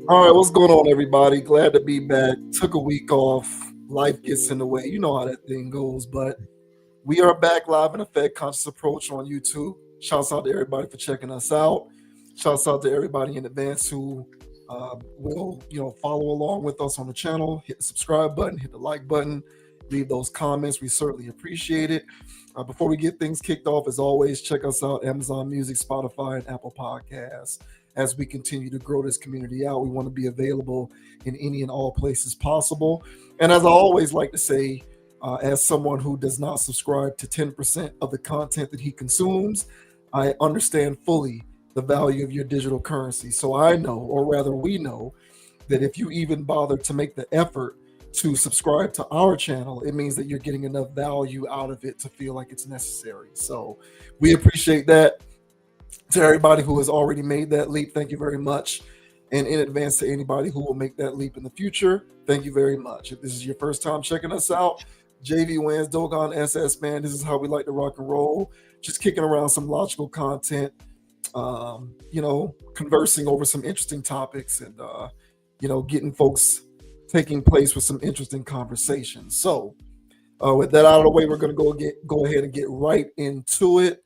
All right, what's going on, everybody? Glad to be back. Took a week off. Life gets in the way. You know how that thing goes. But we are back live in Effect Conscious Approach on YouTube. Shouts out to everybody for checking us out. Shouts out to everybody in advance who will, follow along with us on the channel. Hit the subscribe button, hit the like button, leave those comments. We certainly appreciate it. Before we get things kicked off, as always, check us out: Amazon Music, Spotify, and Apple Podcasts. As we continue to grow this community out, we want to be available in any and all places possible. And as I always like to say, as someone who does not subscribe to 10% of the content that he consumes, I understand fully the value of your digital currency. So I know, or rather we know, that if you even bother to make the effort to subscribe to our channel, it means that you're getting enough value out of it to feel like it's necessary. So we appreciate that. To everybody who has already made that leap, thank you very much. And in advance to anybody who will make that leap in the future, thank you very much. If this is your first time checking us out, JV Wins, Dogon SS, man, this is how we like to rock and roll. Just kicking around some logical content, conversing over some interesting topics and, getting folks taking place with some interesting conversations. So with that out of the way, we're going to go ahead and get right into it.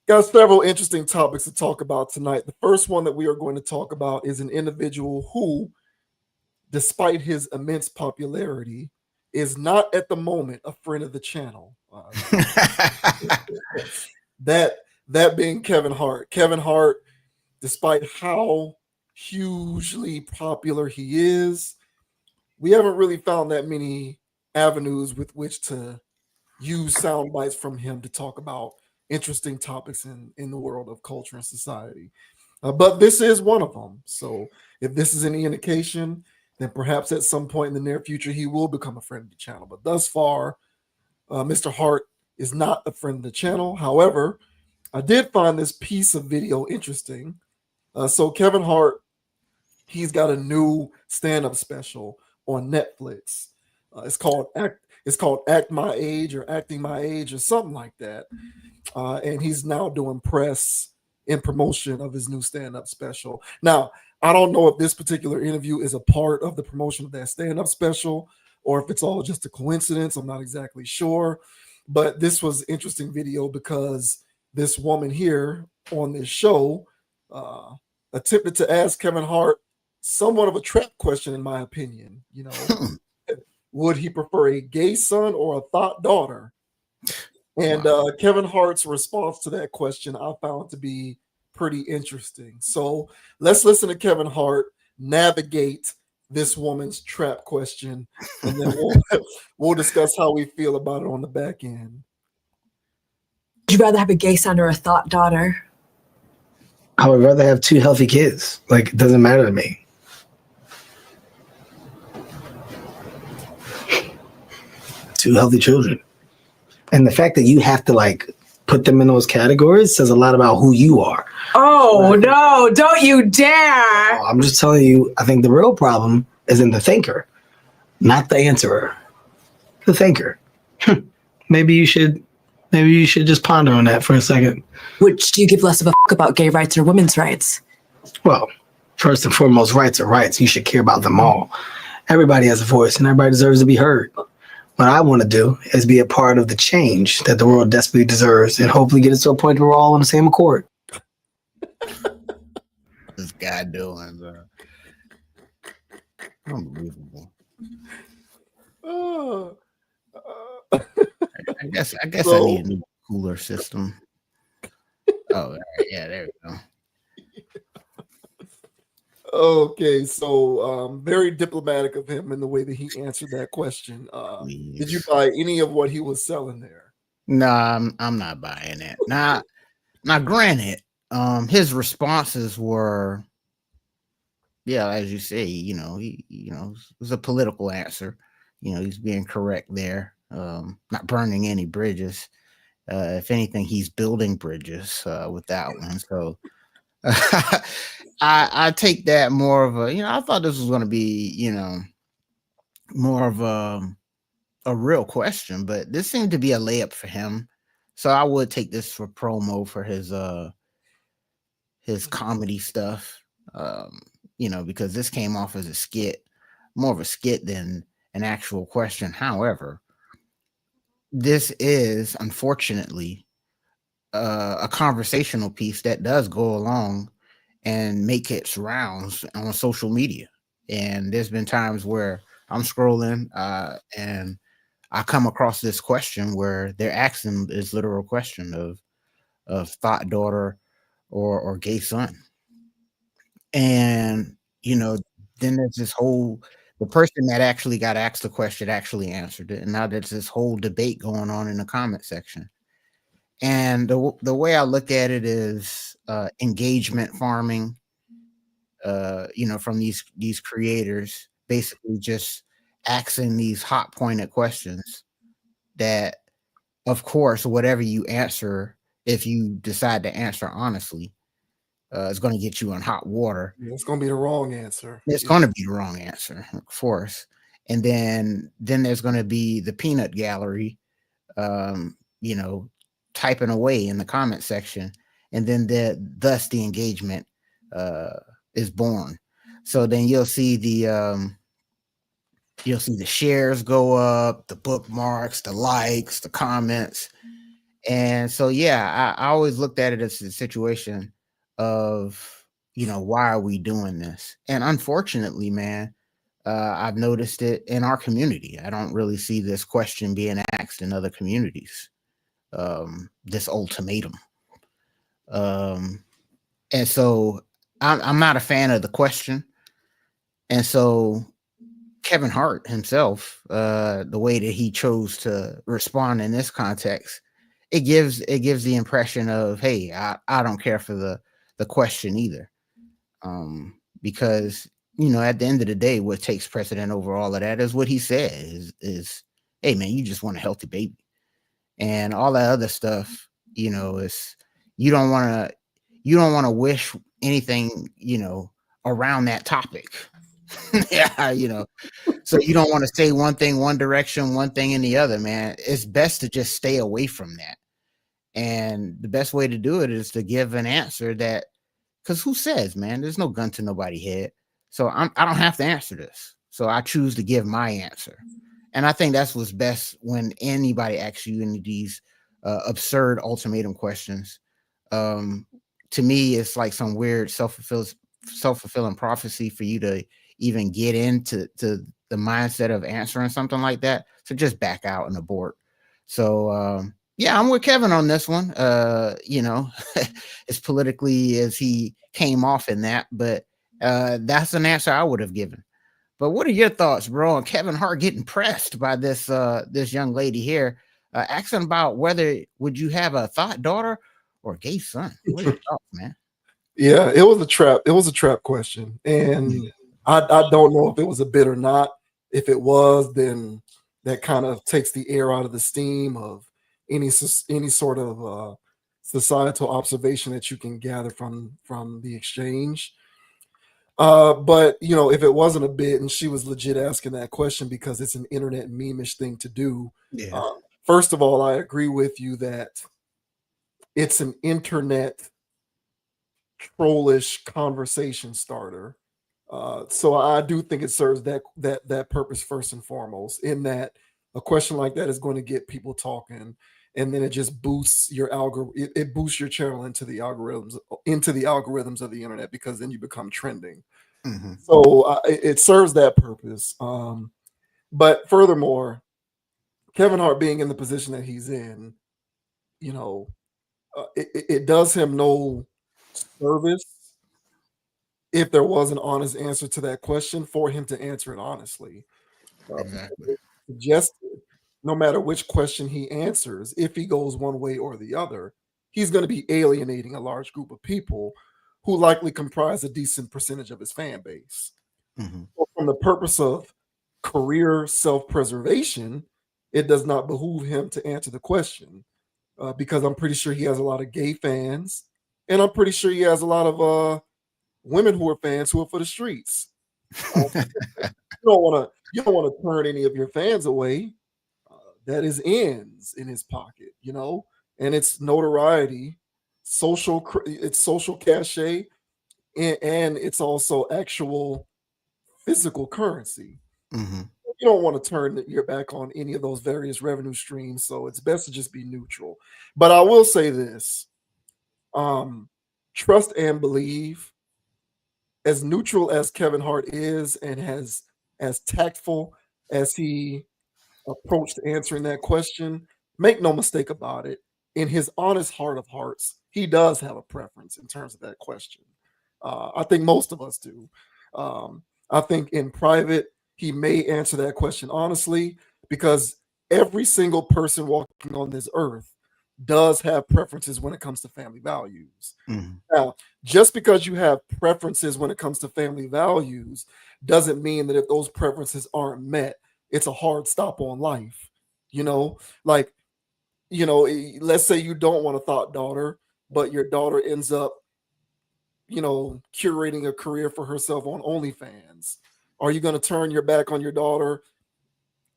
Got several interesting topics to talk about tonight. The first one that we are going to talk about is an individual who, despite his immense popularity, is not at the moment a friend of the channel. That being Kevin Hart. Kevin Hart, despite how hugely popular he is, we haven't really found that many avenues with which to use sound bites from him to talk about interesting topics in the world of culture and society. But this is one of them. So if this is any indication, then perhaps at some point in the near future, he will become a friend of the channel. But thus far, Mr. Hart is not a friend of the channel. However, I did find this piece of video interesting. So Kevin Hart, he's got a new stand-up special on Netflix. It's called Act My Age or Acting My Age or something like that. And he's now doing press in promotion of his new stand-up special. Now, I don't know if this particular interview is a part of the promotion of that stand-up special or if it's all just a coincidence. I'm not exactly sure. But this was interesting video because this woman here on this show attempted to ask Kevin Hart somewhat of a trap question, in my opinion. Would he prefer a gay son or a thought daughter? And Kevin Hart's response to that question I found to be pretty interesting. So let's listen to Kevin Hart navigate this woman's trap question, and then we'll discuss how we feel about it on the back end. Would you rather have a gay son or a thought daughter? I would rather have two healthy kids. Like, it doesn't matter to me. Two healthy children. And the fact that you have to put them in those categories says a lot about who you are. Oh, right? No, don't you dare. I'm just telling you, I think the real problem is in the thinker, not the answerer. The thinker. Maybe you should just ponder on that for a second. Which do you give less of a fuck about, gay rights or women's rights? Well, first and foremost, rights are rights. You should care about them all. Everybody has a voice and everybody deserves to be heard. What I want to do is be a part of the change that the world desperately deserves and hopefully get it to a point where we're all on the same accord. This guy doing, unbelievable. I guess I need a new cooler system. Oh, yeah, there we go. Okay, so very diplomatic of him in the way that he answered that question. Did you buy any of what he was selling there? No, I'm not buying it. Now, granted, his responses were, yeah, as you say, it was a political answer. He's being correct there. Not burning any bridges. If anything, he's building bridges with that one. So I take that more of a, I thought this was going to be, more of a real question, but this seemed to be a layup for him. So I would take this for promo for his comedy stuff. because this came off as a skit, more of a skit than an actual question. However, this is unfortunately a conversational piece that does go along and make its rounds on social media. And there's been times where I'm scrolling and I come across this question where they're asking this literal question of thought daughter or gay son. And then there's this whole, the person that actually got asked the question actually answered it, and now there's this whole debate going on in the comment section. And the way I look at it is engagement farming, from these creators, basically just asking these hot pointed questions that, of course, whatever you answer, if you decide to answer honestly, is going to get you in hot water. It's going to be the wrong answer. It's going to be the wrong answer, of course. And then there's going to be the peanut gallery, typing away in the comment section, and then thus the engagement is born. So then you'll see the shares go up, the bookmarks, the likes, the comments. And so I always looked at it as a situation of why are we doing this? And unfortunately, man, I've noticed it in our community. I don't really see this question being asked in other communities. This ultimatum. And so I'm not a fan of the question. And so Kevin Hart himself, the way that he chose to respond in this context, it gives the impression of, hey, I don't care for the question either. Because at the end of the day, what takes precedent over all of that is what he said is, hey man, you just want a healthy baby. And all that other stuff, is you don't want to wish anything, around that topic. So you don't want to say one thing, one direction, one thing in the other, man. It's best to just stay away from that. And the best way to do it is to give an answer that, because who says, man, there's no gun to nobody's head. So I don't have to answer this. So I choose to give my answer. And I think that's what's best when anybody asks you any of these absurd ultimatum questions. To me, it's like some weird self-fulfilling prophecy for you to even get into the mindset of answering something like that. So just back out and abort. So I'm with Kevin on this one. As politically as he came off in that, but that's an answer I would have given. But what are your thoughts, bro, on Kevin Hart getting pressed by this young lady here, asking about whether would you have a thought daughter or a gay son? What are your thoughts, man? Yeah, it was a trap. It was a trap question, and I don't know if it was a bit or not. If it was, then that kind of takes the air out of the steam of any sort of societal observation that you can gather from the exchange. But if it wasn't a bit and she was legit asking that question because it's an internet meme-ish thing to do. Yeah. First of all, I agree with you that it's an internet trollish conversation starter. So I do think it serves that purpose first and foremost, in that a question like that is going to get people talking, and then it just boosts your algorithm. It boosts your channel into the algorithms of the internet, because then you become trending. Mm-hmm. So it serves that purpose. But furthermore, Kevin Hart being in the position that he's in, it does him no service if there was an honest answer to that question for him to answer it honestly. Exactly. Suggested, no matter which question he answers, if he goes one way or the other, he's going to be alienating a large group of people who likely comprise a decent percentage of his fan base. Mm-hmm. So from the purpose of career self-preservation, it does not behoove him to answer the question, because I'm pretty sure he has a lot of gay fans, and I'm pretty sure he has a lot of women who are fans who are for the streets. You don't want to turn any of your fans away. That is ends in his pocket, and it's notoriety, social cachet, and it's also actual physical currency. Mm-hmm. You don't want to turn your back on any of those various revenue streams, so it's best to just be neutral. But I will say this: trust and believe. As neutral as Kevin Hart is, and as tactful as he approached answering that question, make no mistake about it. In his honest heart of hearts, he does have a preference in terms of that question. I think most of us do. I think in private, he may answer that question honestly, because every single person walking on this earth does have preferences when it comes to family values. Mm-hmm. Now, just because you have preferences when it comes to family values doesn't mean that if those preferences aren't met, it's a hard stop on life. Like, let's say you don't want a thought daughter, but your daughter ends up, curating a career for herself on OnlyFans. Are you going to turn your back on your daughter?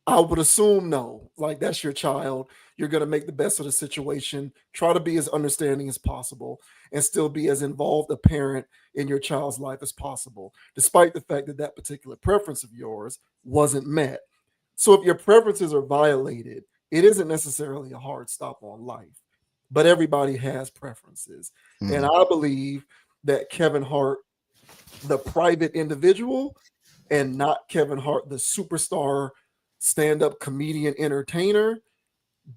I would assume no. Like, that's your child. You're going to make the best of the situation. Try to be as understanding as possible and still be as involved a parent in your child's life as possible, despite the fact that that particular preference of yours wasn't met. So if your preferences are violated, it isn't necessarily a hard stop on life, but everybody has preferences. Mm-hmm. And I believe that Kevin Hart, the private individual, and not Kevin Hart, the superstar stand-up comedian entertainer,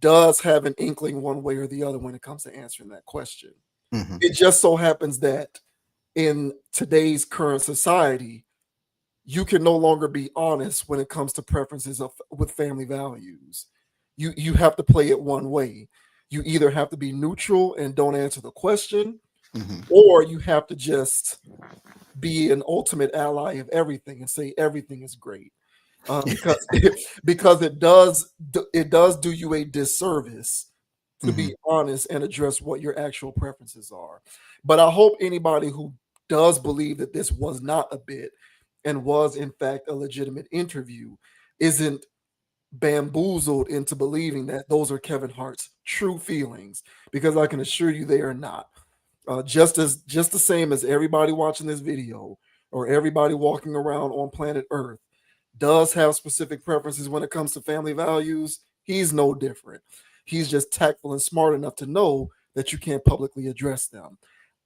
does have an inkling one way or the other when it comes to answering that question. Mm-hmm. It just so happens that in today's current society, you can no longer be honest when it comes to preferences with family values. You have to play it one way. You either have to be neutral and don't answer the question, Mm-hmm. or you have to just be an ultimate ally of everything and say everything is great. Because it does do you a disservice to be honest and address what your actual preferences are. But I hope anybody who does believe that this was not a bit and was in fact a legitimate interview isn't bamboozled into believing that those are Kevin Hart's true feelings, because I can assure you they are not. Just the same as everybody watching this video or everybody walking around on planet Earth does have specific preferences when it comes to family values, he's no different. He's just tactful and smart enough to know that you can't publicly address them.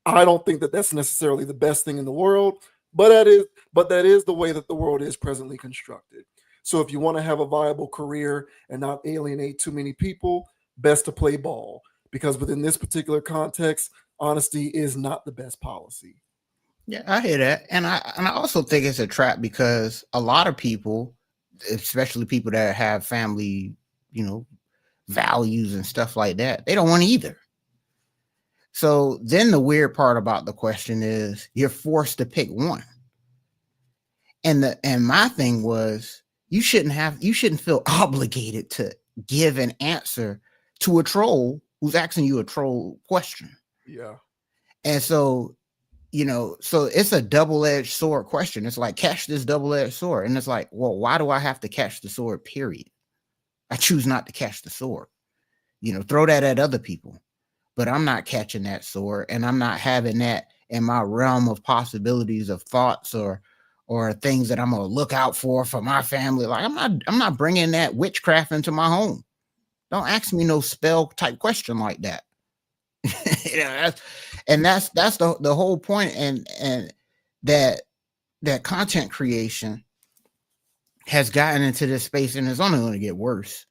I don't think that that's necessarily the best thing in the world, but that is the way that the world is presently constructed. So if you want to have a viable career and not alienate too many people, best to play ball, because within this particular context, honesty is not the best policy. Yeah, I hear that. And I also think it's a trap, because a lot of people, especially people that have family, values and stuff like that, they don't want either. So then the weird part about the question is you're forced to pick one. And my thing was, you shouldn't feel obligated to give an answer to a troll who's asking you a troll question. Yeah. And so, so it's a double-edged sword question. It's like, catch this double-edged sword. And it's like, well, why do I have to catch the sword, period? I choose not to catch the sword. Throw that at other people. But I'm not catching that sword, and I'm not having that in my realm of possibilities of thoughts or things that I'm going to look out for my family. Like, I'm not bringing that witchcraft into my home. Don't ask me no spell type question like that. That's the whole point. And that content creation has gotten into this space, and it's only going to get worse,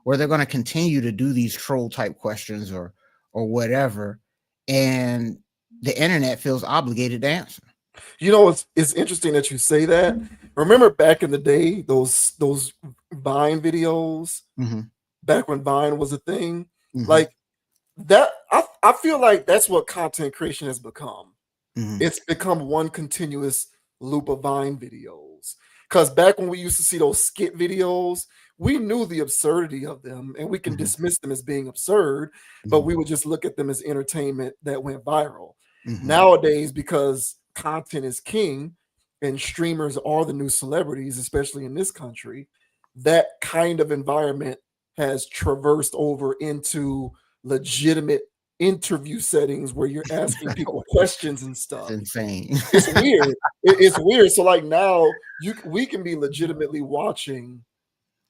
where they're going to continue to do these troll type questions or whatever, and the internet feels obligated to answer. It's interesting that you say that. Remember back in the day, those Vine videos, back when Vine was a thing, like that. I feel like that's what content creation has become. It's become one continuous loop of Vine videos. Because back when we used to see those skit videos, we knew the absurdity of them, and we can dismiss them as being absurd, but we would just look at them as entertainment that went viral. Nowadays, because content is king and streamers are the new celebrities, especially in this country, that kind of environment has traversed over into legitimate interview settings where you're asking people questions and stuff. It's insane. It's weird. It's weird. So like now we can be legitimately watching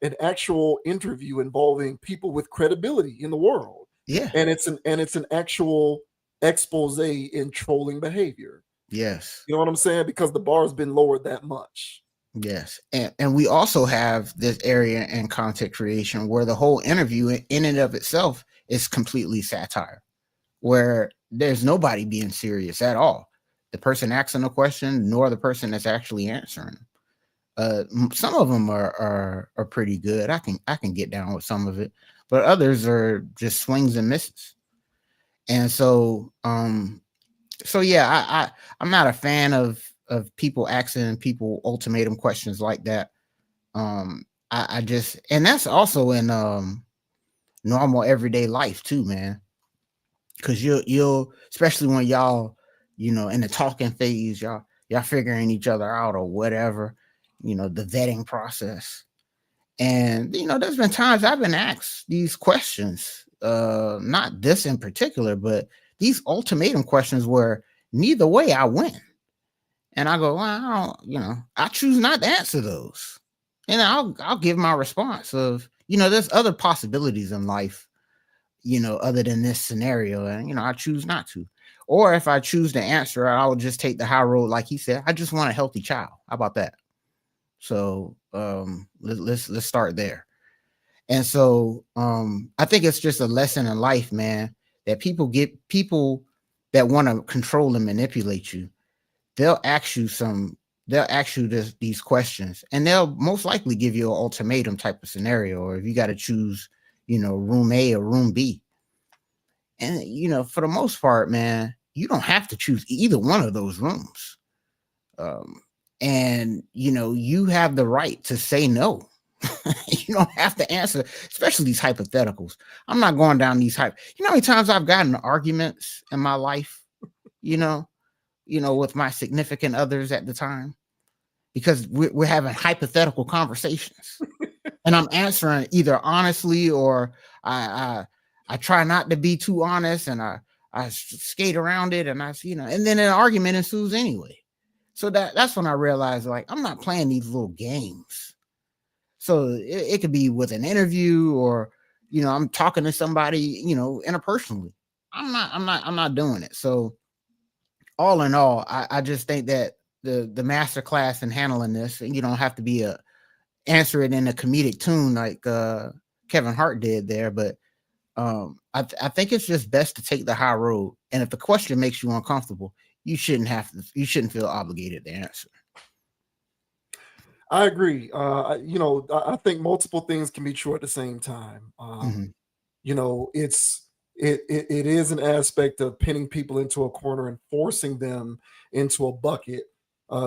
an actual interview involving people with credibility in the world. Yeah. And it's an actual expose in trolling behavior. Yes. You know what I'm saying? Because the bar has been lowered that much. Yes. And we also have this area in content creation where the whole interview in and of itself is completely satire, where there's nobody being serious at all. The person asking the question, nor the person that's actually answering. Some of them are pretty good. I can get down with some of it, but others are just swings and misses. And so yeah, I'm not a fan of people asking people ultimatum questions like that. I just, and that's also in normal everyday life too, man. Because you'll especially when y'all, in the talking phase, y'all figuring each other out or whatever, the vetting process. And there's been times I've been asked these questions, not this in particular, but these ultimatum questions where neither way I win. And I go, well, I choose not to answer those. And I'll give my response of, there's other possibilities in life, other than this scenario. And, I choose not to. Or if I choose to answer, I'll just take the high road. Like he said, I just want a healthy child. How about that? So let's start there. And so I think it's just a lesson in life, man, that people that want to control and manipulate you. They'll ask you these questions, and they'll most likely give you an ultimatum type of scenario, or if you got to choose, room A or room B. And, for the most part, man, you don't have to choose either one of those rooms. And, you have the right to say no. You don't have to answer, especially these hypotheticals. I'm not going down these You know how many times I've gotten arguments in my life, with my significant others at the time, because we're having hypothetical conversations and I'm answering either honestly or I try not to be too honest, and I skate around it, and and then an argument ensues anyway. So that's when I realized, like, I'm not playing these little games. So it could be with an interview, or, I'm talking to somebody, interpersonally. I'm not doing it. So all in all, I just think that the master class in handling this, and you don't have to be answer it in a comedic tune like Kevin Hart did there, but I think it's just best to take the high road. And if the question makes you uncomfortable, you shouldn't feel obligated to answer. I agree. I think multiple things can be true at the same time. It is an aspect of pinning people into a corner and forcing them into a bucket,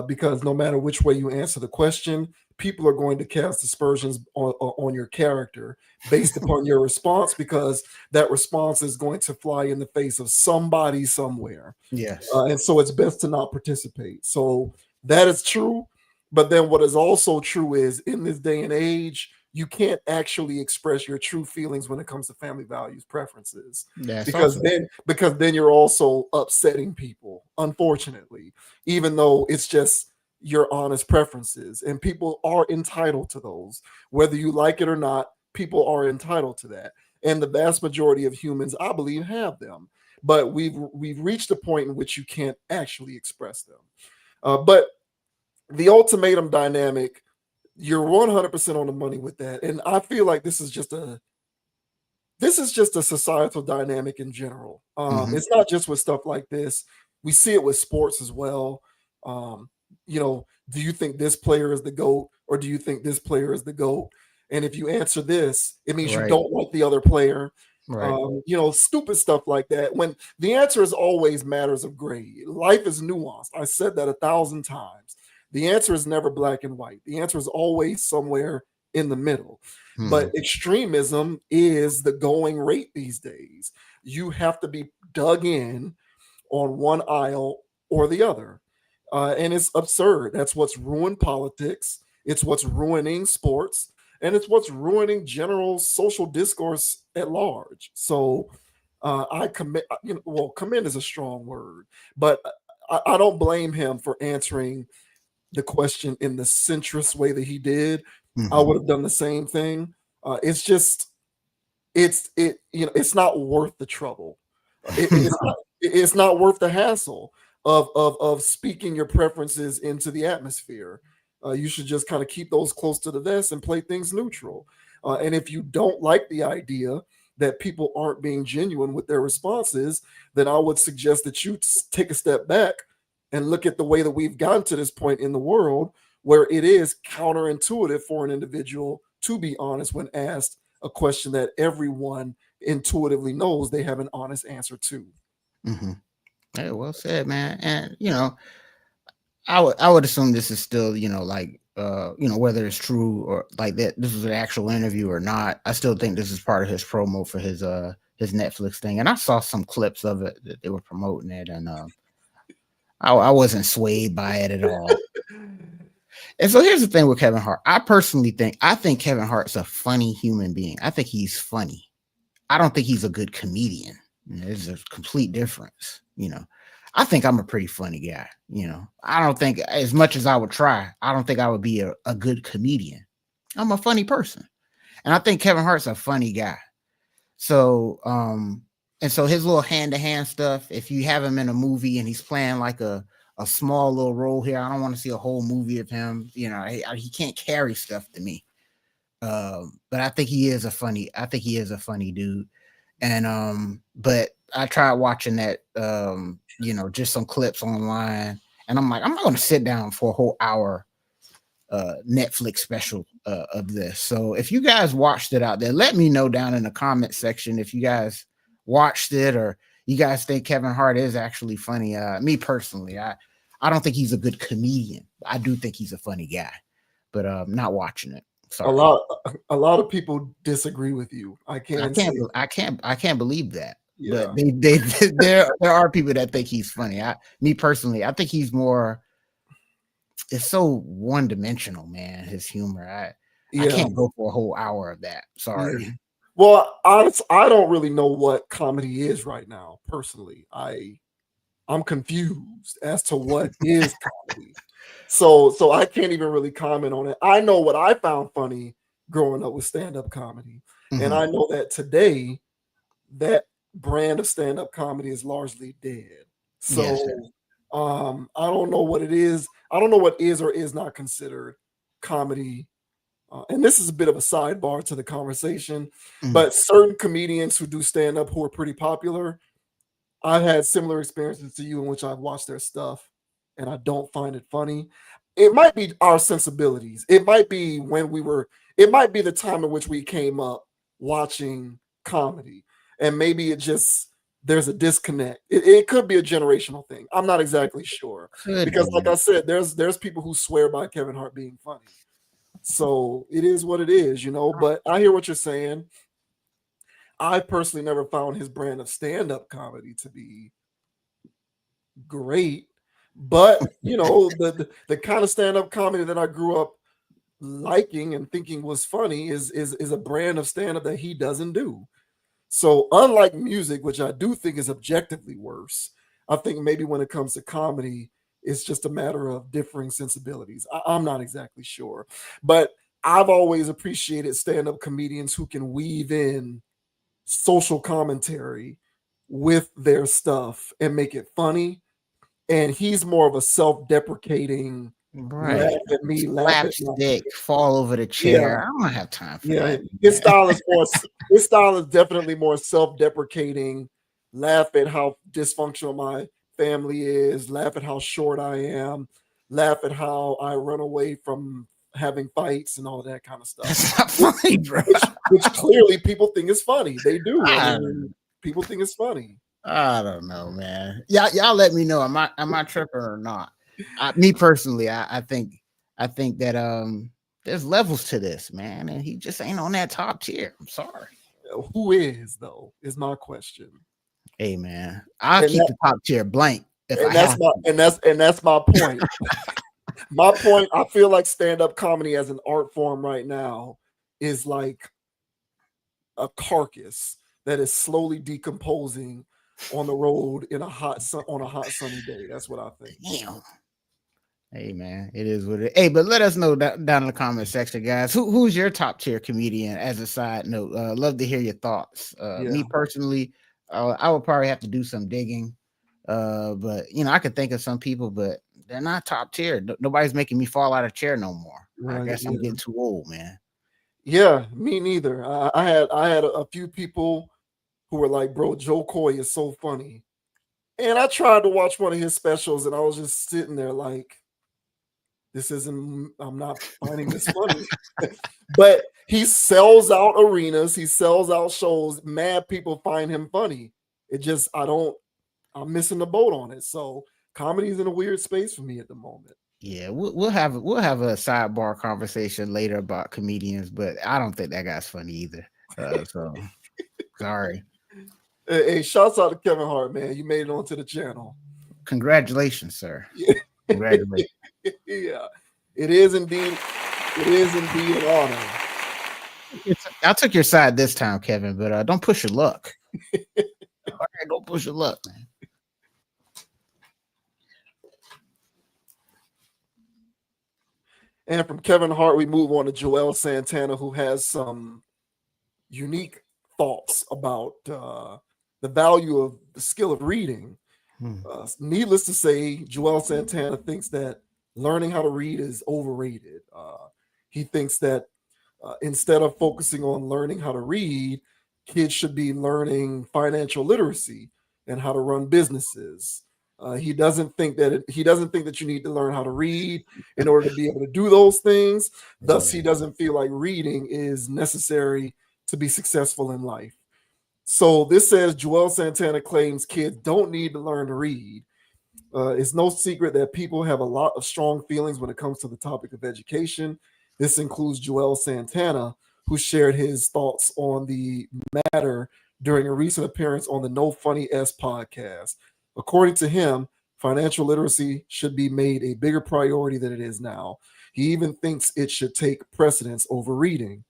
because no matter which way you answer the question, people are going to cast aspersions on your character based upon your response, because that response is going to fly in the face of somebody somewhere. Yes. And so it's best to not participate. So that is true. But then what is also true is, in this day and age, you can't actually express your true feelings when it comes to family values preferences. Because then you're also upsetting people, unfortunately, even though it's just your honest preferences, and people are entitled to those, whether you like it or not. People are entitled to that, and the vast majority of humans, I believe, have them. But we've reached a point in which you can't actually express them. But the ultimatum dynamic, you're 100% on the money with that, and I feel like this is just a societal dynamic in general. It's not just with stuff like this. We see it with sports as well. Do you think this player is the GOAT, or do you think this player is the GOAT? And if you answer this, it means you don't like the other player. Right. Stupid stuff like that. When the answer is always matters of gray. Life is nuanced. I said that 1,000 times. The answer is never black and white. The answer is always somewhere in the middle. But extremism is the going rate these days. You have to be dug in on one aisle or the other. And it's absurd. That's what's ruined politics. It's what's ruining sports. And it's what's ruining general social discourse at large. So I commend, commend is a strong word, but I don't blame him for answering the question in the centrist way that he did. I would have done the same thing. It's just, it's not worth the trouble. It's not worth the hassle of speaking your preferences into the atmosphere. You should just kind of keep those close to the vest and play things neutral. And if you don't like the idea that people aren't being genuine with their responses, then I would suggest that you take a step back and look at the way that we've gotten to this point in the world where it is counterintuitive for an individual to be honest when asked a question that everyone intuitively knows they have an honest answer to. Hey, well said, man. And I would assume this is still, whether it's true or like that this is an actual interview or not. I still think this is part of his promo for his Netflix thing. And I saw some clips of it that they were promoting it, and I wasn't swayed by it at all. And so here's the thing with Kevin Hart. I think Kevin Hart's a funny human being. I think he's funny. I don't think he's a good comedian. There's a complete difference. I think I'm a pretty funny guy. I don't think, as much as I would try, I don't think I would be a good comedian. I'm a funny person. And I think Kevin Hart's a funny guy. So, and so his little hand-to-hand stuff, if you have him in a movie and he's playing like a small little role here, I don't want to see a whole movie of him. He can't carry stuff to me. But I think he is a funny dude. And, but I tried watching that, just some clips online, and I'm like, I'm not going to sit down for a whole hour Netflix special of this. So if you guys watched it out there, let me know down in the comment section if you guys watched it or you guys think Kevin Hart is actually funny. Me personally, I don't think he's a good comedian. I do think he's a funny guy, but I'm not watching it. Sorry. A lot of people disagree with you. I can't believe that. Yeah. But there are people that think he's funny. Me personally, I think he's more. It's so one-dimensional, man. His humor. I can't go for a whole hour of that. Sorry. Yeah. Well, honestly, I don't really know what comedy is right now. Personally, I'm confused as to what is comedy. So I can't even really comment on it. I know what I found funny growing up with stand-up comedy. And I know that today that brand of stand-up comedy is largely dead. So yes, I don't know what it is. I don't know what is or is not considered comedy. And this is a bit of a sidebar to the conversation, but certain comedians who do stand-up who are pretty popular, I've had similar experiences to you in which I've watched their stuff and I don't find it funny. It might be our sensibilities. It might be it might be the time in which we came up watching comedy. And maybe there's a disconnect. It could be a generational thing. I'm not exactly sure. Because like I said, there's people who swear by Kevin Hart being funny. So it is what it is, but I hear what you're saying. I personally never found his brand of stand-up comedy to be great. But the kind of stand-up comedy that I grew up liking and thinking was funny is a brand of stand-up that he doesn't do. So unlike music, which I do think is objectively worse, I think maybe when it comes to comedy, it's just a matter of differing sensibilities. I'm not exactly sure, but I've always appreciated stand-up comedians who can weave in social commentary with their stuff and make it funny. And he's more of a self-deprecating, right? Laugh at me, slapstick, fall over the chair. Yeah. I don't have time for that. His style is definitely more self-deprecating. Laugh at how dysfunctional my family is. Laugh at how short I am. Laugh at how I run away from having fights and all that kind of stuff. That's not funny, bro. Which clearly people think is funny. They do. People think it's funny. I don't know, man. Y'all let me know. Am I tripping or not? Me personally, I think that there's levels to this, man, and he just ain't on that top tier. I'm sorry. Who is though? Is my question. Hey, man, I'll keep the top tier blank. That's my point. My point. I feel like stand-up comedy as an art form right now is like a carcass that is slowly decomposing on the road in a hot sunny day. That's what I think. Damn. Hey man, it is what it. Hey, but let us know down in the comment section, guys. Who's your top tier comedian? As a side note, love to hear your thoughts. Me personally, I would probably have to do some digging. But I could think of some people, but they're not top tier. Nobody's making me fall out of chair no more. Right, I guess I'm getting too old, man. Yeah, me neither. I had a few people who were like, "Bro, Joe Coy is so funny," and I tried to watch one of his specials, and I was just sitting there like, I'm not finding this funny. But he sells out arenas, he sells out shows. Mad people find him funny. I'm missing the boat on it. So comedy's in a weird space for me at the moment. Yeah, we'll have a sidebar conversation later about comedians, but I don't think that guy's funny either. So sorry. Hey, shouts out to Kevin Hart, man. You made it onto the channel. Congratulations, sir. Congratulations. Yeah, it is indeed an honor. I took your side this time, Kevin, but don't push your luck. All right, don't push your luck, man. And from Kevin Hart, we move on to Juelz Santana, who has some unique thoughts about the value of the skill of reading. Needless to say, Juelz Santana thinks that learning how to read is overrated. He thinks that instead of focusing on learning how to read, kids should be learning financial literacy and how to run businesses. He doesn't think that you need to learn how to read in order to be able to do those things. Thus, he doesn't feel like reading is necessary to be successful in life. So this says Juelz Santana claims kids don't need to learn to read. It's no secret that people have a lot of strong feelings when it comes to the topic of education. This includes Juelz Santana, who shared his thoughts on the matter during a recent appearance on the No Funny S podcast. According to him, financial literacy should be made a bigger priority than it is now. He even thinks it should take precedence over reading.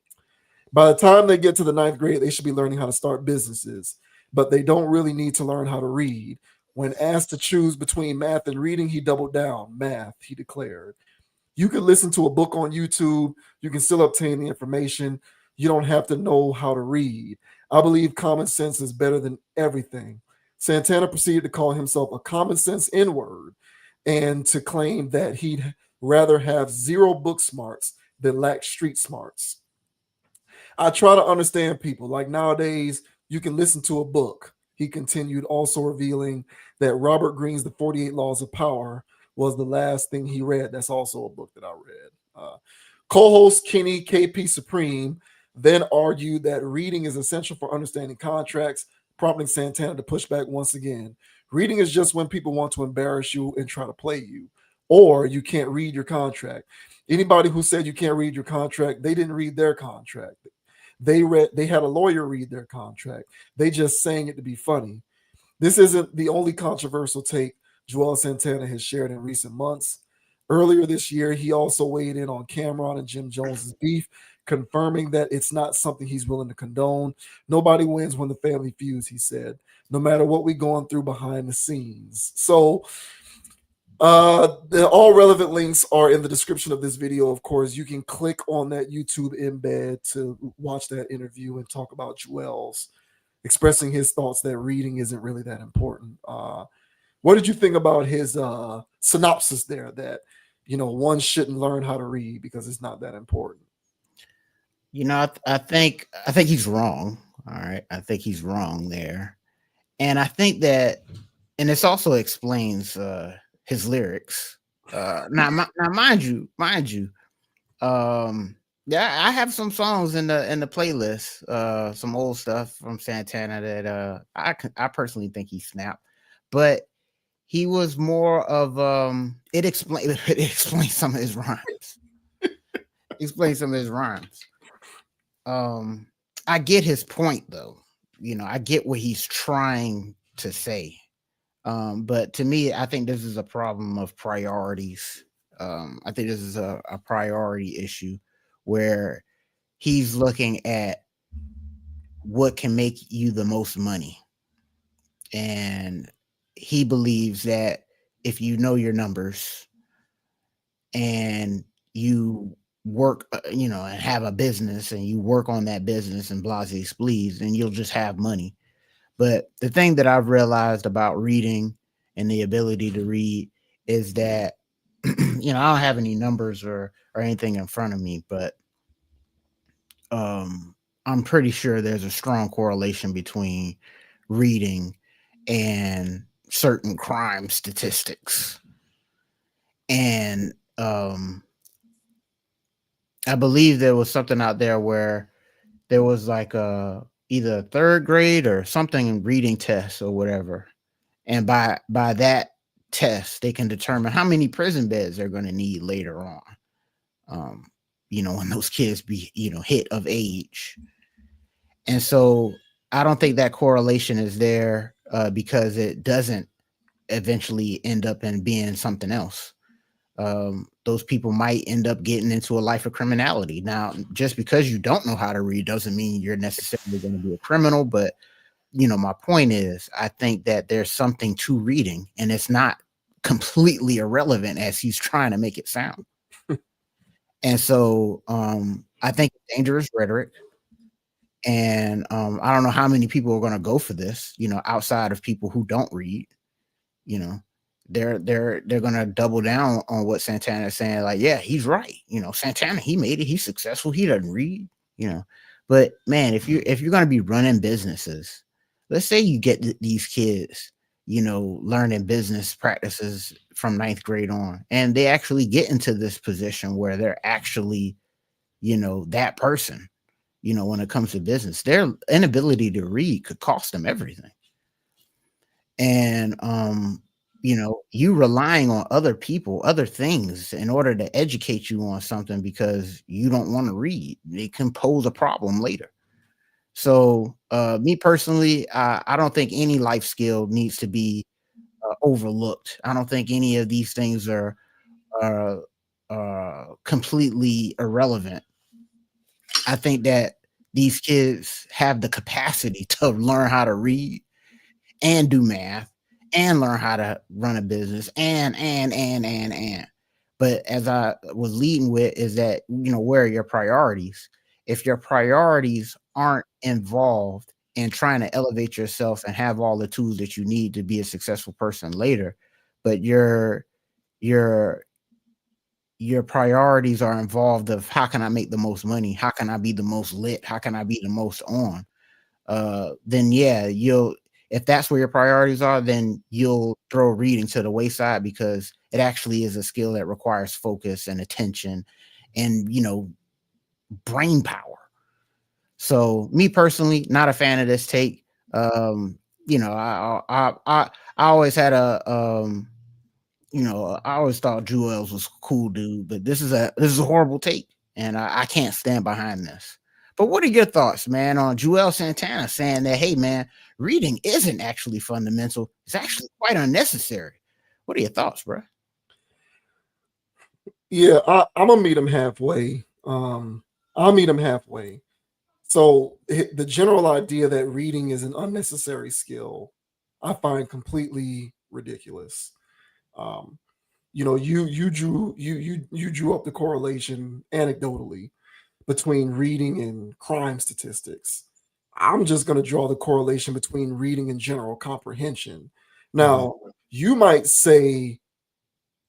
By the time they get to the 9th grade, they should be learning how to start businesses, but they don't really need to learn how to read. When asked to choose between math and reading, he doubled down. Math, he declared. You can listen to a book on YouTube. You can still obtain the information. You don't have to know how to read. I believe common sense is better than everything. Santana proceeded to call himself a common sense N-word and to claim that he'd rather have 0 book smarts than lack street smarts. I try to understand people. Like nowadays, you can listen to a book. He continued, also revealing that Robert Greene's The 48 Laws of Power was the last thing he read. That's also a book that I read. Co-host Kenny KP Supreme then argued that reading is essential for understanding contracts, prompting Santana to push back once again. Reading is just when people want to embarrass you and try to play you, or you can't read your contract. Anybody who said you can't read your contract, they didn't read their contract. They had a lawyer read their contract. They just saying it to be funny. This isn't the only controversial take Juelz Santana has shared in recent months. Earlier this year, he also weighed in on Cameron and Jim Jones's beef, confirming that it's not something he's willing to condone. Nobody wins when the family feuds, he said, no matter what we're going through behind the scenes. So all relevant links are in the description of this video. Of course, you can click on that YouTube embed to watch that interview and talk about Juelz expressing his thoughts that reading isn't really that important. What did you think about his synopsis there that, one shouldn't learn how to read because it's not that important? I think he's wrong. All right. I think he's wrong there. And I think that, and this also explains his lyrics. Now, mind you, yeah, I have some songs in the playlist, some old stuff from Santana that I personally think he snapped, but he was more of it explains some of his rhymes. I get his point though. I get what he's trying to say. But to me, I think this is a problem of priorities. I think this is a priority issue where he's looking at what can make you the most money. And he believes that if you know your numbers and you work, and have a business and you work on that business and blase splees, then you'll just have money. But the thing that I've realized about reading and the ability to read is that, I don't have any numbers or anything in front of me, but I'm pretty sure there's a strong correlation between reading and certain crime statistics. And I believe there was something out there where there was like either a third grade or something reading test or whatever. And by that test, they can determine how many prison beds they're going to need later on. When those kids be, hit of age. And so I don't think that correlation is there because it doesn't eventually end up in being something else. Those people might end up getting into a life of criminality. Now, just because you don't know how to read doesn't mean you're necessarily going to be a criminal. But, my point is, I think that there's something to reading, and it's not completely irrelevant as he's trying to make it sound. And so I think it's dangerous rhetoric. And I don't know how many people are going to go for this, outside of people who don't read. They're going to double down on what Santana is saying. Like, yeah, he's right. Santana, he made it. He's successful. He doesn't read. But man, if you're going to be running businesses, let's say you get these kids, learning business practices from 9th grade on, and they actually get into this position where they're actually, that person. When it comes to business, their inability to read could cost them everything. And, you relying on other people, other things in order to educate you on something because you don't want to read, it can pose a problem later. So, me personally, I don't think any life skill needs to be overlooked. I don't think any of these things are completely irrelevant. I think that these kids have the capacity to learn how to read and do math and learn how to run a business and. But as I was leading with is that, where are your priorities? If your priorities aren't involved in trying to elevate yourself and have all the tools that you need to be a successful person later, but your priorities are involved of how can I make the most money? How can I be the most lit? How can I be the most on? Then yeah, if that's where your priorities are, then you'll throw reading to the wayside because it actually is a skill that requires focus and attention and, brain power. So me personally, not a fan of this take. I always had I always thought Juelz was a cool dude, but this is a horrible take, and I can't stand behind this. But what are your thoughts, man, on Juelz Santana saying that, hey, man, reading isn't actually fundamental. It's actually quite unnecessary. What are your thoughts, bro? Yeah, I'm gonna meet him halfway. I'll meet him halfway. So the general idea that reading is an unnecessary skill, I find completely ridiculous. You drew up the correlation anecdotally between reading and crime statistics. I'm just going to draw the correlation between reading and general comprehension. Now, you might say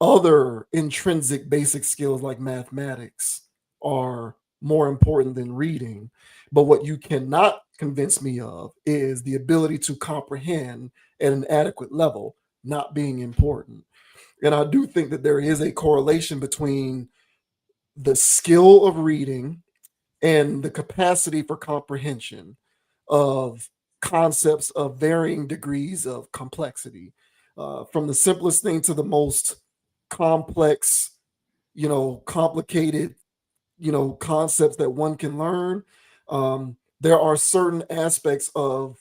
other intrinsic basic skills like mathematics are more important than reading, but what you cannot convince me of is the ability to comprehend at an adequate level not being important. And I do think that there is a correlation between the skill of reading and the capacity for comprehension of concepts of varying degrees of complexity, from the simplest thing to the most complex, complicated, concepts that one can learn. There are certain aspects of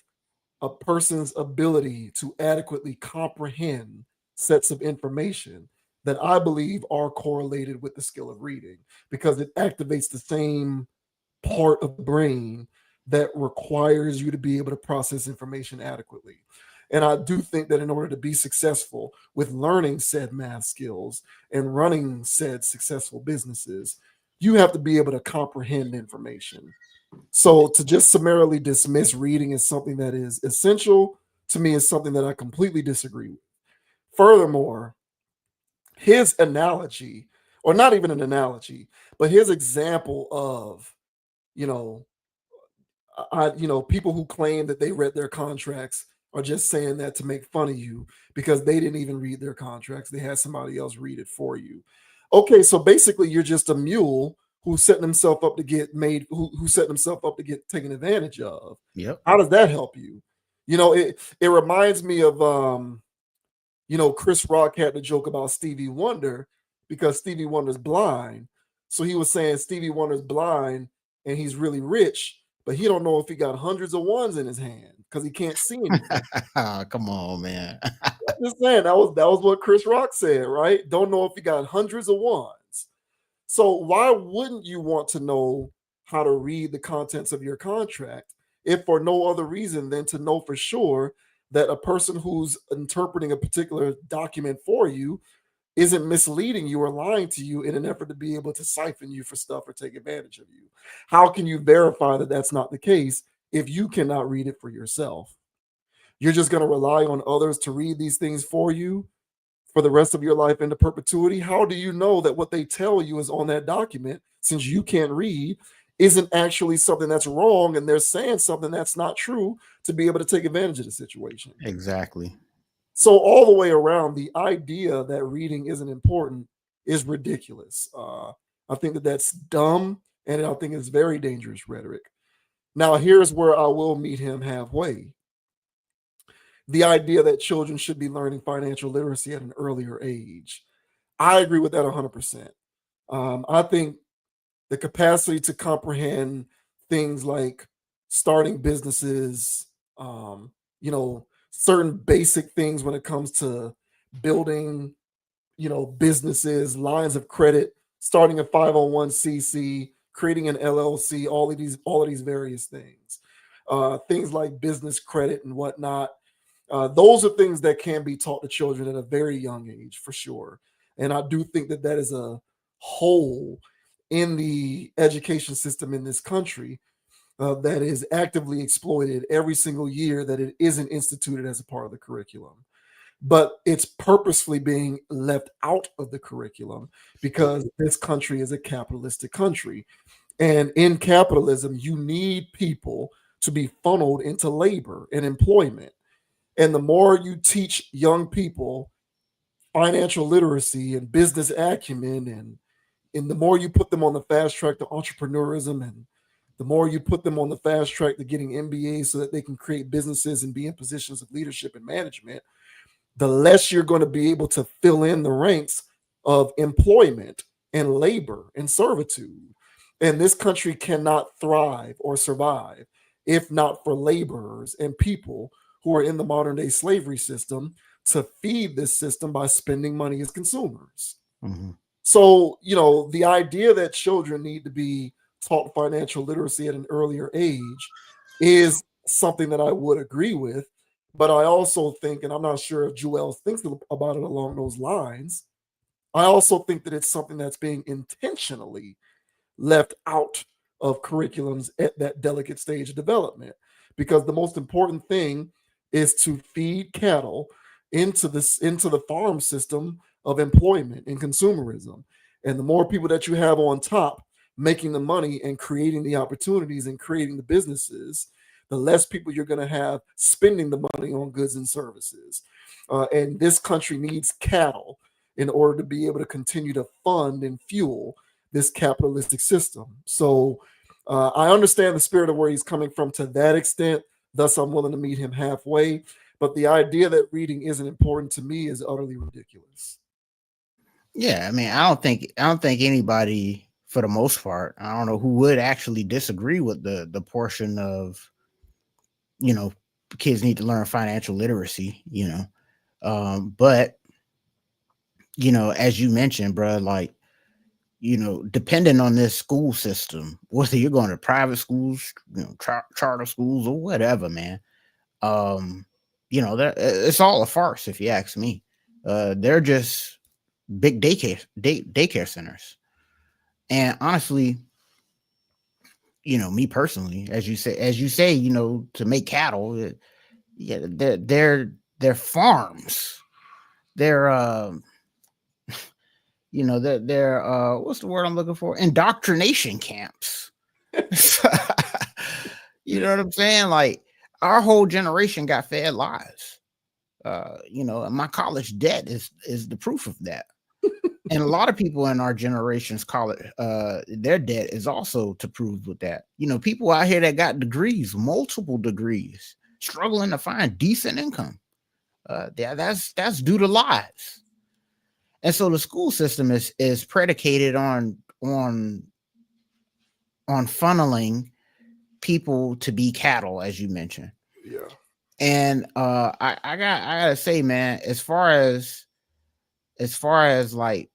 a person's ability to adequately comprehend sets of information that I believe are correlated with the skill of reading because it activates the same part of the brain that requires you to be able to process information adequately. And I do think that in order to be successful with learning said math skills and running said successful businesses, you have to be able to comprehend information. So to just summarily dismiss reading as something that is essential to me is something that I completely disagree with. Furthermore, his analogy, or not even an analogy, but his example of, you know, people who claim that they read their contracts are just saying that to make fun of you because they didn't even read their contracts. They had somebody else read it for you. Okay, so basically you're just a mule who's setting himself up to get made, who set himself up to get taken advantage of. Yep. How does that help you? It reminds me of Chris Rock had the joke about Stevie Wonder because Stevie Wonder's blind. So he was saying Stevie Wonder's blind and he's really rich, but he don't know if he got hundreds of ones in his hand because he can't see anything. Come on, man. I'm just saying that was what Chris Rock said, right? Don't know if he got hundreds of ones. So why wouldn't you want to know how to read the contents of your contract if for no other reason than to know for sure that a person who's interpreting a particular document for you isn't misleading you or lying to you in an effort to be able to siphon you for stuff or take advantage of you? How can you verify that that's not the case if you cannot read it for yourself? You're just going to rely on others to read these things for you for the rest of your life into perpetuity? How do you know that what they tell you is on that document, since you can't read, isn't actually something that's wrong and they're saying something that's not true to be able to take advantage of the situation? Exactly. So all the way around, the idea that reading isn't important is ridiculous. I think that that's dumb, and I think it's very dangerous rhetoric. Now, here's where I will meet him halfway. The idea that children should be learning financial literacy at an earlier age. I agree with that 100%. I think the capacity to comprehend things like starting businesses, certain basic things when it comes to building, businesses, lines of credit, starting a 501c, creating an LLC, all of these various things, things like business credit and whatnot. Those are things that can be taught to children at a very young age, for sure. And I do think that that is a hole in the education system in this country that is actively exploited every single year that it isn't instituted as a part of the curriculum. But it's purposefully being left out of the curriculum because this country is a capitalistic country. And in capitalism, you need people to be funneled into labor and employment. And the more you teach young people financial literacy and business acumen, and the more you put them on the fast track to entrepreneurism, and the more you put them on the fast track to getting MBAs so that they can create businesses and be in positions of leadership and management, the less you're going to be able to fill in the ranks of employment and labor and servitude. And this country cannot thrive or survive if not for laborers and people who are in the modern day slavery system to feed this system by spending money as consumers. Mm-hmm. So, the idea that children need to be taught financial literacy at an earlier age is something that I would agree with. But I also think, and I'm not sure if Juelz thinks about it along those lines, I also think that it's something that's being intentionally left out of curriculums at that delicate stage of development. Because the most important thing is to feed cattle into the farm system of employment and consumerism. And the more people that you have on top making the money and creating the opportunities and creating the businesses, the less people you're going to have spending the money on goods and services. And this country needs cattle in order to be able to continue to fund and fuel this capitalistic system. So I understand the spirit of where he's coming from to that extent. Thus, I'm willing to meet him halfway. But the idea that reading isn't important to me is utterly ridiculous. Yeah, I mean, I don't think anybody, for the most part, I don't know who would actually disagree with the portion of, kids need to learn financial literacy, but as you mentioned, bro, like depending on this school system, whether you're going to private schools, charter schools or whatever, man, it's all a farce if you ask me. They're just big daycare centers. And honestly, me personally, as you say, to make cattle, they're farms. They're they're what's the word I'm looking for? Indoctrination camps. You know what I'm saying? Like, our whole generation got fed lies. And my college debt is the proof of that. And a lot of people in our generation's college, their debt is also to prove with that. People out here that got degrees, multiple degrees, struggling to find decent income. That's due to lies. And so the school system is predicated on funneling people to be cattle, as you mentioned. Yeah. And I gotta say, man, as far as like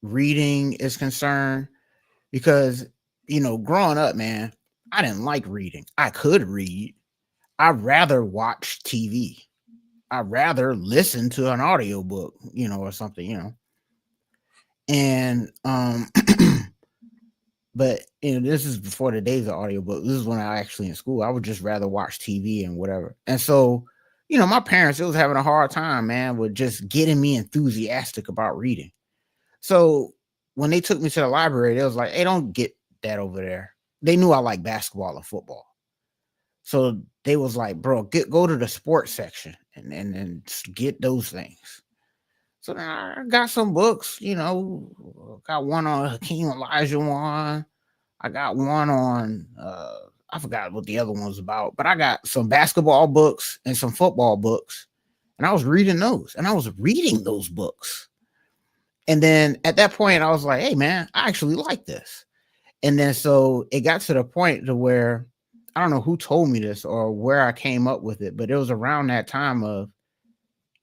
reading is concerned, because growing up, man, I didn't like reading. I could read. I'd rather watch TV. I'd rather listen to an audiobook, or something, and but this is before the days of audiobook. This is when I actually in school. I would just rather watch TV and whatever. And so, my parents, it was having a hard time, man, with just getting me enthusiastic about reading. So when they took me to the library, they was like, "Hey, don't get that over there." They knew I like basketball and football. So they was like, "Bro, go to the sports section and get those things." So then I got some books, got one on Hakeem Olajuwon. I got one on, I forgot what the other one was about, but I got some basketball books and some football books. And I was reading those, and I was reading those books. And then at that point, I was like, "Hey, man, I actually like this." And then so it got to the point to where, I don't know who told me this or where I came up with it, but it was around that time of,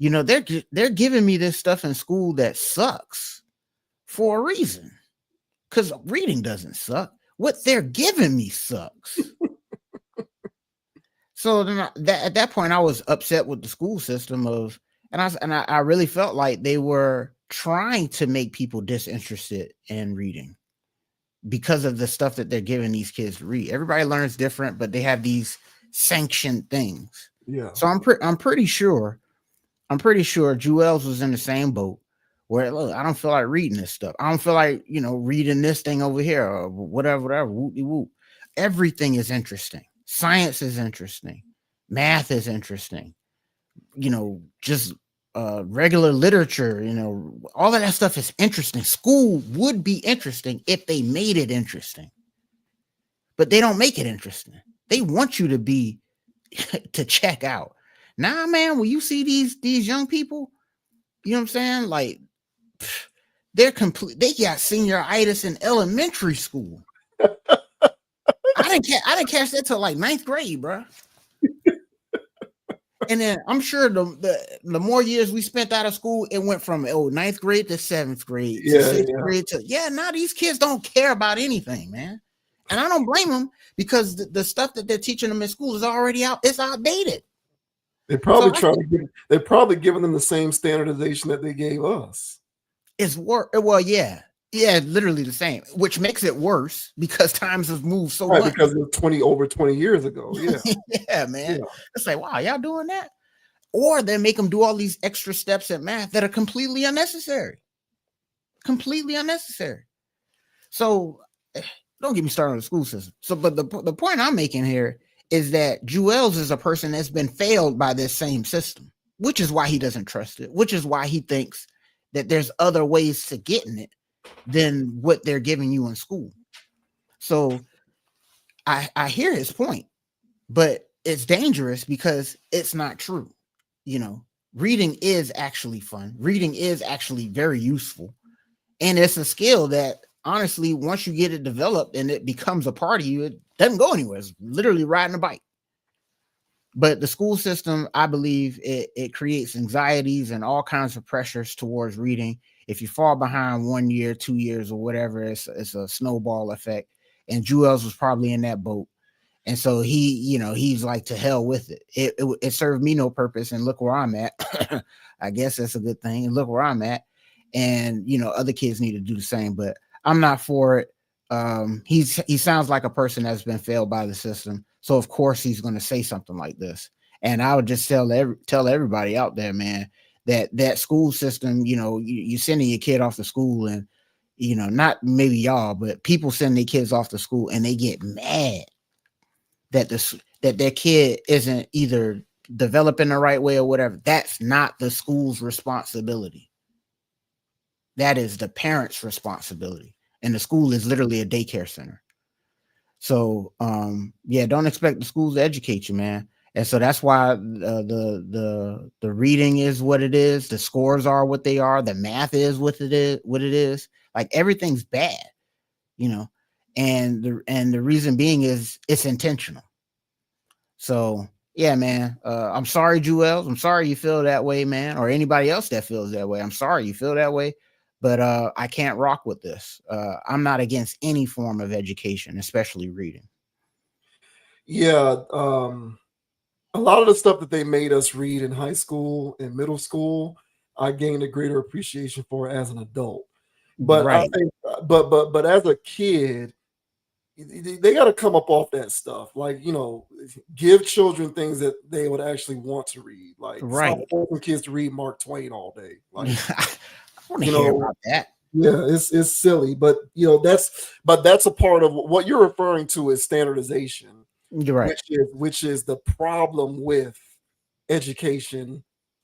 they're giving me this stuff in school that sucks for a reason, because reading doesn't suck. What they're giving me sucks. So then at that point, I was upset with the school system and I really felt like they were trying to make people disinterested in reading because of the stuff that they're giving these kids to read. Everybody learns different, but they have these sanctioned things. Yeah. So I'm pretty sure Juelz was in the same boat where, look, I don't feel like reading this stuff. I don't feel like, reading this thing over here or whatever, whoop-de-whoop. Everything is interesting. Science is interesting. Math is interesting. Just regular literature, all of that stuff is interesting. School would be interesting if they made it interesting. But they don't make it interesting. They want you to check out. Nah, man, when you see these young people, you know what I'm saying? Like, they got senioritis in elementary school. I didn't catch that till like 9th grade, bro. And then I'm sure the more years we spent out of school, it went from 9th grade to 7th grade to 6th grade to now these kids don't care about anything, man. And I don't blame them, because the stuff that they're teaching them in school is already out. It's outdated. They're probably giving them the same standardization that they gave us. It's well, yeah, literally the same, which makes it worse because times have moved so much. Because of over 20 years ago. Yeah. Yeah, man. Yeah. It's like, wow, y'all doing that? Or they make them do all these extra steps at math that are completely unnecessary. Completely unnecessary. So don't get me started on the school system. So, but the point I'm making here is that Juelz is a person that's been failed by this same system, which is why he doesn't trust it, which is why he thinks that there's other ways to getting it than what they're giving you in school. So I hear his point, but it's dangerous because it's not true. Reading is actually fun. Reading is actually very useful. And it's a skill that, honestly, once you get it developed and it becomes a part of you, it doesn't go anywhere. It's literally riding a bike. But the school system, I believe it creates anxieties and all kinds of pressures towards reading. If you fall behind 1 year, 2 years, or whatever, it's a snowball effect. And Juelz was probably in that boat. And so he's like, to hell with it. It served me no purpose. And look where I'm at. I guess that's a good thing. And look where I'm at. And, other kids need to do the same, but I'm not for it. He sounds like a person that's been failed by the system. So of course he's going to say something like this. And I would just tell everybody out there, man, that school system, you sending your kid off to school, and, not maybe y'all, but people send their kids off to school and they get mad that their kid isn't either developing the right way or whatever. That's not the school's responsibility. That is the parents' responsibility. And the school is literally a daycare center. So, don't expect the schools to educate you, man. And so that's why the reading is what it is. The scores are what they are. The math is what it is. Like, everything's bad, and the reason being is it's intentional. So yeah, man, I'm sorry, Juelz. I'm sorry you feel that way, man, or anybody else that feels that way. I'm sorry you feel that way, but I can't rock with this. I'm not against any form of education, especially reading. Yeah, a lot of the stuff that they made us read in high school and middle school, I gained a greater appreciation for as an adult. But Right. I think, but as a kid, they got to come up off that stuff. Like, give children things that they would actually want to read. Like, Right. stop forcing kids to read Mark Twain all day. Like, I want to hear about that. Yeah, it's silly, but that's a part of what you're referring to as standardization. You're right. Which is the problem with education.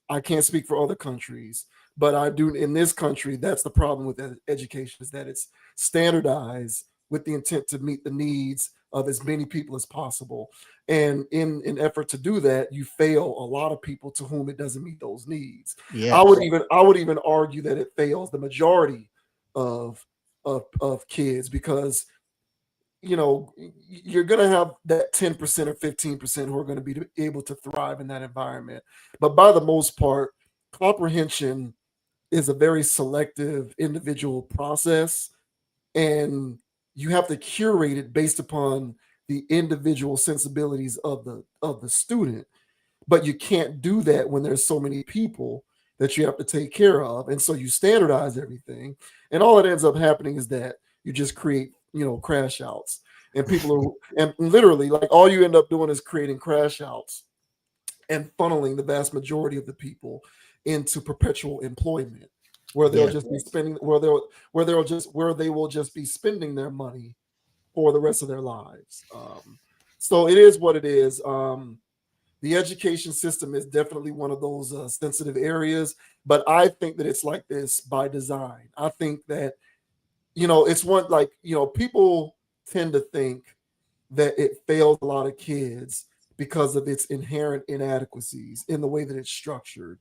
I can't speak for other countries, but I do in this country. That's the problem with education, is that it's standardized with the intent to meet the needs of as many people as possible. And in an effort to do that, you fail a lot of people to whom it doesn't meet those needs. Yes. I would even argue that it fails the majority of kids, because you're going to have that 10% or 15% who are going to be able to thrive in that environment. But by the most part, comprehension is a very selective individual process, and you have to curate it based upon the individual sensibilities of the student. But you can't do that when there's so many people that you have to take care of. And so you standardize everything. And all that ends up happening is that you just create, crash outs. And and literally, like, all you end up doing is creating crash outs and funneling the vast majority of the people into perpetual employment, where they'll just be spending, where they will just be spending their money for the rest of their lives. So it is what it is. The education system is definitely one of those sensitive areas, but I think that it's like this by design. I think that, it's one, like, people tend to think that it fails a lot of kids because of its inherent inadequacies in the way that it's structured.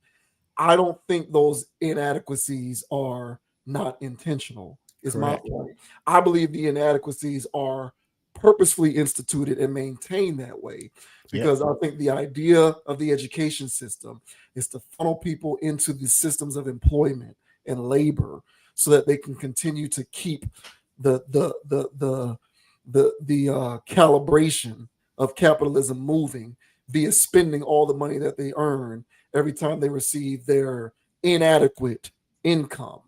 I don't think those inadequacies are not intentional, is my point. I believe the inadequacies are purposefully instituted and maintained that way, because I think the idea of the education system is to funnel people into the systems of employment and labor so that they can continue to keep the calibration of capitalism moving via spending all the money that they earn every time they receive their inadequate income,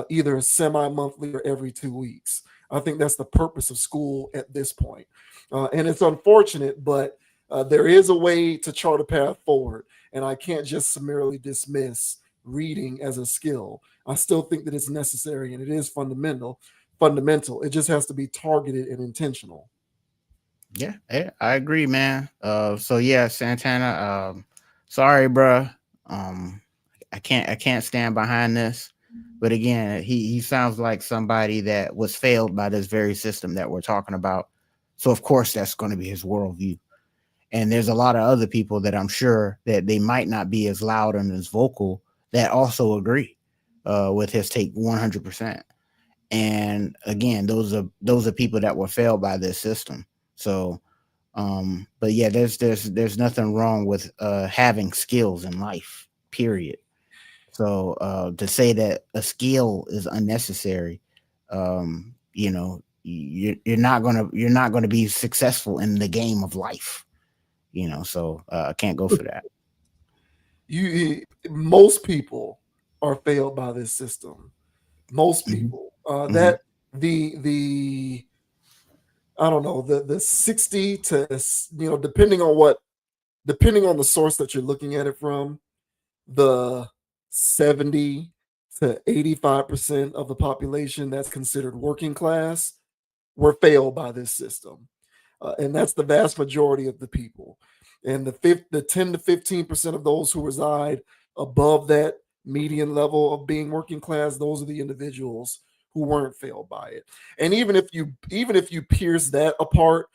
either semi-monthly or every 2 weeks. I think that's the purpose of school at this point. And it's unfortunate, but there is a way to chart a path forward. And I can't just summarily dismiss reading as a skill. I still think that it's necessary and it is fundamental. It just has to be targeted and intentional. Yeah, I agree, man. So yeah, Santana, sorry, bro. I can't stand behind this. But again, he sounds like somebody that was failed by this very system that we're talking about. So of course that's going to be his worldview. And there's a lot of other people that I'm sure that they might not be as loud and as vocal that also agree with his take 100%. And again, those are people that were failed by this system. So But yeah, there's nothing wrong with having skills in life, period. So to say that a skill is unnecessary, you're not gonna be successful in the game of life. So I can't go for that. Most people are failed by this system. Most people. That the I don't know, the 60 to depending on the source that you're looking at it from, the 70 to 85% of the population that's considered working class were failed by this system. And that's the vast majority of the people. And the 10 to 15% of those who reside above that median level of being working class, those are the individuals who weren't failed by it. And even if you pierce that apart,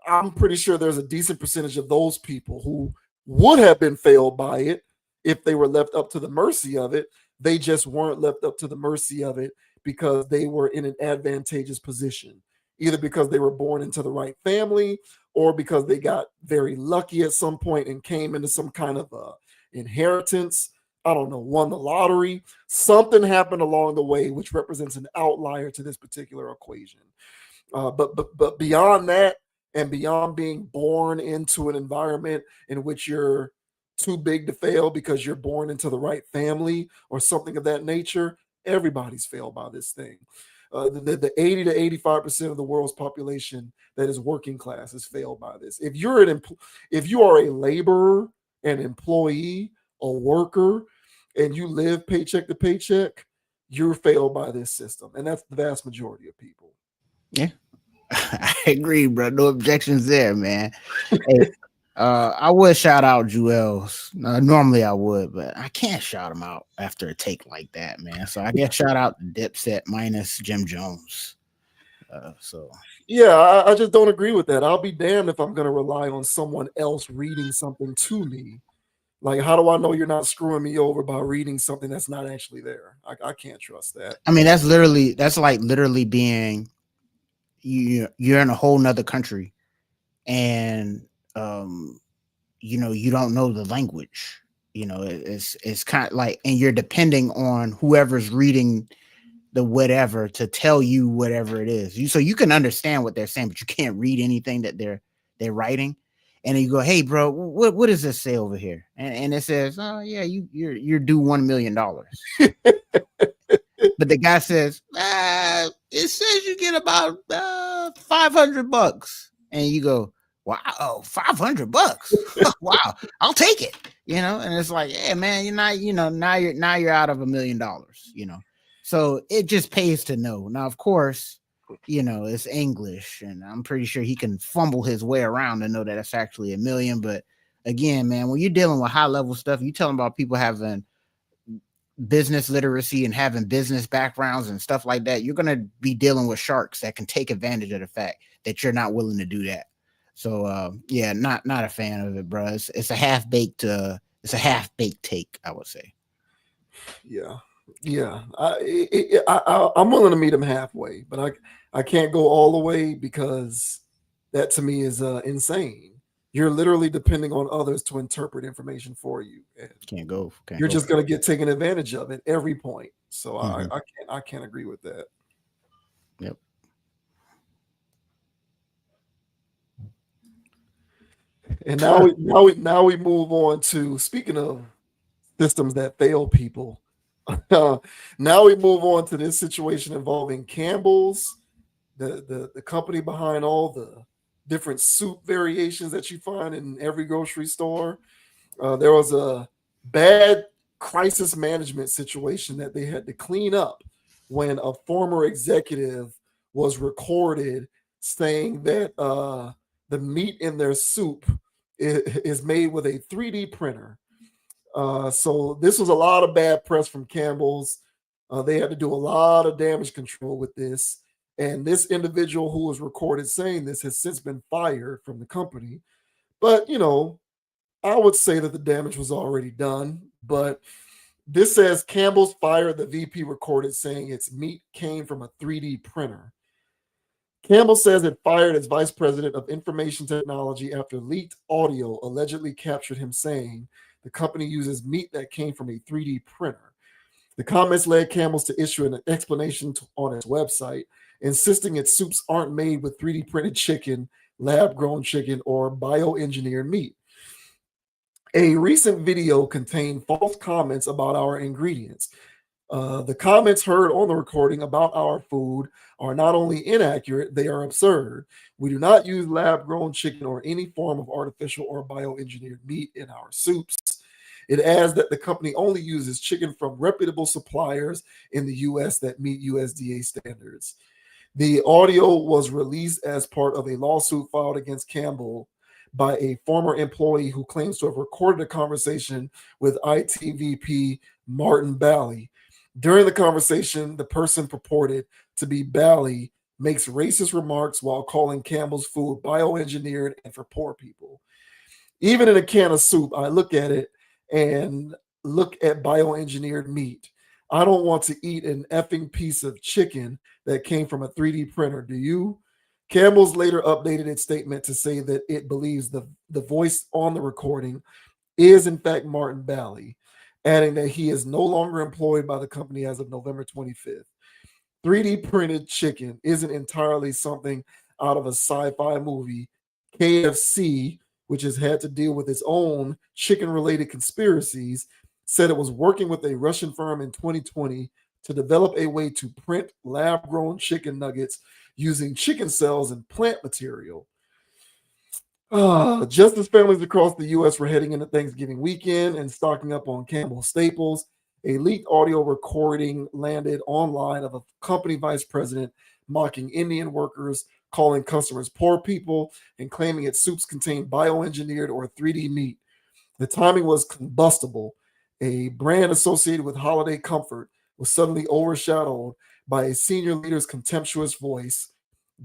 I'm pretty sure there's a decent percentage of those people who would have been failed by it if they were left up to the mercy of it. They just weren't left up to the mercy of it because they were in an advantageous position, either because they were born into the right family or because they got very lucky at some point and came into some kind of inheritance. I don't know, won the lottery. Something happened along the way which represents an outlier to this particular equation. But beyond that, and beyond being born into an environment in which you're too big to fail because you're born into the right family or something of that nature, everybody's failed by this thing. The 80 to 85% of the world's population that is working class is failed by this. If you are a laborer, an employee, a worker, and you live paycheck to paycheck, you're failed by this system. And that's the vast majority of people. Yeah. I agree, bro. No objections there, man. Hey, I would shout out Juelz. Normally I would, but I can't shout him out after a take like that, man. So I guess shout out Dipset minus Jim Jones. Yeah, I just don't agree with that. I'll be damned if I'm going to rely on someone else reading something to me. Like, how do I know you're not screwing me over by reading something that's not actually there? I can't trust that. I mean, that's like literally being you're in a whole nother country and you don't know the language. It's kind of like, and you're depending on whoever's reading the whatever to tell you whatever it is. So you can understand what they're saying, but you can't read anything that they're writing. And then you go, hey, bro, what does this say over here? And it says, oh yeah, you're due $1 million. But the guy says, it says you get about $500. And you go, wow, $500. Wow, I'll take it. And it's like, yeah, man, now you're out of $1 million, So it just pays to know. Now, of course, it's English, and I'm pretty sure he can fumble his way around to know that it's actually $1 million. But again, man, when you're dealing with high level stuff, you telling about people having business literacy and having business backgrounds and stuff like that, you're going to be dealing with sharks that can take advantage of the fact that you're not willing to do that. So yeah, not a fan of it, bro. It's a half-baked take, I would say. Yeah. I'm willing to meet him halfway, but I can't go all the way because that to me is insane. You're literally depending on others to interpret information for you. And you're just going to get taken advantage of at every point. So I can't agree with that. Yep. And now we move on to, speaking of systems that fail people. Now we move on to this situation involving Campbell's, the company behind all the different soup variations that you find in every grocery store. There was a bad crisis management situation that they had to clean up when a former executive was recorded saying that the meat in their soup is made with a 3D printer. So this was a lot of bad press from Campbell's. They had to do a lot of damage control with this. And this individual who was recorded saying this has since been fired from the company. But, I would say that the damage was already done. But this says Campbell's fired the VP recorded saying its meat came from a 3D printer. Campbell says it fired its vice president of information technology after leaked audio allegedly captured him saying the company uses meat that came from a 3D printer. The comments led Campbell's to issue an explanation on its website, insisting its soups aren't made with 3D printed chicken, lab-grown chicken, or bioengineered meat. A recent video contained false comments about our ingredients. The comments heard on the recording about our food are not only inaccurate, they are absurd. We do not use lab-grown chicken or any form of artificial or bioengineered meat in our soups. It adds that the company only uses chicken from reputable suppliers in the U.S. that meet USDA standards. The audio was released as part of a lawsuit filed against Campbell by a former employee who claims to have recorded a conversation with ITVP Martin Bally. During the conversation, the person purported to be Bally makes racist remarks while calling Campbell's food bioengineered and for poor people. Even in a can of soup, I look at it and look at bioengineered meat. I don't want to eat an effing piece of chicken that came from a 3D printer. Do you? Campbell's later updated its statement to say that it believes the voice on the recording is in fact Martin Bally, adding that he is no longer employed by the company as of November 25th. 3D printed chicken isn't entirely something out of a sci-fi movie. KFC, which has had to deal with its own chicken-related conspiracies, said it was working with a Russian firm in 2020 to develop a way to print lab-grown chicken nuggets using chicken cells and plant material. Just as families across the U.S. were heading into Thanksgiving weekend and stocking up on Campbell staples, a leaked audio recording landed online of a company vice president mocking Indian workers, calling customers poor people, and claiming its soups contained bioengineered or 3D meat. The timing was combustible. A brand associated with holiday comfort was suddenly overshadowed by a senior leader's contemptuous voice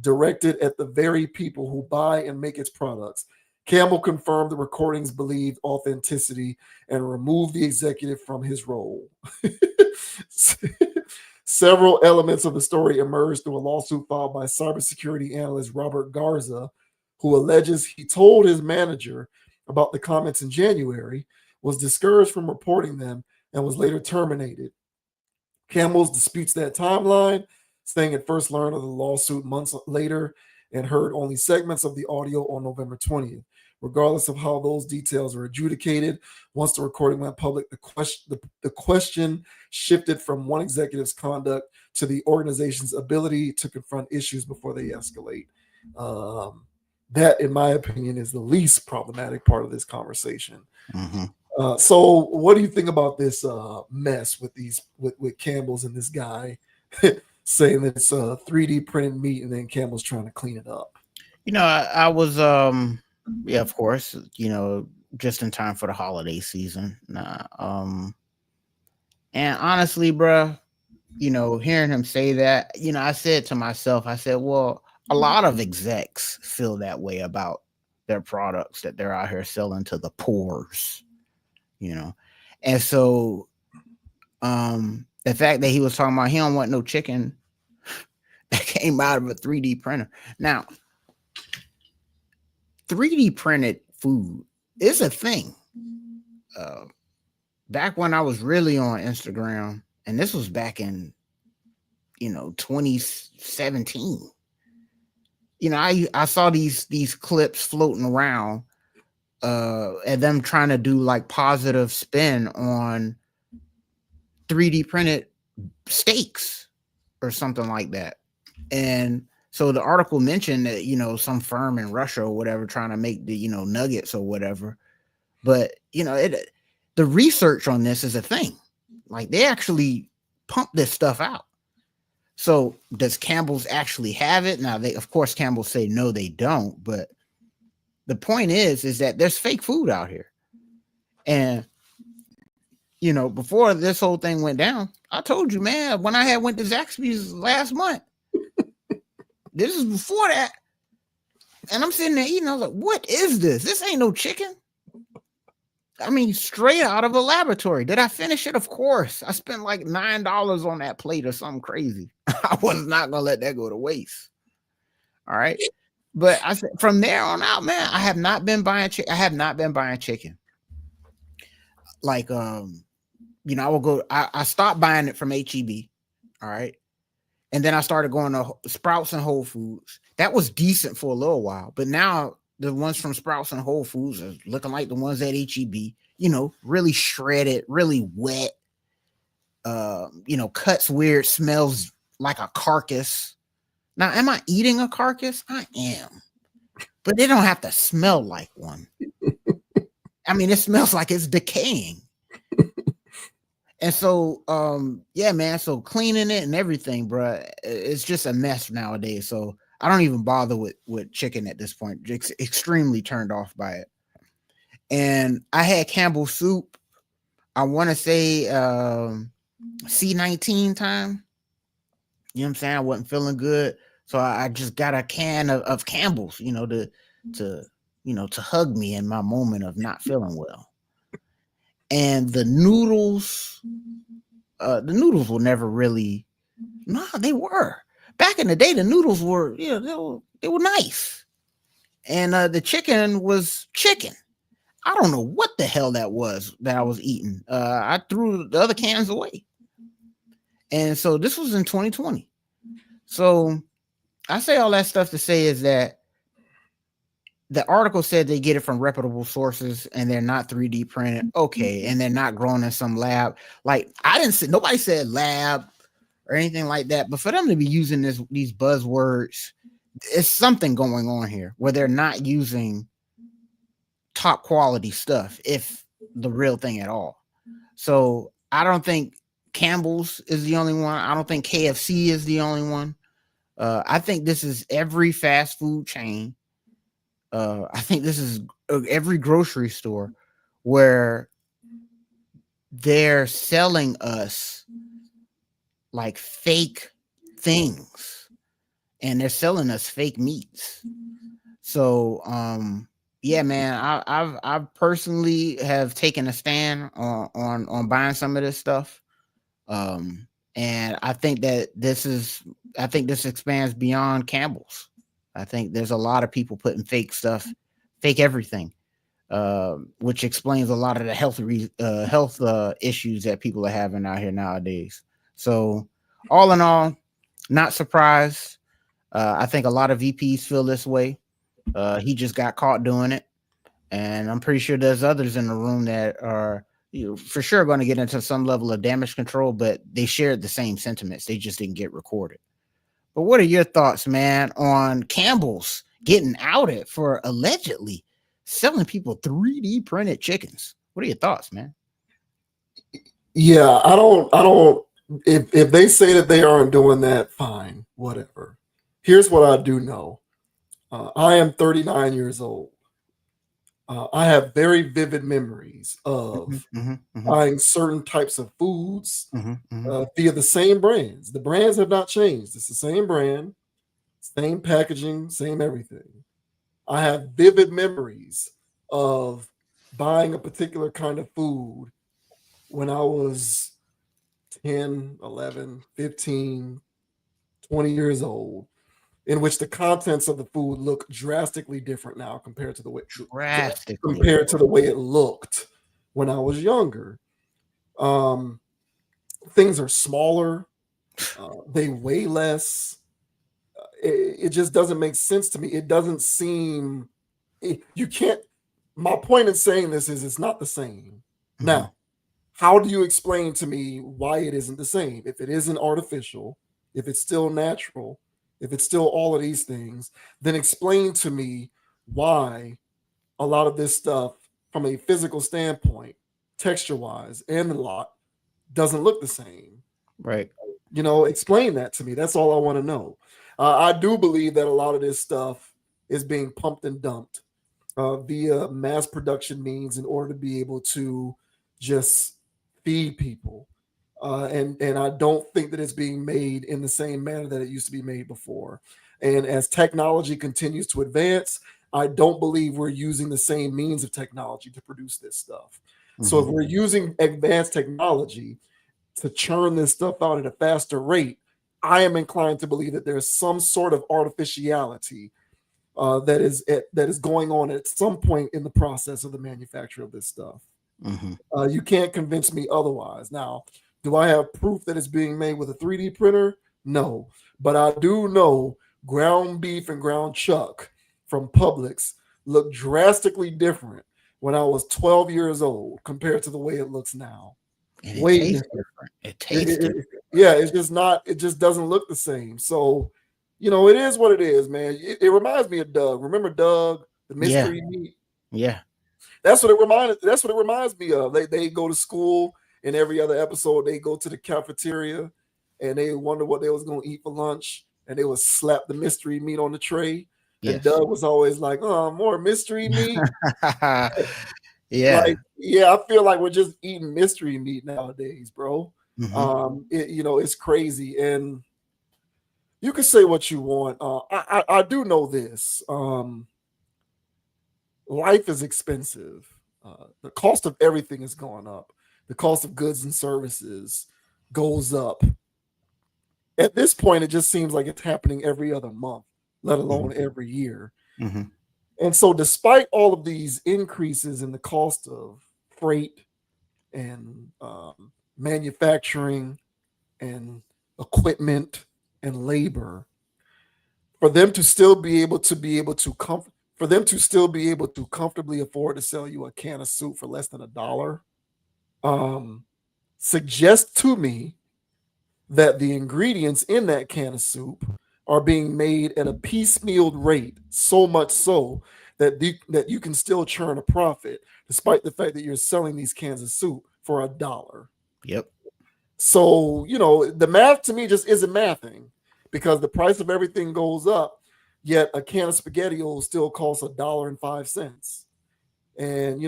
directed at the very people who buy and make its products. Campbell confirmed the recording's believed authenticity and removed the executive from his role. Several elements of the story emerged through a lawsuit filed by cybersecurity analyst Robert Garza, who alleges he told his manager about the comments in January, was discouraged from reporting them, and was later terminated. Campbell's disputes that timeline, saying it first learned of the lawsuit months later and heard only segments of the audio on November 20th. Regardless of how those details are adjudicated, once the recording went public, the question shifted from one executive's conduct to the organization's ability to confront issues before they escalate. That, in my opinion, is the least problematic part of this conversation. Mm-hmm. So what do you think about this mess with Campbell's and this guy saying that it's 3D printed meat, and then Campbell's trying to clean it up? You know, I was yeah, of course, you know, just in time for the holiday season. And honestly, bruh, you know, hearing him say that, you know, I said to myself, I said, well, a lot of execs feel that way about their products that they're out here selling to the poors, you know. And so the fact that he was talking about he don't want no chicken that came out of a 3D printer. Now, 3D printed food is a thing. Back when I was really on Instagram, and this was back in, you know, 2017. You know, I saw these clips floating around, and them trying to do like positive spin on 3D printed steaks or something like that. And so the article mentioned that, you know, some firm in Russia or whatever trying to make the, you know, nuggets or whatever. But, you know, the research on this is a thing. Like, they actually pump this stuff out. So does Campbell's actually have it? Now, of course, Campbell say no, they don't. But the point is that there's fake food out here. And, you know, before this whole thing went down, I told you, man, when I went to Zaxby's last month, this is before that. And I'm sitting there eating. I was like, what is this? This ain't no chicken. I mean, straight out of a laboratory. Did I finish it? Of course. I spent like $9 on that plate or something crazy. I was not going to let that go to waste. All right. But I said from there on out, man, I have not been buying chicken. I have not been buying chicken. Like you know, I stopped buying it from HEB. All right. And then I started going to Sprouts and Whole Foods. That was decent for a little while, but now the ones from Sprouts and Whole Foods are looking like the ones at HEB, you know, really shredded, really wet, you know, cuts weird, smells like a carcass. Now, am I eating a carcass? I am, but they don't have to smell like one. I mean, it smells like it's decaying. And so, yeah, man. So cleaning it and everything, bro, it's just a mess nowadays. So I don't even bother with chicken at this point. Extremely turned off by it. And I had Campbell soup. I want to say C19 time. You know what I'm saying? I wasn't feeling good, so I just got a can of Campbell's, you know, to hug me in my moment of not feeling well. And the noodles were never really. No, they were. Back in the day, the noodles were, you know, they were nice. And the chicken was chicken. I don't know what the hell that was that I was eating. I threw the other cans away. And so this was in 2020. So I say all that stuff to say is that the article said they get it from reputable sources and they're not 3D printed. Okay. And they're not grown in some lab. Like nobody said lab or anything like that, but for them to be using these buzzwords, it's something going on here where they're not using top quality stuff, if the real thing at all. So I don't think Campbell's is the only one. I don't think KFC is the only one. I think this is every fast food chain. I think this is every grocery store where they're selling us like fake things and they're selling us fake meats. So, yeah, man, I personally have taken a stand on buying some of this stuff. And I think this expands beyond Campbell's. I think there's a lot of people putting fake stuff, fake everything, which explains a lot of the health issues that people are having out here nowadays. So all in all, not surprised. I think a lot of VPs feel this way. He just got caught doing it. And I'm pretty sure there's others in the room that are, you know, for sure going to get into some level of damage control, but they shared the same sentiments. They just didn't get recorded. But what are your thoughts, man, on Campbell's getting outed for allegedly selling people 3D printed chickens? What are your thoughts, man? Yeah, I don't. If they say that they aren't doing that, fine, whatever. Here's what I do know. I am 39 years old. I have very vivid memories of buying certain types of foods via the same brands. The brands have not changed. It's the same brand, same packaging, same everything. I have vivid memories of buying a particular kind of food when I was 10, 11, 15, 20 years old, in which the contents of the food look drastically different now compared to the way it looked when I was younger. Things are smaller, they weigh less. It just doesn't make sense to me. It doesn't seem you can't. My point in saying this is it's not the same. Now, how do you explain to me why it isn't the same? If it isn't artificial, if it's still natural, if it's still all of these things, then explain to me why a lot of this stuff from a physical standpoint, texture-wise, and the lot doesn't look the same. Right. You know, explain that to me. That's all I want to know. I do believe that a lot of this stuff is being pumped and dumped via mass production means in order to be able to just feed people. And I don't think that it's being made in the same manner that it used to be made before. And as technology continues to advance, I don't believe we're using the same means of technology to produce this stuff. So if we're using advanced technology to churn this stuff out at a faster rate, I am inclined to believe that there's some sort of artificiality that is going on at some point in the process of the manufacture of this stuff. Mm-hmm. You can't convince me otherwise. Now, do I have proof that it's being made with a 3D printer? No, but I do know ground beef and ground chuck from Publix look drastically different when I was 12 years old compared to the way it looks now. And it Way tastes different. different. It tastes different. Yeah, it's just not. It just doesn't look the same. So, it is what it is, man. It reminds me of Doug. Remember Doug, the mystery meat? Yeah. That's what it reminds me of. They go to school, and every other episode they go to the cafeteria, and they wonder what they was gonna eat for lunch, and they would slap the mystery meat on the tray. Yes. And Doug was always like, "Oh, more mystery meat." Yeah. Like, I feel like we're just eating mystery meat nowadays, bro. Mm-hmm. It's crazy, and you can say what you want. I do know this. Life is expensive. The cost of everything is going up. The cost of goods and services goes up. At this point, it just seems like it's happening every other month, let alone every year. Mm-hmm. And so, despite all of these increases in the cost of freight and manufacturing and equipment and labor, for them to still be able to comfortably afford to sell you a can of soup for less than $1, suggests to me that the ingredients in that can of soup are being made at a piecemealed rate, so much so that you can still churn a profit, despite the fact that you're selling these cans of soup for $1. Yep. So, the math to me just isn't mathing, because the price of everything goes up, yet a can of SpaghettiOs still costs $1.05. And,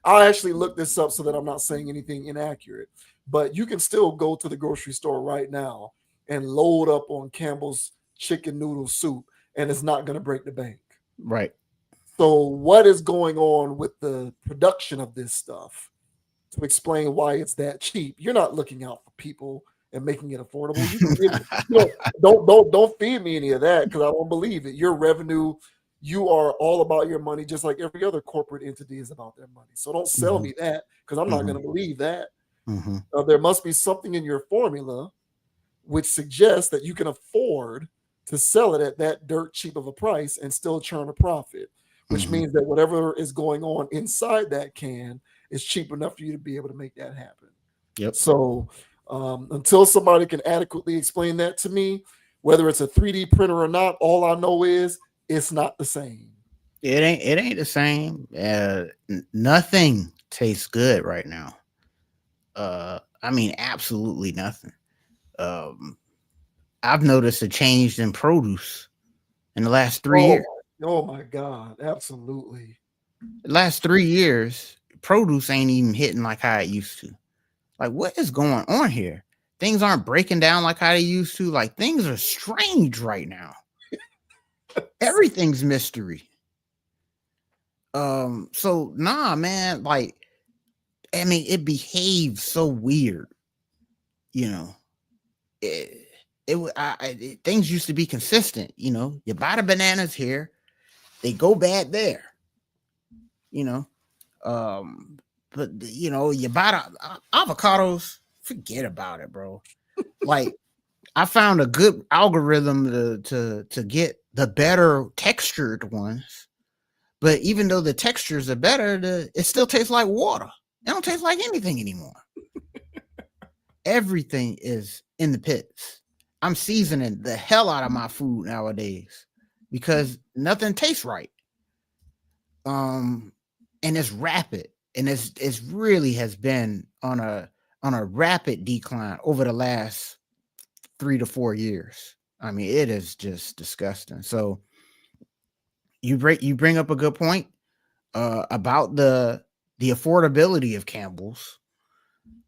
I actually looked this up so that I'm not saying anything inaccurate, but you can still go to the grocery store right now and load up on Campbell's chicken noodle soup, and it's not going to break the bank. Right. So what is going on with the production of this stuff to explain why it's that cheap? You're not looking out for people and making it affordable. Don't feed me any of that, because I don't believe it. Your revenue, you are all about your money, just like every other corporate entity is about their money. So don't sell me that, because I'm not going to believe that. There must be something in your formula which suggests that you can afford to sell it at that dirt cheap of a price and still churn a profit, which means that whatever is going on inside that can is cheap enough for you to be able to make that happen. Yep. So until somebody can adequately explain that to me, whether it's a 3D printer or not, all I know is it's not the same. It ain't the same. Nothing tastes good right now. I mean, absolutely nothing. I've noticed a change in produce in the last 3 years. Oh my God, absolutely. The last 3 years, produce ain't even hitting like how it used to. Like, what is going on here? Things aren't breaking down like how they used to. Like, things are strange right now. Everything's mystery. So nah, man, like, I mean, it behaves so weird, things used to be consistent. You buy the bananas here, they go bad there, but you buy the avocados, forget about it, bro. Like, I found a good algorithm to get the better textured ones, but even though the textures are better, it still tastes like water. It don't taste like anything anymore. Everything is in the pits. I'm seasoning the hell out of my food nowadays because nothing tastes right. And it's rapid, and it's really has been on a rapid decline over the last 3 to 4 years. I mean, it is just disgusting. So you bring up a good point about the affordability of Campbell's.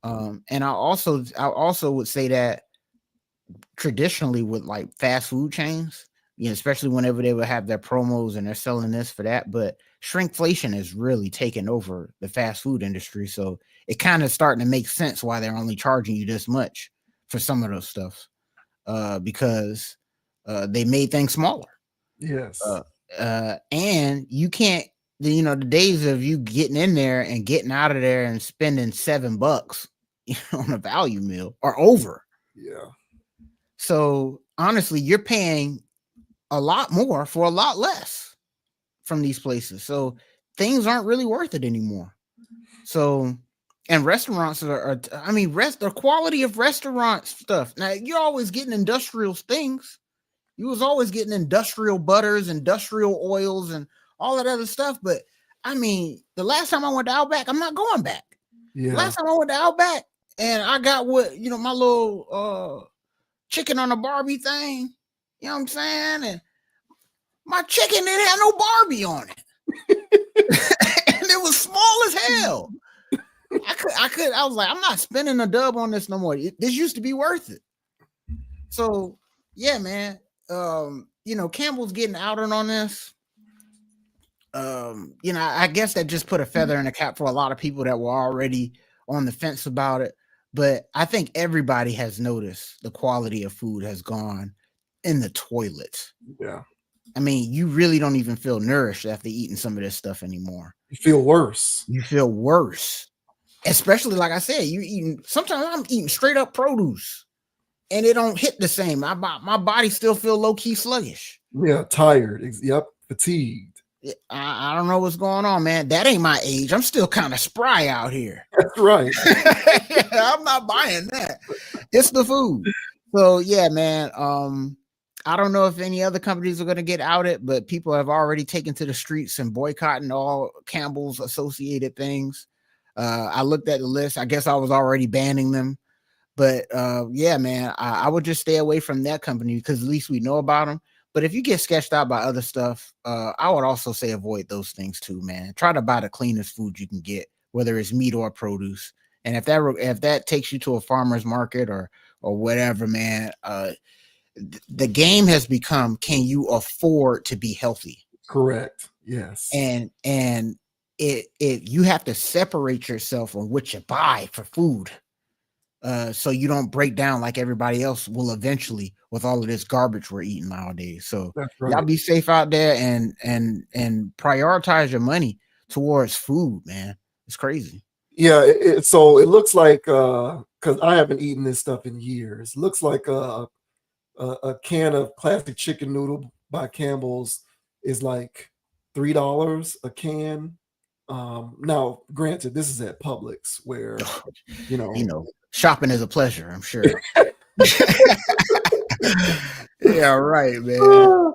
And I also would say that traditionally with like fast food chains, especially whenever they would have their promos and they're selling this for that, but shrinkflation is really taking over the fast food industry. So it kind of starting to make sense why they're only charging you this much for some of those stuff. because they made things smaller. Yes. And you can't, the days of you getting in there and getting out of there and spending $7 on a value meal are over. Yeah. So honestly, you're paying a lot more for a lot less from these places. So things aren't really worth it anymore. So, and restaurants the quality of restaurant stuff. Now you're always getting industrial things. You was always getting industrial butters, industrial oils, and all that other stuff. But I mean, the last time I went to Outback, I'm not going back. Yeah. Last time I went to Outback and I got my little chicken on a Barbie thing. You know what I'm saying? And my chicken didn't have no Barbie on it. And it was small as hell. I was like, I'm not spending a dub on this no more. This used to be worth it. So yeah, man. Campbell's getting outed on this. I guess that just put a feather in the cap for a lot of people that were already on the fence about it. But I think everybody has noticed the quality of food has gone in the toilet. Yeah. I mean, you really don't even feel nourished after eating some of this stuff anymore. You feel worse. You feel worse. Especially, like I said, sometimes I'm eating straight up produce and it don't hit the same. My body still feel low key sluggish. Yeah, tired. Yep, fatigued. I don't know what's going on, man. That ain't my age. I'm still kind of spry out here. That's right. I'm not buying that. It's the food. So yeah, man. I don't know if any other companies are going to get outed, but people have already taken to the streets and boycotting all Campbell's associated things. I looked at the list. I guess I was already banning them. But yeah, man, I would just stay away from that company because at least we know about them. But if you get sketched out by other stuff, I would also say avoid those things too, man. Try to buy the cleanest food you can get, whether it's meat or produce. And if that takes you to a farmer's market or whatever, man, the game has become, can you afford to be healthy? Correct. Yes. And you have to separate yourself on what you buy for food. So you don't break down like everybody else will eventually with all of this garbage we're eating nowadays. So right. Y'all be safe out there and prioritize your money towards food, man. It's crazy. Yeah. So it looks like, cause I haven't eaten this stuff in years. Looks like a can of classic chicken noodle by Campbell's is like $3 a can. Now granted, this is at Publix where, shopping is a pleasure, I'm sure. Yeah, right, man.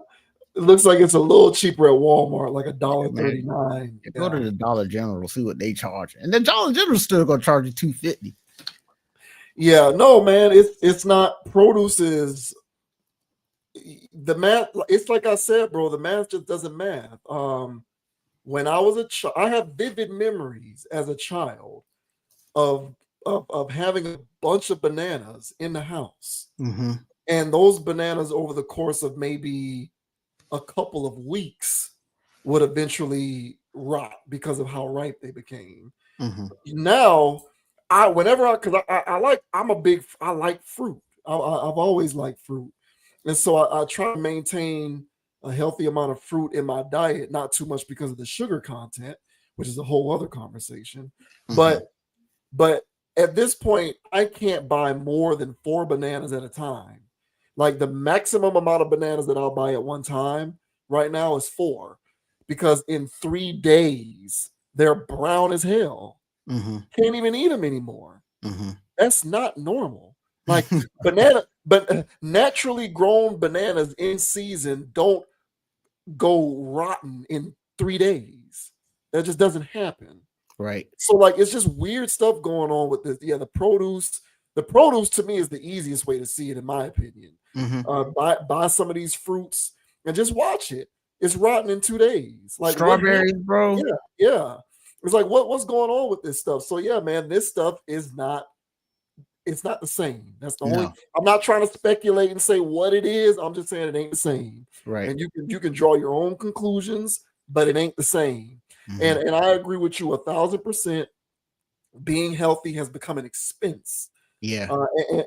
It looks like it's a little cheaper at Walmart, like $1.39. Go to the Dollar General, see what they charge, and the Dollar General still gonna charge you $2.50. Yeah, no, man, it's not. Produce is the math. It's like I said, bro. The math just doesn't math. When I was a child, I have vivid memories as a child of having a bunch of bananas in the house. Mm-hmm. And those bananas over the course of maybe a couple of weeks would eventually rot because of how ripe they became. Mm-hmm. Now, I like fruit. I've always liked fruit. And so I try to maintain a healthy amount of fruit in my diet, not too much because of the sugar content, which is a whole other conversation. Mm-hmm. But at this point, I can't buy more than 4 bananas at a time. Like the maximum amount of bananas that I'll buy at one time right now is 4, because in 3 days they're brown as hell. Mm-hmm. Can't even eat them anymore. Mm-hmm. That's not normal. Like naturally grown bananas in season don't go rotten in 3 days. That just doesn't happen. Right. So like it's just weird stuff going on with this. Yeah, the produce to me is the easiest way to see it, in my opinion. Mm-hmm. Buy some of these fruits and just watch it. It's rotten in 2 days. Like strawberries, bro. Yeah. It's like what's going on with this stuff? So yeah, man, this stuff is not. It's not the same. That's the only. I'm not trying to speculate and say what it is. I'm just saying it ain't the same. Right. And you can draw your own conclusions, but it ain't the same. Mm-hmm. And I agree with you 1,000%. Being healthy has become an expense. Yeah.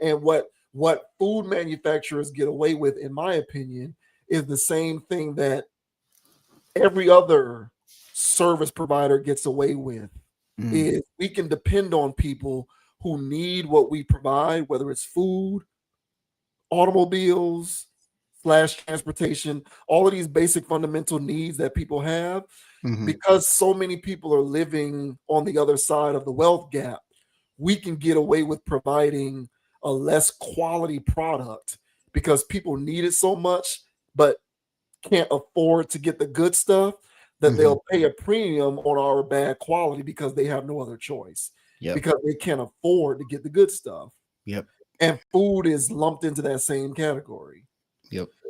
And what What food manufacturers get away with, in my opinion, is the same thing that every other service provider gets away with. Is we can depend on people who need what we provide, whether it's food, automobiles, / transportation, all of these basic fundamental needs that people have, because so many people are living on the other side of the wealth gap. We can get away with providing a less quality product because people need it so much, but can't afford to get the good stuff, that they'll pay a premium on our bad quality because they have no other choice. Because they can't afford to get the good stuff. And food is lumped into that same category.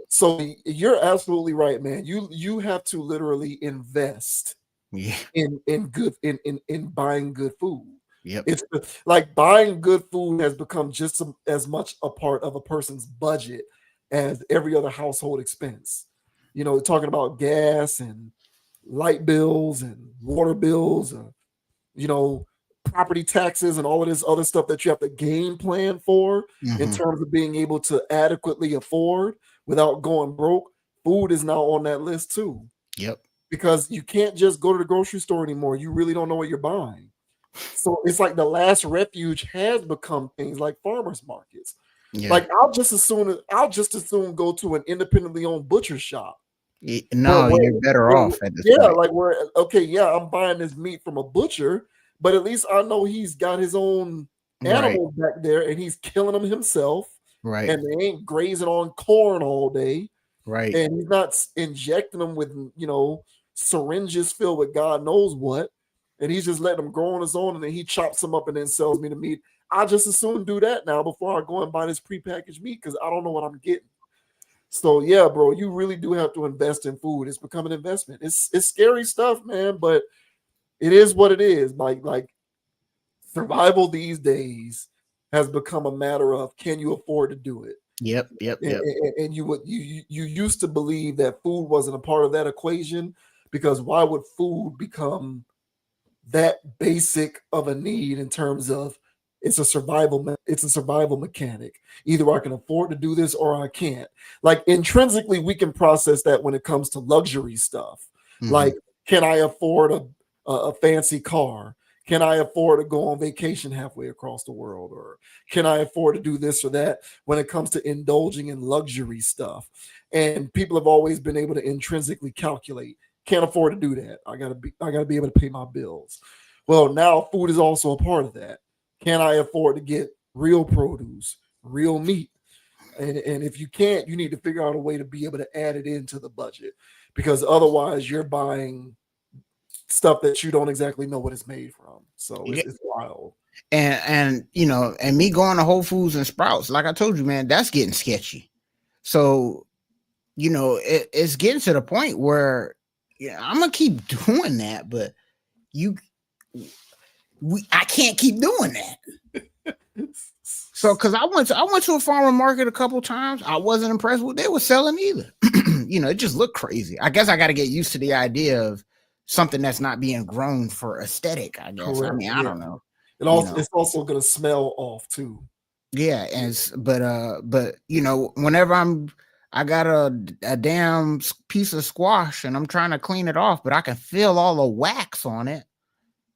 So you're absolutely right, man. You have to literally invest in buying good food. It's like buying good food has become just as much a part of a person's budget as every other household expense. You know, talking about gas and light bills and water bills, you know, property taxes and all of this other stuff that you have to game plan for in terms of being able to adequately afford without going broke. Food is now on that list too. Because you can't just go to the grocery store anymore. You really don't know what you're buying. So it's like the last refuge has become things like farmers markets. Like I'll just as soon go to an independently owned butcher shop. You're better off at this point. Like I'm buying this meat from a butcher, but at least I know he's got his own animals back there and he's killing them himself. And they ain't grazing on corn all day. And he's not injecting them with, you know, syringes filled with God knows what. And he's just letting them grow on his own, and then he chops them up and then sells me the meat. I just as soon do that now before I go and buy this prepackaged meat because I don't know what I'm getting. So yeah, bro, you really do have to invest in food. It's become an investment. It's scary stuff, man, but it is what it is. Like survival these days has become a matter of, can you afford to do it? And you used to believe that food wasn't a part of that equation, because why would food become that basic of a need in terms of it's a survival mechanic. Either I can afford to do this or I can't. Like intrinsically, we can process that when it comes to luxury stuff. Like, can I afford a fancy car? Can I afford to go on vacation halfway across the world? Or can I afford to do this or that when it comes to indulging in luxury stuff? And people have always been able to intrinsically calculate, can't afford to do that. I gotta be able to pay my bills. Well, now food is also a part of that. Can I afford to get real produce, real meat? And if you can't, you need to figure out a way to be able to add it into the budget, because otherwise you're buying stuff that you don't exactly know what it's made from. So it's wild. And you know, and me going to Whole Foods and Sprouts, like I told you, man, that's getting sketchy. So, you know, it's getting to the point where I'm gonna keep doing that, but I can't keep doing that. So, because I went to a farmer market a couple times, I wasn't impressed with what they were selling either. You know, it just looked crazy. I guess I got to get used to the idea of something that's not being grown for aesthetic, I guess. Correct. I mean, I don't know. It's also gonna smell off too. Yeah, but you know, whenever I got a damn piece of squash and I'm trying to clean it off, but I can feel all the wax on it.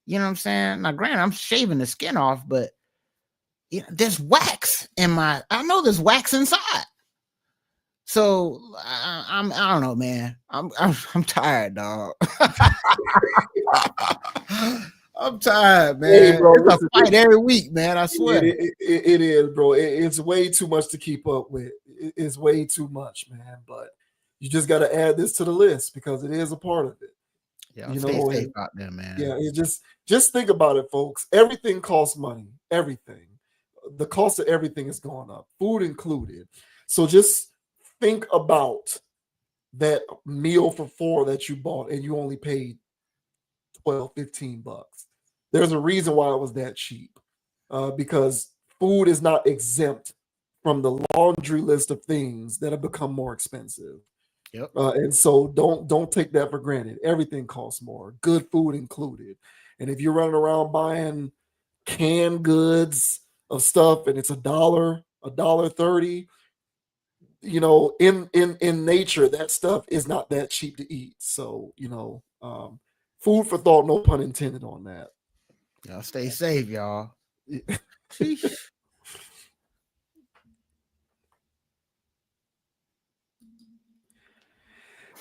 You know what I'm saying? Now, granted, I'm shaving the skin off, but you know, there's wax I know there's wax inside. So I don't know, man. I'm tired, dog. I'm tired, man. Hey, bro, it's a fight every week, man. I swear. It is, bro. It's way too much to keep up with. It's way too much, man. But you just got to add this to the list because it is a part of it. Yeah, stay safe out there, man. Yeah, just think about it, folks. Everything costs money. Everything. The cost of everything is going up, food included. So just think about that meal for 4 that you bought and you only paid $12-15. There's a reason why it was that cheap, because food is not exempt from the laundry list of things that have become more expensive. Yep. And so don't take that for granted. Everything costs more, good food included. And if you're running around buying canned goods of stuff and it's $1 $1.30. You know, in nature, that stuff is not that cheap to eat. So, you know, food for thought, no pun intended on that. Y'all stay safe, y'all.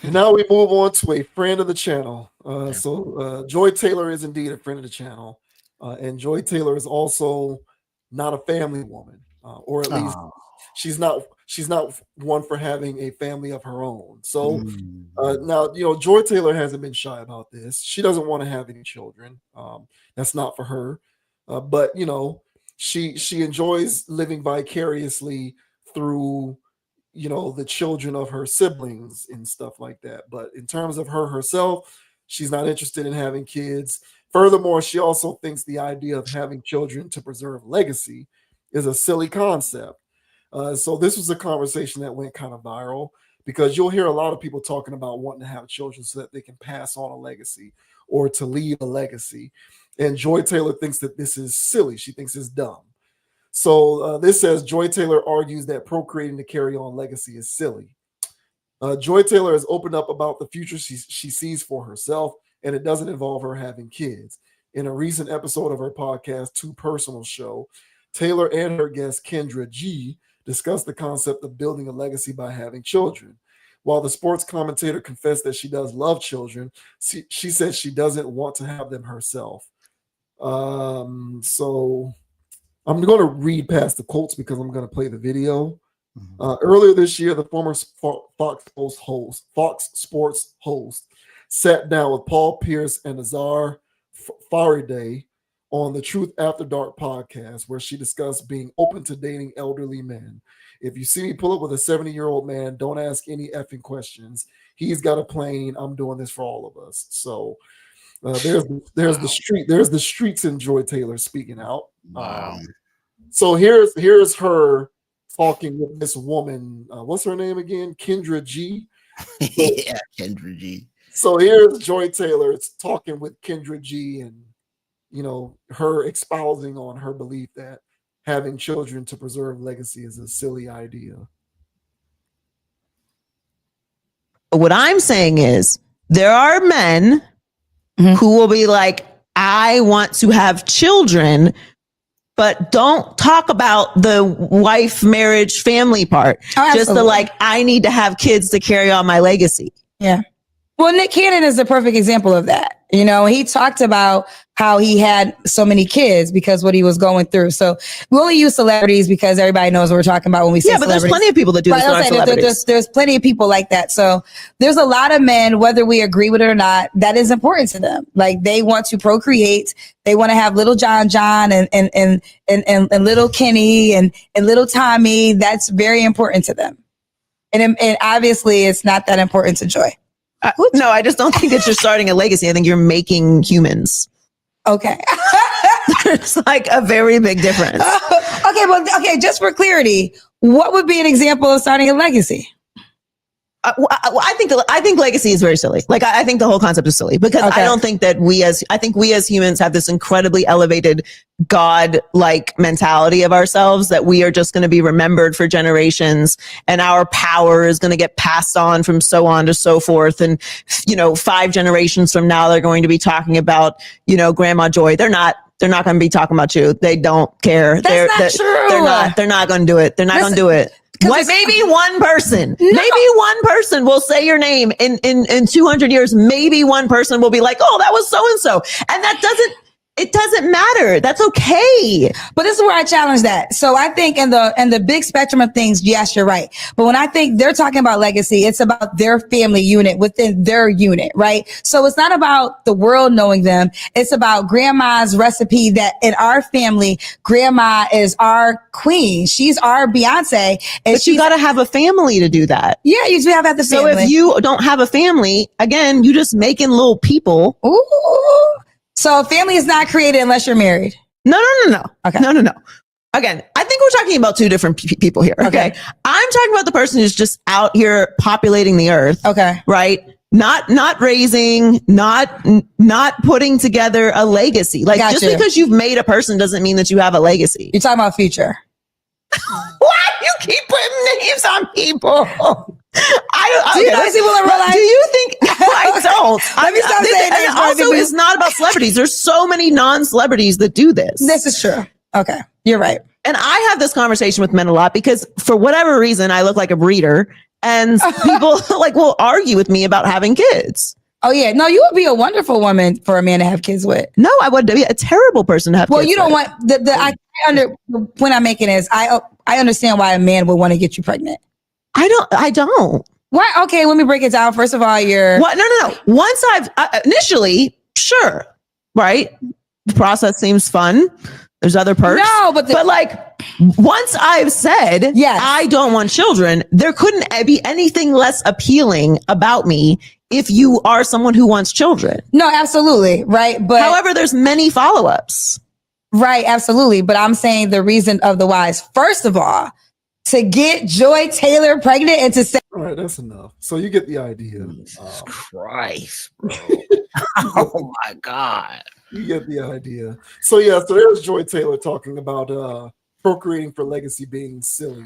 And now we move on to a friend of the channel. Joy Taylor is indeed a friend of the channel. And Joy Taylor is also not a family woman, or at least she's not one for having a family of her own. So now, you know, Joy Taylor hasn't been shy about this. She doesn't want to have any children. That's not for her. But, you know, she enjoys living vicariously through, you know, the children of her siblings and stuff like that. But in terms of her herself, she's not interested in having kids. Furthermore, she also thinks the idea of having children to preserve legacy is a silly concept. So this was a conversation that went kind of viral, because you'll hear a lot of people talking about wanting to have children so that they can pass on a legacy or to leave a legacy. And Joy Taylor thinks that this is silly. She thinks it's dumb. So this says Joy Taylor argues that procreating to carry on legacy is silly. Joy Taylor has opened up about the future she sees for herself, and it doesn't involve her having kids. In a recent episode of her podcast, Too Personal Show, Taylor and her guest Kendra G discussed the concept of building a legacy by having children. While the sports commentator confessed that she does love children, she says she doesn't want to have them herself. So I'm going to read past the quotes because I'm going to play the video. Earlier this year, the former Fox Sports host sat down with Paul Pierce and Azar Farideh on the Truth After Dark podcast, where she discussed being open to dating elderly men. If you see me pull up with a 70-year-old man, don't ask any effing questions. He's got a plane. I'm doing this for all of us. So there's the streets in Joy Taylor speaking out. Wow. So here's her talking with this woman. What's her name again? Kendra G. Yeah, Kendra G. So here's Joy Taylor talking with Kendra G, and you know, her espousing on her belief that having children to preserve legacy is a silly idea. What I'm saying is there are men who will be like, I want to have children, but don't talk about the wife, marriage, family part. Just the like, I need to have kids to carry on my legacy. Yeah. Well, Nick Cannon is the perfect example of that. You know, he talked about how he had so many kids because what he was going through. So we only use celebrities because everybody knows what we're talking about when we say but there's plenty of people that do this. Right, there's plenty of people like that. So there's a lot of men, whether we agree with it or not, that is important to them. Like they want to procreate. They want to have little John and little Kenny and little Tommy. That's very important to them. And obviously it's not that important to Joy. No, I just don't think that you're starting a legacy. I think you're making humans. Okay. There's like a very big difference. Okay, just for clarity, what would be an example of starting a legacy? I think legacy is very silly. Like I think the whole concept is silly because I don't think that we as humans have this incredibly elevated God-like mentality of ourselves that we are just going to be remembered for generations and our power is going to get passed on from so on to so forth. And, you know, 5 generations from now, they're going to be talking about, you know, Grandma Joy. They're not going to be talking about you. They don't care. That's not true. They're not going to do it. They're not going to do it. Maybe one person will say your name in 200 years. Maybe one person will be like, oh, that was so-and-so. And it doesn't matter. That's okay. But this is where I challenge that. So I think in the big spectrum of things, yes, you're right. But when I think they're talking about legacy, it's about their family unit within their unit, right? So it's not about the world knowing them. It's about grandma's recipe that in our family, grandma is our queen. She's our Beyonce. But you got to have a family to do that. Yeah, you do have the family. So if you don't have a family, again, you just making little people. Ooh. So family is not created unless you're married. No. Okay. No. Again, I think we're talking about 2 different people here. Okay. I'm talking about the person who's just out here populating the earth. Okay. Right. Not raising, not putting together a legacy. Like just because you've made a person doesn't mean that you have a legacy. You're talking about future. Why you keep putting names on people? Do you know these people in real life? Do you think I don't? Let me stop saying and names, also, because- it's not about celebrities. There's so many non-celebrities that do this. This is true. Okay, you're right. And I have this conversation with men a lot because for whatever reason, I look like a breeder, and people like will argue with me about having kids. Oh yeah, no, you would be a wonderful woman for a man to have kids with. No, I would be a terrible person to have. Well, kids you don't with. want the point I'm making is I understand why a man would want to get you pregnant. I don't. Why? Okay, let me break it down. First of all, you're What? No. Once I've initially, sure, right. The process seems fun. There's other perks. No, but like once I've said, yes, I don't want children, there couldn't be anything less appealing about me if you are someone who wants children. No, absolutely. Right. But however, there's many follow-ups. Right. Absolutely. But I'm saying the reason of the why is, first of all, to get Joy Taylor pregnant and to say, all right, that's enough. So you get the idea. Jesus Christ, bro. Oh my God. You get the idea. So yeah, so there's Joy Taylor talking about procreating for legacy being silly.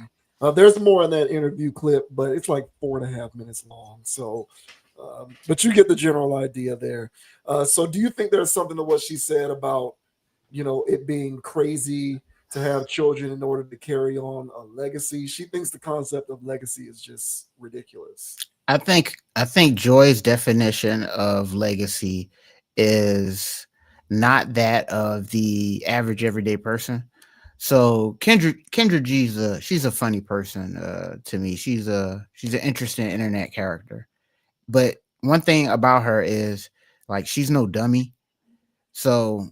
There's more in that interview clip, but it's like 4.5 minutes long. So, but you get the general idea there. So do you think there's something to what she said about, it being crazy to have children in order to carry on a legacy? She thinks the concept of legacy is just ridiculous. I think Joy's definition of legacy is not that of the average everyday person. So Kendra G's she's a funny person to me. She's an interesting internet character. But one thing about her is like she's no dummy. So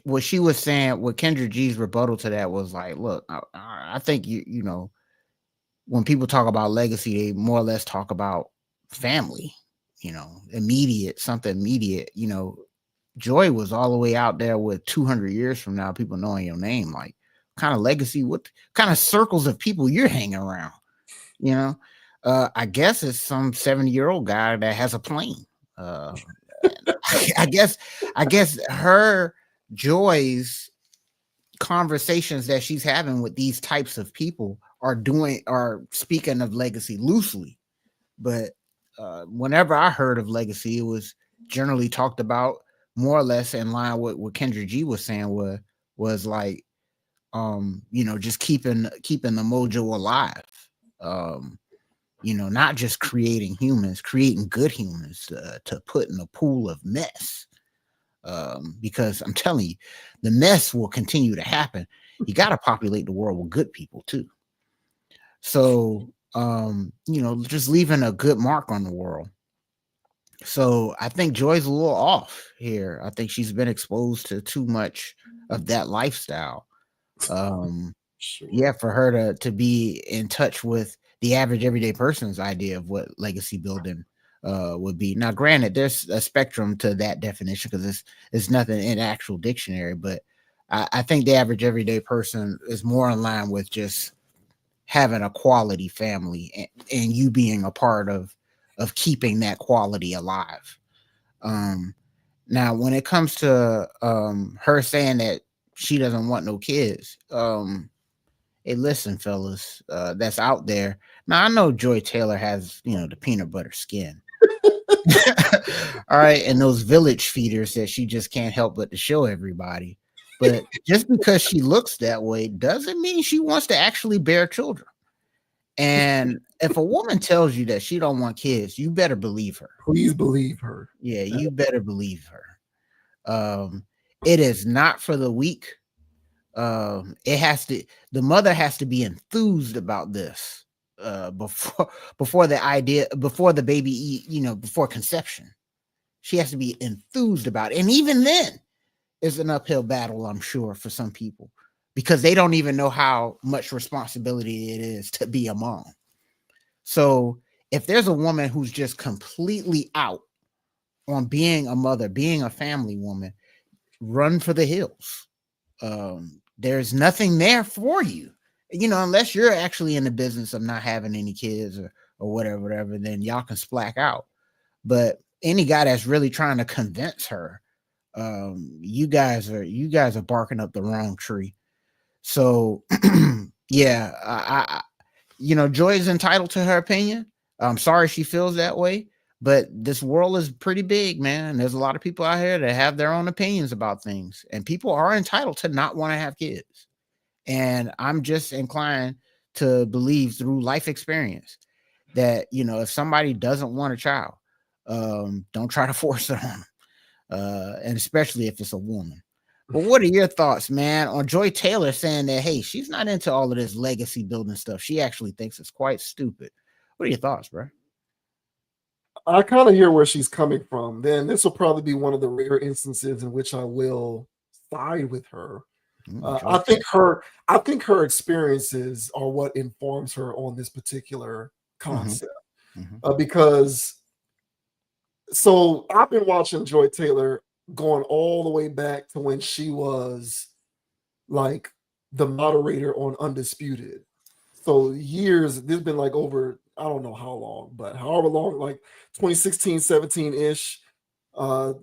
what she was saying, what Kendra G's rebuttal to that was like, look, I think you know, when people talk about legacy, they more or less talk about family, something immediate, Joy was all the way out there with 200 years from now, people knowing your name, like kind of legacy, what kind of circles of people you're hanging around, I guess it's some 70-year-old guy that has a plane. I guess her Joy's conversations that she's having with these types of people are speaking of legacy loosely, but whenever I heard of legacy, it was generally talked about more or less in line with what Kendra G was saying was like, just keeping the mojo alive. Not just creating humans, creating good humans to put in a pool of mess. Because I'm telling you, the mess will continue to happen. You got to populate the world with good people too. So, just leaving a good mark on the world. So I think Joy's a little off here. I think she's been exposed to too much of that lifestyle. Sure. Yeah, for her to be in touch with the average everyday person's idea of what legacy building would be. Now, granted, there's a spectrum to that definition because it's nothing in actual dictionary, but I think the average everyday person is more in line with just having a quality family and you being a part of keeping that quality alive. Now, when it comes to her saying that she doesn't want no kids, hey, listen, fellas, that's out there. Now, I know Joy Taylor has, the peanut butter skin. All right. And those village feeders that she just can't help but to show everybody. But just because she looks that way doesn't mean she wants to actually bear children. And if a woman tells you that she don't want kids, you better believe her. Please believe her. Yeah, you better believe her. It is not for the weak. The mother has to be enthused about this before the baby, before conception. She has to be enthused about it. And even then it's an uphill battle, I'm sure, for some people, because they don't even know how much responsibility it is to be a mom. So if there's a woman who's just completely out on being a mother, being a family woman, run for the hills. There's nothing there for you, unless you're actually in the business of not having any kids or whatever, then y'all can splack out. But any guy that's really trying to convince her, you guys are barking up the wrong tree. So yeah, Joy is entitled to her opinion. I'm sorry she feels that way, but this world is pretty big, man. And there's a lot of people out here that have their own opinions about things, and people are entitled to not want to have kids. And I'm just inclined to believe through life experience that, if somebody doesn't want a child, don't try to force it on them. And especially if it's a woman. But what are your thoughts, man, on Joy Taylor saying that, hey, she's not into all of this legacy building stuff. She actually thinks it's quite stupid. What are your thoughts, bro? I kind of hear where she's coming from. Then this will probably be one of the rare instances in which I will side with her. I think her experiences are what informs her on this particular concept. Because so I've been watching Joy Taylor going all the way back to when she was like the moderator on Undisputed. So years, this has been like over, I don't know how long, but however long, like 2016, 17-ish,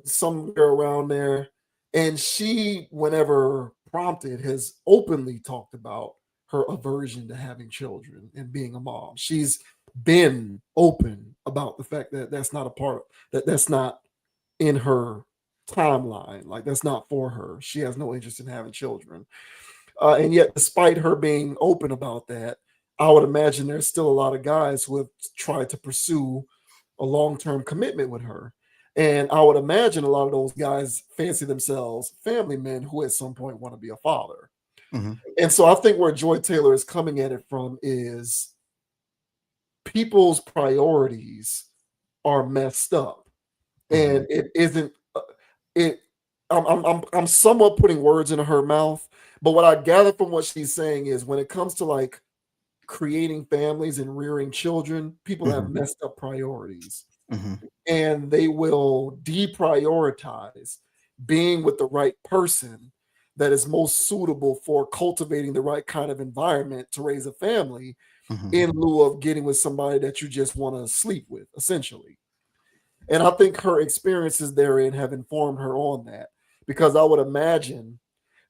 somewhere around there. And she, whenever prompted, has openly talked about her aversion to having children and being a mom. She's been open about the fact that that's not a part, that's not in her timeline. Like, that's not for her. She has no interest in having children. And yet, despite her being open about that, I would imagine there's still a lot of guys who have tried to pursue a long-term commitment with her. And I would imagine a lot of those guys fancy themselves family men who at some point want to be a father. And so I think where Joy Taylor is coming at it from is people's priorities are messed up. And it isn't, I'm somewhat putting words in her mouth, but what I gather from what she's saying is when it comes to like creating families and rearing children, people have messed up priorities. And they will deprioritize being with the right person that is most suitable for cultivating the right kind of environment to raise a family in lieu of getting with somebody that you just want to sleep with, essentially. And I think her experiences therein have informed her on that, because I would imagine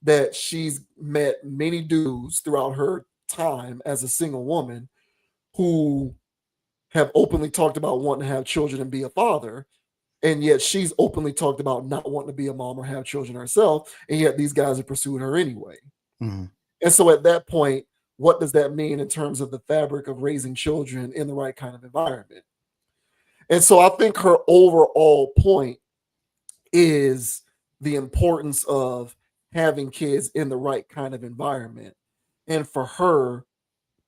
that she's met many dudes throughout her time as a single woman who have openly talked about wanting to have children and be a father, and yet she's openly talked about not wanting to be a mom or have children herself, and yet these guys are pursuing her anyway. And so at that point, what does that mean in terms of the fabric of raising children in the right kind of environment? And so I think her overall point is the importance of having kids in the right kind of environment. And for her,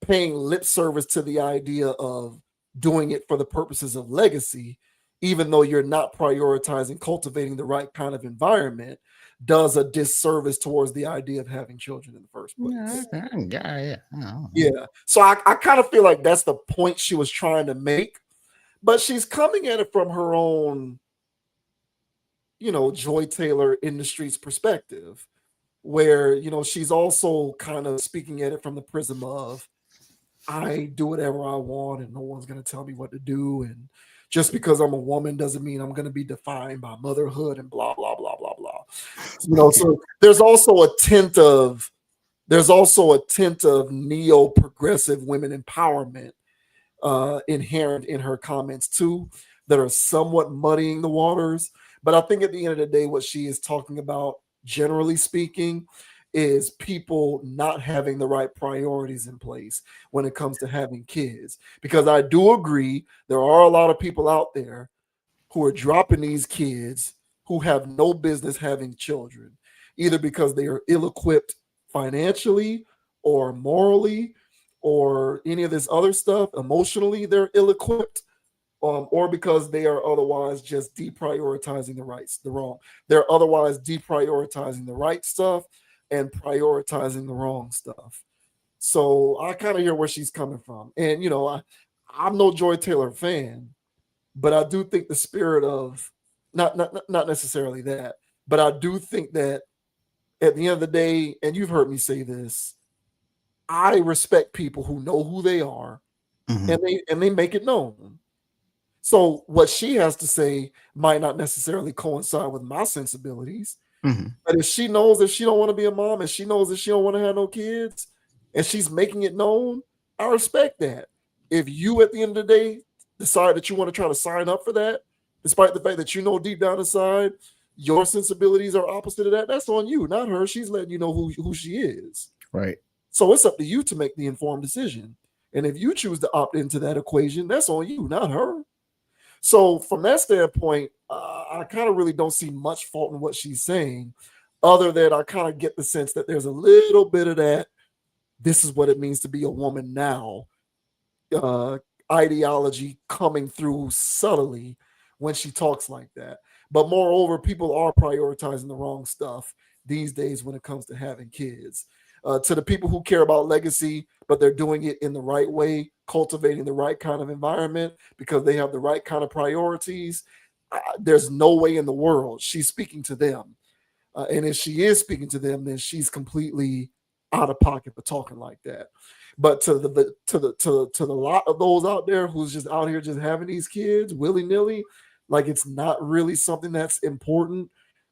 paying lip service to the idea of doing it for the purposes of legacy, even though you're not prioritizing cultivating the right kind of environment, does a disservice towards the idea of having children in the first place. Yeah. So I kind of feel like that's the point she was trying to make, but she's coming at it from her own, Joy Taylor Industries perspective, where, she's also kind of speaking at it from the prism of, I do whatever I want and no one's going to tell me what to do. And just because I'm a woman doesn't mean I'm going to be defined by motherhood and blah, blah, blah, blah, blah. So there's also a tint of neo-progressive women empowerment inherent in her comments too, that are somewhat muddying the waters. But I think at the end of the day, what she is talking about, generally speaking, is people not having the right priorities in place when it comes to having kids. Because I do agree, there are a lot of people out there who are dropping these kids who have no business having children, either because they are ill-equipped financially or morally or any of this other stuff. Emotionally, they're ill-equipped. Or because they are otherwise just deprioritizing they're otherwise deprioritizing the right stuff and prioritizing the wrong stuff. So I kind of hear where she's coming from. And, I'm no Joy Taylor fan, but I do think the spirit of, not necessarily that, but I do think that at the end of the day, and you've heard me say this, I respect people who know who they are and they make it known. So what she has to say might not necessarily coincide with my sensibilities, But if she knows that she don't want to be a mom and she knows that she don't want to have no kids and she's making it known, I respect that. If you at the end of the day decide that you want to try to sign up for that, despite the fact that you know deep down inside your sensibilities are opposite of that, that's on you, not her. She's letting you know who she is. Right. So it's up to you to make the informed decision. And if you choose to opt into that equation, that's on you, not her. So from that standpoint, I kind of really don't see much fault in what she's saying, other than I kind of get the sense that there's a little bit of that, this is what it means to be a woman now, ideology coming through subtly when she talks like that. But moreover, people are prioritizing the wrong stuff these days when it comes to having kids. To the people who care about legacy, but they're doing it in the right way, cultivating the right kind of environment because they have the right kind of priorities, there's no way in the world she's speaking to them. And if she is speaking to them, then she's completely out of pocket for talking like that. But to the lot of those out there who's just out here just having these kids willy-nilly, like it's not really something that's important,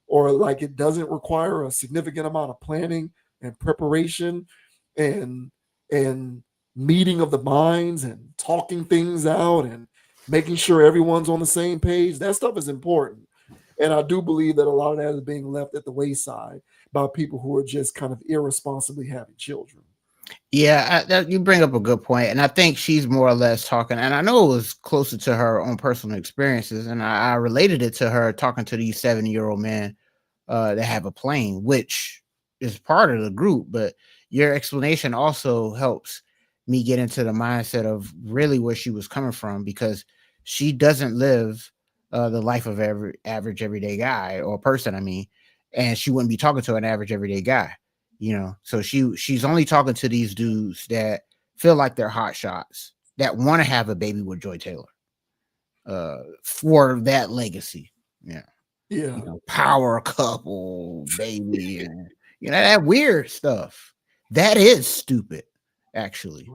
or like it doesn't require a significant amount of planning and preparation and meeting of the minds and talking things out and making sure everyone's on the same page. That stuff is important. And I do believe that a lot of that is being left at the wayside by people who are just kind of irresponsibly having children. Yeah, you bring up a good point, and I think she's more or less talking, and I know it was closer to her own personal experiences, and I related it to her talking to these 70-year-old men that have a plane, which is part of the group, but your explanation also helps me get into the mindset of really where she was coming from, because she doesn't live the life of every average everyday guy or person, I mean, and she wouldn't be talking to an average everyday guy. You know, so she's only talking to these dudes that feel like they're hot shots, that want to have a baby with Joy Taylor for that legacy. Yeah. Yeah. You know, power couple, baby, and you know, that weird stuff. That is stupid, actually.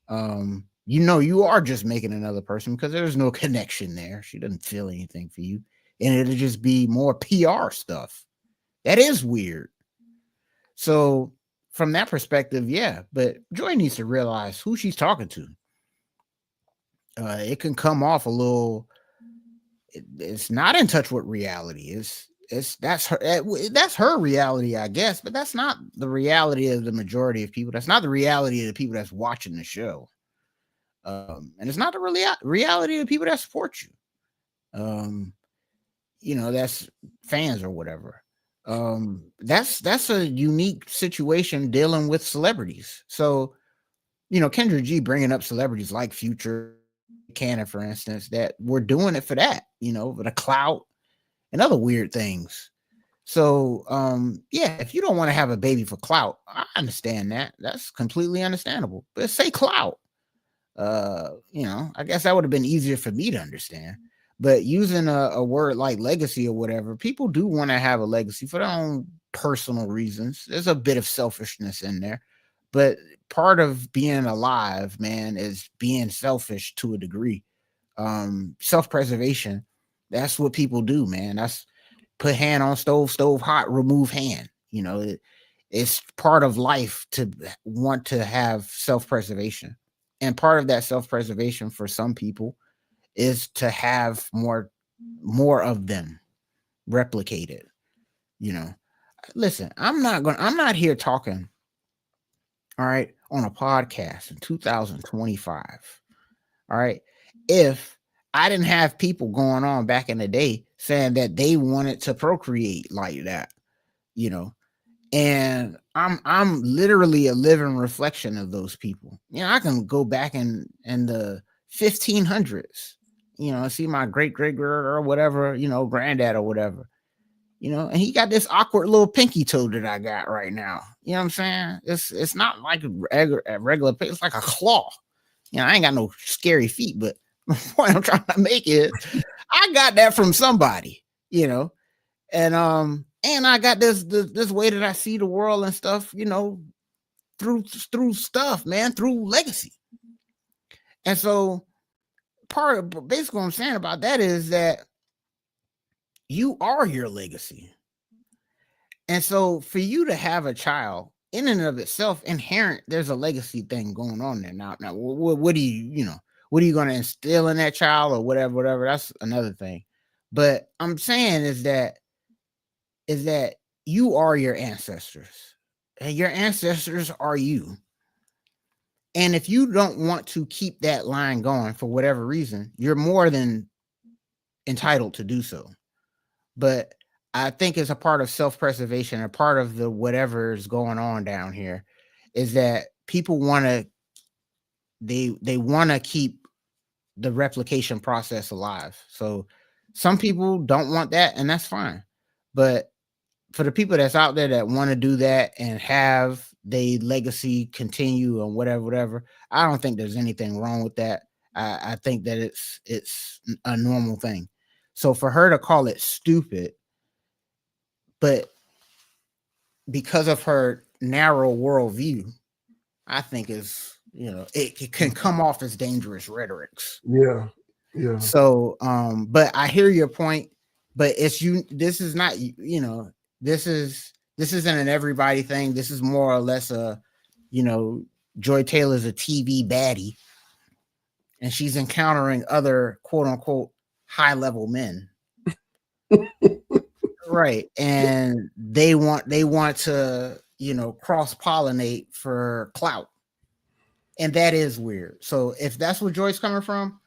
You know, you are just making another person because there's no connection there. She doesn't feel anything for you. And it'll just be more PR stuff. That is weird. So from that perspective, yeah, but Joy needs to realize who she's talking to. It can come off a little. It's not in touch with reality. That's her reality, I guess, but that's not the reality of the majority of people. That's not the reality of the people that's watching the show, and it's not the reality of the people that support you. You know, that's fans or whatever. That's a unique situation dealing with celebrities. So, you know, Kendra G bringing up celebrities like Future, Cannon, for instance, that we're doing it for that, you know, for the clout and other weird things. So, yeah, if you don't want to have a baby for clout, I understand that. That's completely understandable. But say clout. You know, I guess that would have been easier for me to understand. But using a word like legacy or whatever, people do want to have a legacy for their own personal reasons. There's a bit of selfishness in there. But part of being alive, man, is being selfish to a degree. Self-preservation, that's what people do, man. That's put hand on stove hot, remove hand. You know, it's part of life to want to have self-preservation. And part of that self-preservation for some people is to have more of them replicated. You know, listen, I'm not here talking, all right, on a podcast in 2025. All right. If I didn't have people going on back in the day saying that they wanted to procreate like that, you know, and I'm literally a living reflection of those people. You know, I can go back in the 1500s, you know, see my great or whatever, you know, granddad or whatever, you know, and he got this awkward little pinky toe that I got right now. You know what I'm saying? It's not like a regular, it's like a claw. You know, I ain't got no scary feet, but the point I'm trying to make is I got that from somebody, you know, and I got this way that I see the world and stuff, you know, through stuff, man, through legacy. And so basically what I'm saying about that is that you are your legacy. And so for you to have a child in and of itself, inherent, there's a legacy thing going on there. Now what do you what are you going to instill in that child or whatever? That's another thing. But I'm saying is that you are your ancestors, and your ancestors are you. And if you don't want to keep that line going for whatever reason, you're more than entitled to do so. But I think it's a part of self-preservation, a part of the whatever is going on down here, is that people want to they want to keep the replication process alive. So some people don't want that, and that's fine. But for the people that's out there that want to do that and have their legacy continue and whatever, I don't think there's anything wrong with that. I think that it's a normal thing. So for her to call it stupid, but because of her narrow worldview, I think is, it can come off as dangerous rhetorics. Yeah. So, but I hear your point, but this is not, this isn't an everybody thing. This is more or less a, Joy Taylor's a TV baddie, and she's encountering other quote unquote high level men. Right. And they want to, cross pollinate for clout. And that is weird. So if that's where Joy's coming from,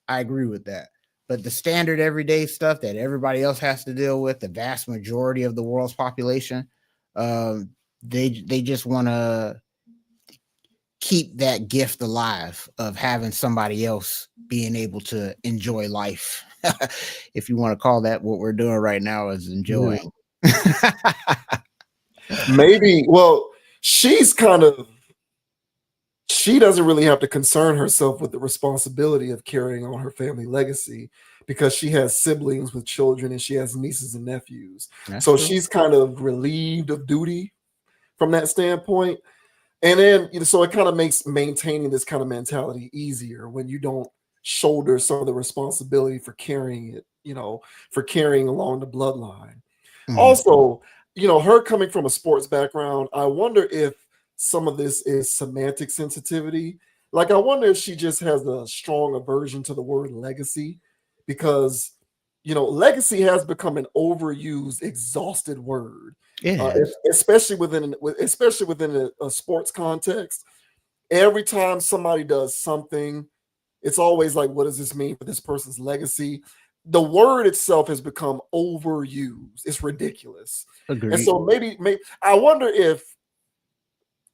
I agree with that. But the standard everyday stuff that everybody else has to deal with, the vast majority of the world's population, they just want to keep that gift alive of having somebody else being able to enjoy life. If you want to call that what we're doing right now is enjoying. Yeah. Maybe, well, she doesn't really have to concern herself with the responsibility of carrying on her family legacy because she has siblings with children and she has nieces and nephews. That's so true. She's kind of relieved of duty from that standpoint. And then, so it kind of makes maintaining this kind of mentality easier when you don't shoulder some of the responsibility for carrying it, for carrying along the bloodline. Mm-hmm. Also, her coming from a sports background, I wonder if some of this is semantic sensitivity. Like, I wonder if she just has a strong aversion to the word legacy because, legacy has become an overused, exhausted word. Yeah. Especially within a sports context. Every time somebody does something, it's always like, what does this mean for this person's legacy? The word itself has become overused. It's ridiculous. Agreed. And so maybe I wonder if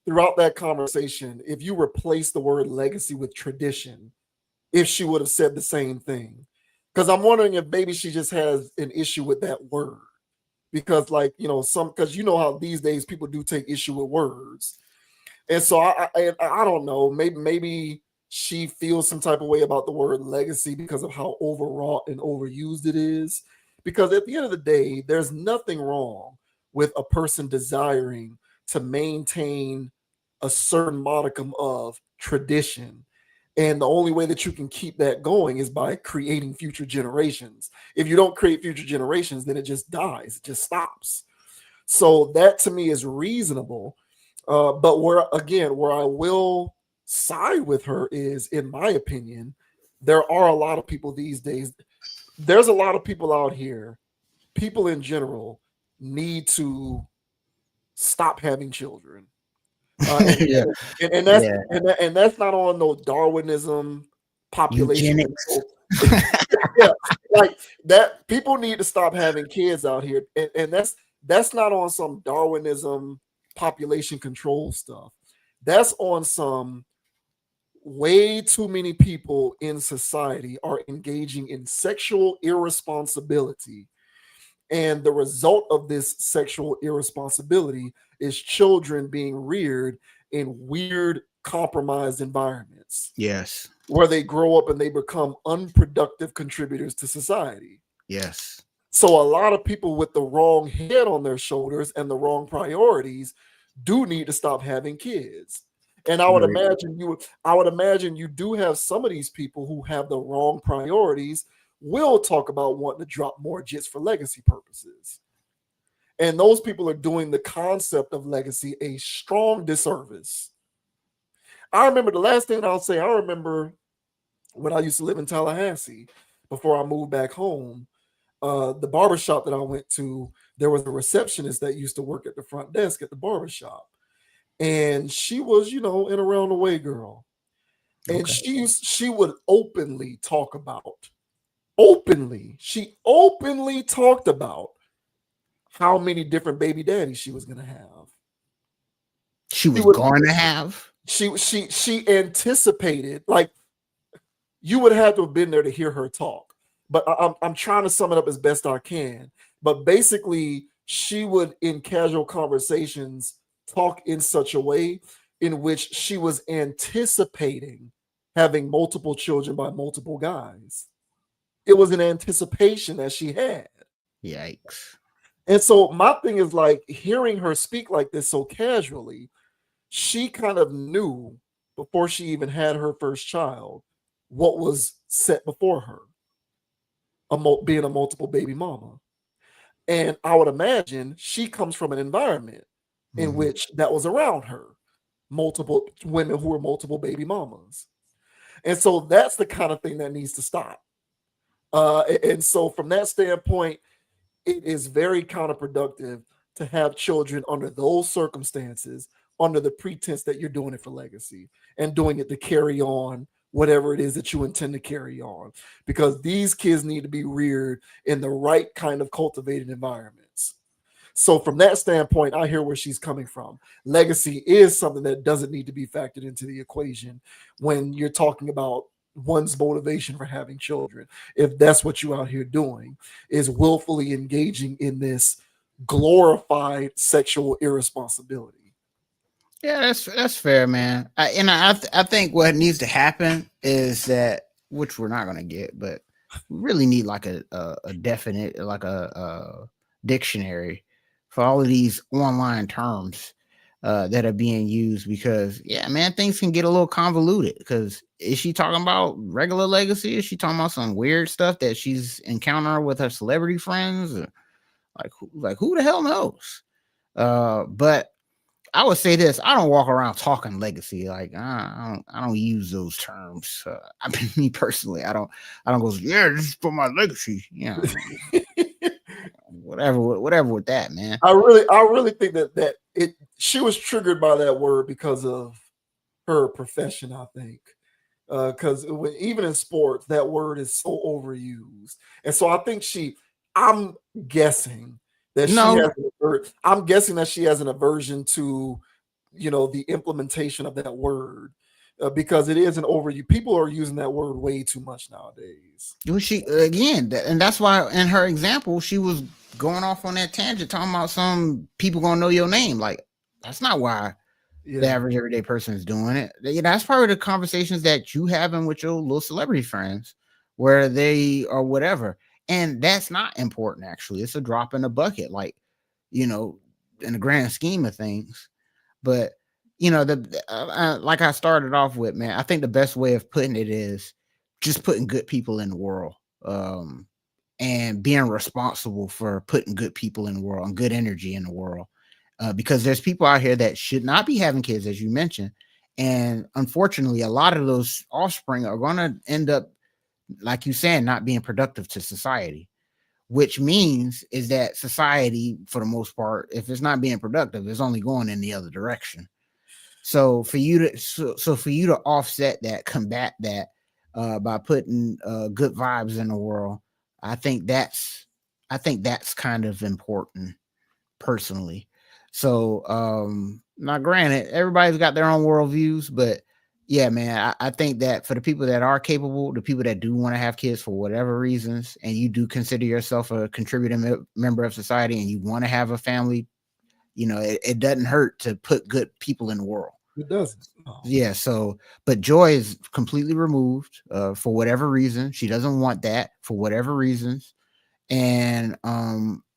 throughout that conversation, if you replace the word legacy with tradition, if she would have said the same thing. Because I'm wondering if maybe she just has an issue with that word. Because because how these days people do take issue with words. And so I don't know, maybe she feels some type of way about the word legacy because of how overwrought and overused it is. Because at the end of the day, there's nothing wrong with a person desiring to maintain a certain modicum of tradition. And the only way that you can keep that going is by creating future generations. If you don't create future generations, then it just dies. It just stops. So that to me is reasonable. But where I will side with her is, in my opinion, there are a lot of people these days. There's a lot of people out here. People in general need to stop having children. And that's not on no Darwinism population. Yeah, like that. People need to stop having kids out here, and that's not on some Darwinism population control stuff. That's on some way too many people in society are engaging in sexual irresponsibility. And the result of this sexual irresponsibility is children being reared in weird, compromised environments. Yes. Where they grow up and they become unproductive contributors to society. Yes. So a lot of people with the wrong head on their shoulders and the wrong priorities do need to stop having kids. And I would imagine you do have some of these people who have the wrong priorities will talk about wanting to drop more jits for legacy purposes. And those people are doing the concept of legacy a strong disservice. I remember the last thing I'll say, I remember when I used to live in Tallahassee before I moved back home, the barbershop that I went to, there was a receptionist that used to work at the front desk at the barbershop. And she was, an around the way girl. And she would openly talk about how many different baby daddies she was going to have. She was going to have. She anticipated, like, you would have to have been there to hear her talk. But I'm trying to sum it up as best I can. But basically, she would, in casual conversations, talk in such a way in which she was anticipating having multiple children by multiple guys. It was an anticipation that she had. Yikes. And so my thing is, like, hearing her speak like this so casually, she kind of knew before she even had her first child what was set before her, being a multiple baby mama. And I would imagine she comes from an environment in which that was around her, multiple women who were multiple baby mamas. And so that's the kind of thing that needs to stop. And so from that standpoint, it is very counterproductive to have children under those circumstances, under the pretense that you're doing it for legacy and doing it to carry on whatever it is that you intend to carry on, because these kids need to be reared in the right kind of cultivated environments. So from that standpoint, I hear where she's coming from. Legacy is something that doesn't need to be factored into the equation when you're talking about one's motivation for having children. If that's what you're out here doing, is willfully engaging in this glorified sexual irresponsibility. Yeah, that's fair, man. I think what needs to happen is that, which we're not going to get, but we really need like a definite, like a dictionary for all of these online terms that are being used, because yeah, man, things can get a little convoluted. Because is she talking about regular legacy? Is she talking about some weird stuff that she's encountering with her celebrity friends? Or like who the hell knows? But I would say this: I don't walk around talking legacy. Like I don't use those terms. I mean, me personally, I don't go, yeah, this is for my legacy. Yeah, whatever with that, man. I really think that she was triggered by that word because of her profession. I think because even in sports, that word is so overused, and so I think I'm guessing that I'm guessing that she has an aversion to, the implementation of that word, because it is an overuse. People are using that word way too much nowadays. She again, and that's why in her example, she was going off on that tangent, talking about some people gonna know your name. Like that's not why the average everyday person is doing it. That's part of the conversations that you having with your little celebrity friends, where they are whatever. And that's not important, actually. It's a drop in the bucket, like, in the grand scheme of things. But, like I started off with, man, I think the best way of putting it is just putting good people in the world, and being responsible for putting good people in the world and good energy in the world. Because there's people out here that should not be having kids, as you mentioned. And unfortunately, a lot of those offspring are going to end up, like you saying, not being productive to society, which means is that society, for the most part, if it's not being productive, it's only going in the other direction. So for you to offset that, combat that by putting good vibes in the world, I think that's kind of important personally. So now granted, everybody's got their own worldviews, but yeah, man, I think that for the people that are capable, the people that do want to have kids for whatever reasons, and you do consider yourself a contributing member of society and you want to have a family, it doesn't hurt to put good people in the world. It doesn't. Oh. Yeah. So, but Joy is completely removed for whatever reason. She doesn't want that for whatever reasons, and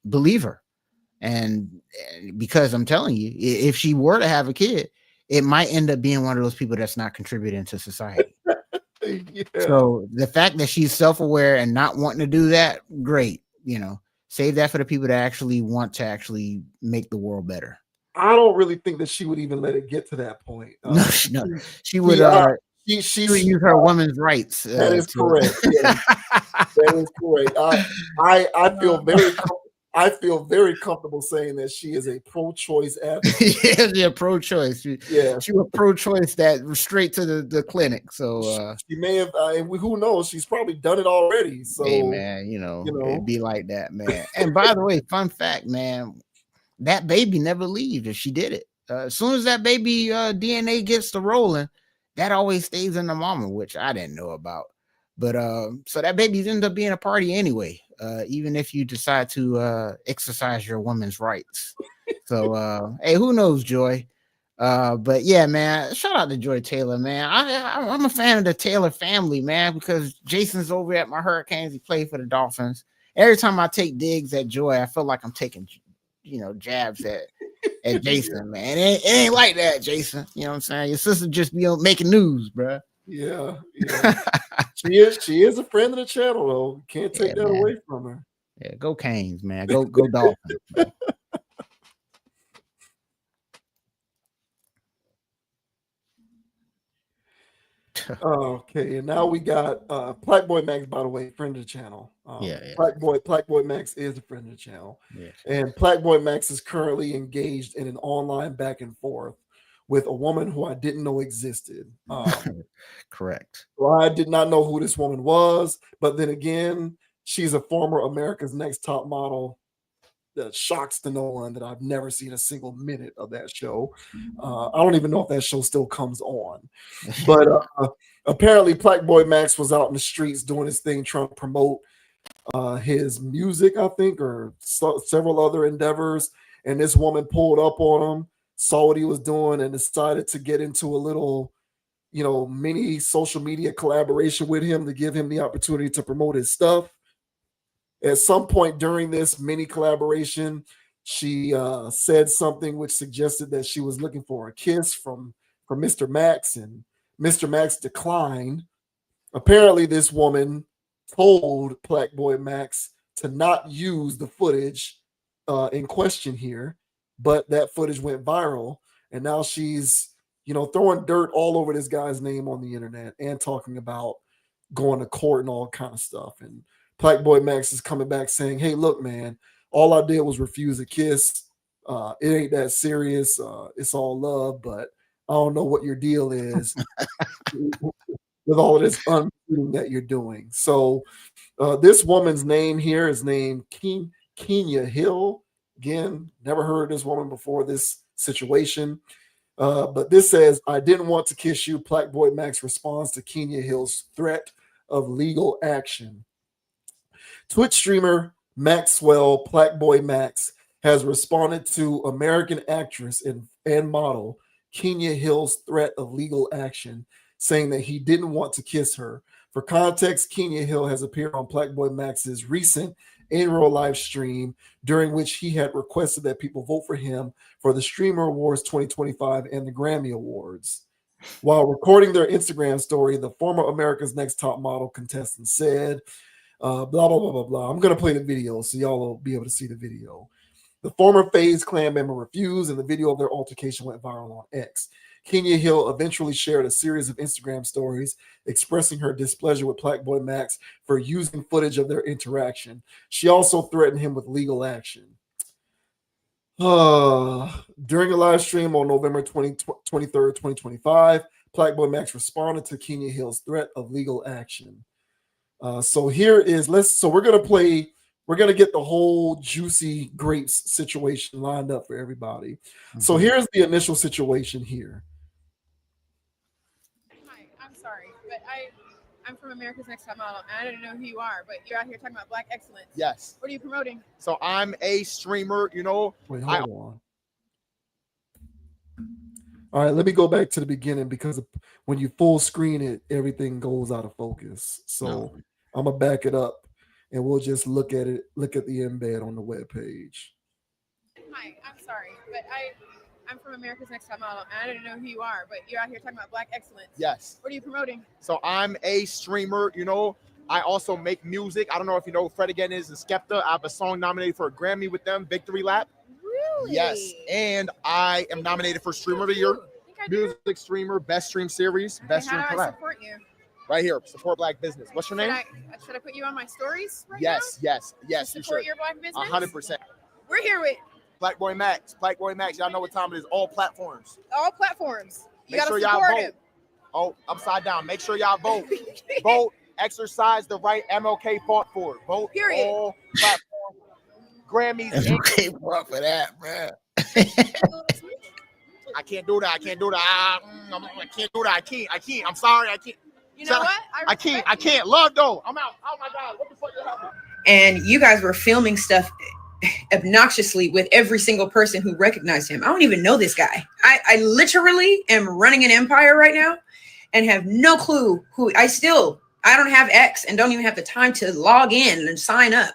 believe her. And because I'm telling you, if she were to have a kid, it might end up being one of those people that's not contributing to society. So the fact that she's self-aware and not wanting to do that, great, Save that for the people that actually want to actually make the world better. I don't really think that she would even let it get to that point. No, she would. She would use her women's rights. That is correct. Yeah. That is correct. I feel very comfortable saying that she is a pro-choice advocate. Yeah, pro-choice. She was pro-choice that was straight to the clinic. So she may have. Who knows? She's probably done it already. So hey, man, it'd be like that, man. And by the way, fun fact, man, that baby never leaves if she did it. As soon as that baby DNA gets to rolling, that always stays in the mama, which I didn't know about. But so that baby ends up being a party anyway, even if you decide to exercise your woman's rights. So hey, who knows, Joy? But yeah, man, shout out to Joy Taylor, man. I'm a fan of the Taylor family, man, because Jason's over at my Hurricanes. He played for the Dolphins. Every time I take digs at Joy, I feel like I'm taking jabs at Jason, man. It ain't like that, Jason. You know what I'm saying? Your sister just be making news, bro. Yeah. She is a friend of the channel, though. Can't take that away from her. Yeah, go Canes, man. Go Dolphins. Okay, and now we got Plaqueboy Max, by the way, friend of the channel. Plaqueboy Max is a friend of the channel. Yeah. And Plaqueboy Max is currently engaged in an online back and forth with a woman who I didn't know existed. Correct. Well, I did not know who this woman was, but then again, she's a former America's Next Top Model. That shocks to no one that I've never seen a single minute of that show. I don't even know if that show still comes on. But apparently, Plaqueboy Max was out in the streets doing his thing, trying to promote his music, I think, or several other endeavors. And this woman pulled up on him, saw what he was doing, and decided to get into a little, mini social media collaboration with him to give him the opportunity to promote his stuff. At some point during this mini collaboration, she said something which suggested that she was looking for a kiss from Mr. Max, and Mr. Max declined. Apparently, this woman told Plaqueboy Max to not use the footage in question here, but that footage went viral, and now she's throwing dirt all over this guy's name on the internet and talking about going to court and all kind of stuff. And Plaqueboy Max is coming back saying, hey, look, man, all I did was refuse a kiss. It ain't that serious. It's all love, but I don't know what your deal is with all of this unfooting that you're doing. So this woman's name here is named Kenya Hill. Again, never heard of this woman before this situation. But this says, I didn't want to kiss you. Plaqueboy Max responds to Kenya Hill's threat of legal action. Twitch streamer Maxwell Plaqueboy Max has responded to American actress and model Kenya Hill's threat of legal action, saying that he didn't want to kiss her. For context, Kenya Hill has appeared on Plaqueboy Max's recent in real live stream, during which he had requested that people vote for him for the Streamer Awards 2025 and the Grammy Awards. While recording their Instagram story, the former America's Next Top Model contestant said, blah, blah, blah, blah, blah. I'm going to play the video so y'all will be able to see the video. The former FaZe Clan member refused, and the video of their altercation went viral on X. Kenya Hill eventually shared a series of Instagram stories expressing her displeasure with Plaqueboy Max for using footage of their interaction. She also threatened him with legal action. During a live stream on November 23rd, 2025, Plaqueboy Max responded to Kenya Hill's threat of legal action. So here is, we're going to get the whole juicy grapes situation lined up for everybody. Mm-hmm. So here's the initial situation here. Hi, I'm sorry, but I'm from America's Next Top Model, and I don't know who you are, but you're out here talking about Black excellence. Yes. What are you promoting? So I'm a streamer, Wait, hold on. All right, let me go back to the beginning, because when you full screen it, everything goes out of focus. So I'm going to back it up, and we'll just look at the embed on the web page. Hi, I'm sorry, but I'm from America's Next Top Model, and I don't know who you are, but you're out here talking about Black excellence. Yes. What are you promoting? So I'm a streamer, I also make music. I don't know if you know who Fred Again is and Skepta. I have a song nominated for a Grammy with them, Victory Lap. Really? Yes. And I am nominated for Streamer of the Year. Music streamer, best stream series, best stream How do I collab. support you? Right here, support black business. What's your name? Should I put you on my stories right Yes, now? yes, you Support should. your black business? 100%. We're here with Plaqueboy Max. Plaqueboy Max. Y'all know what time it is. All platforms. all platforms. You Make gotta sure y'all support vote. him. Oh, upside down. Make sure y'all vote. Vote. Exercise the right MLK fought for. Vote. Period. All platforms. Grammys. Okay, for that, bro. I can't do that. I can't do that. I can't do that. I can't. I'm sorry. I can't. You know what? I can't. Love though. I'm out. Oh my God. What the fuck just happened? And you guys were filming stuff obnoxiously with every single person who recognized him. I don't even know this guy. I literally am running an empire right now and have no clue who I don't have X and don't even have the time to log in and sign up.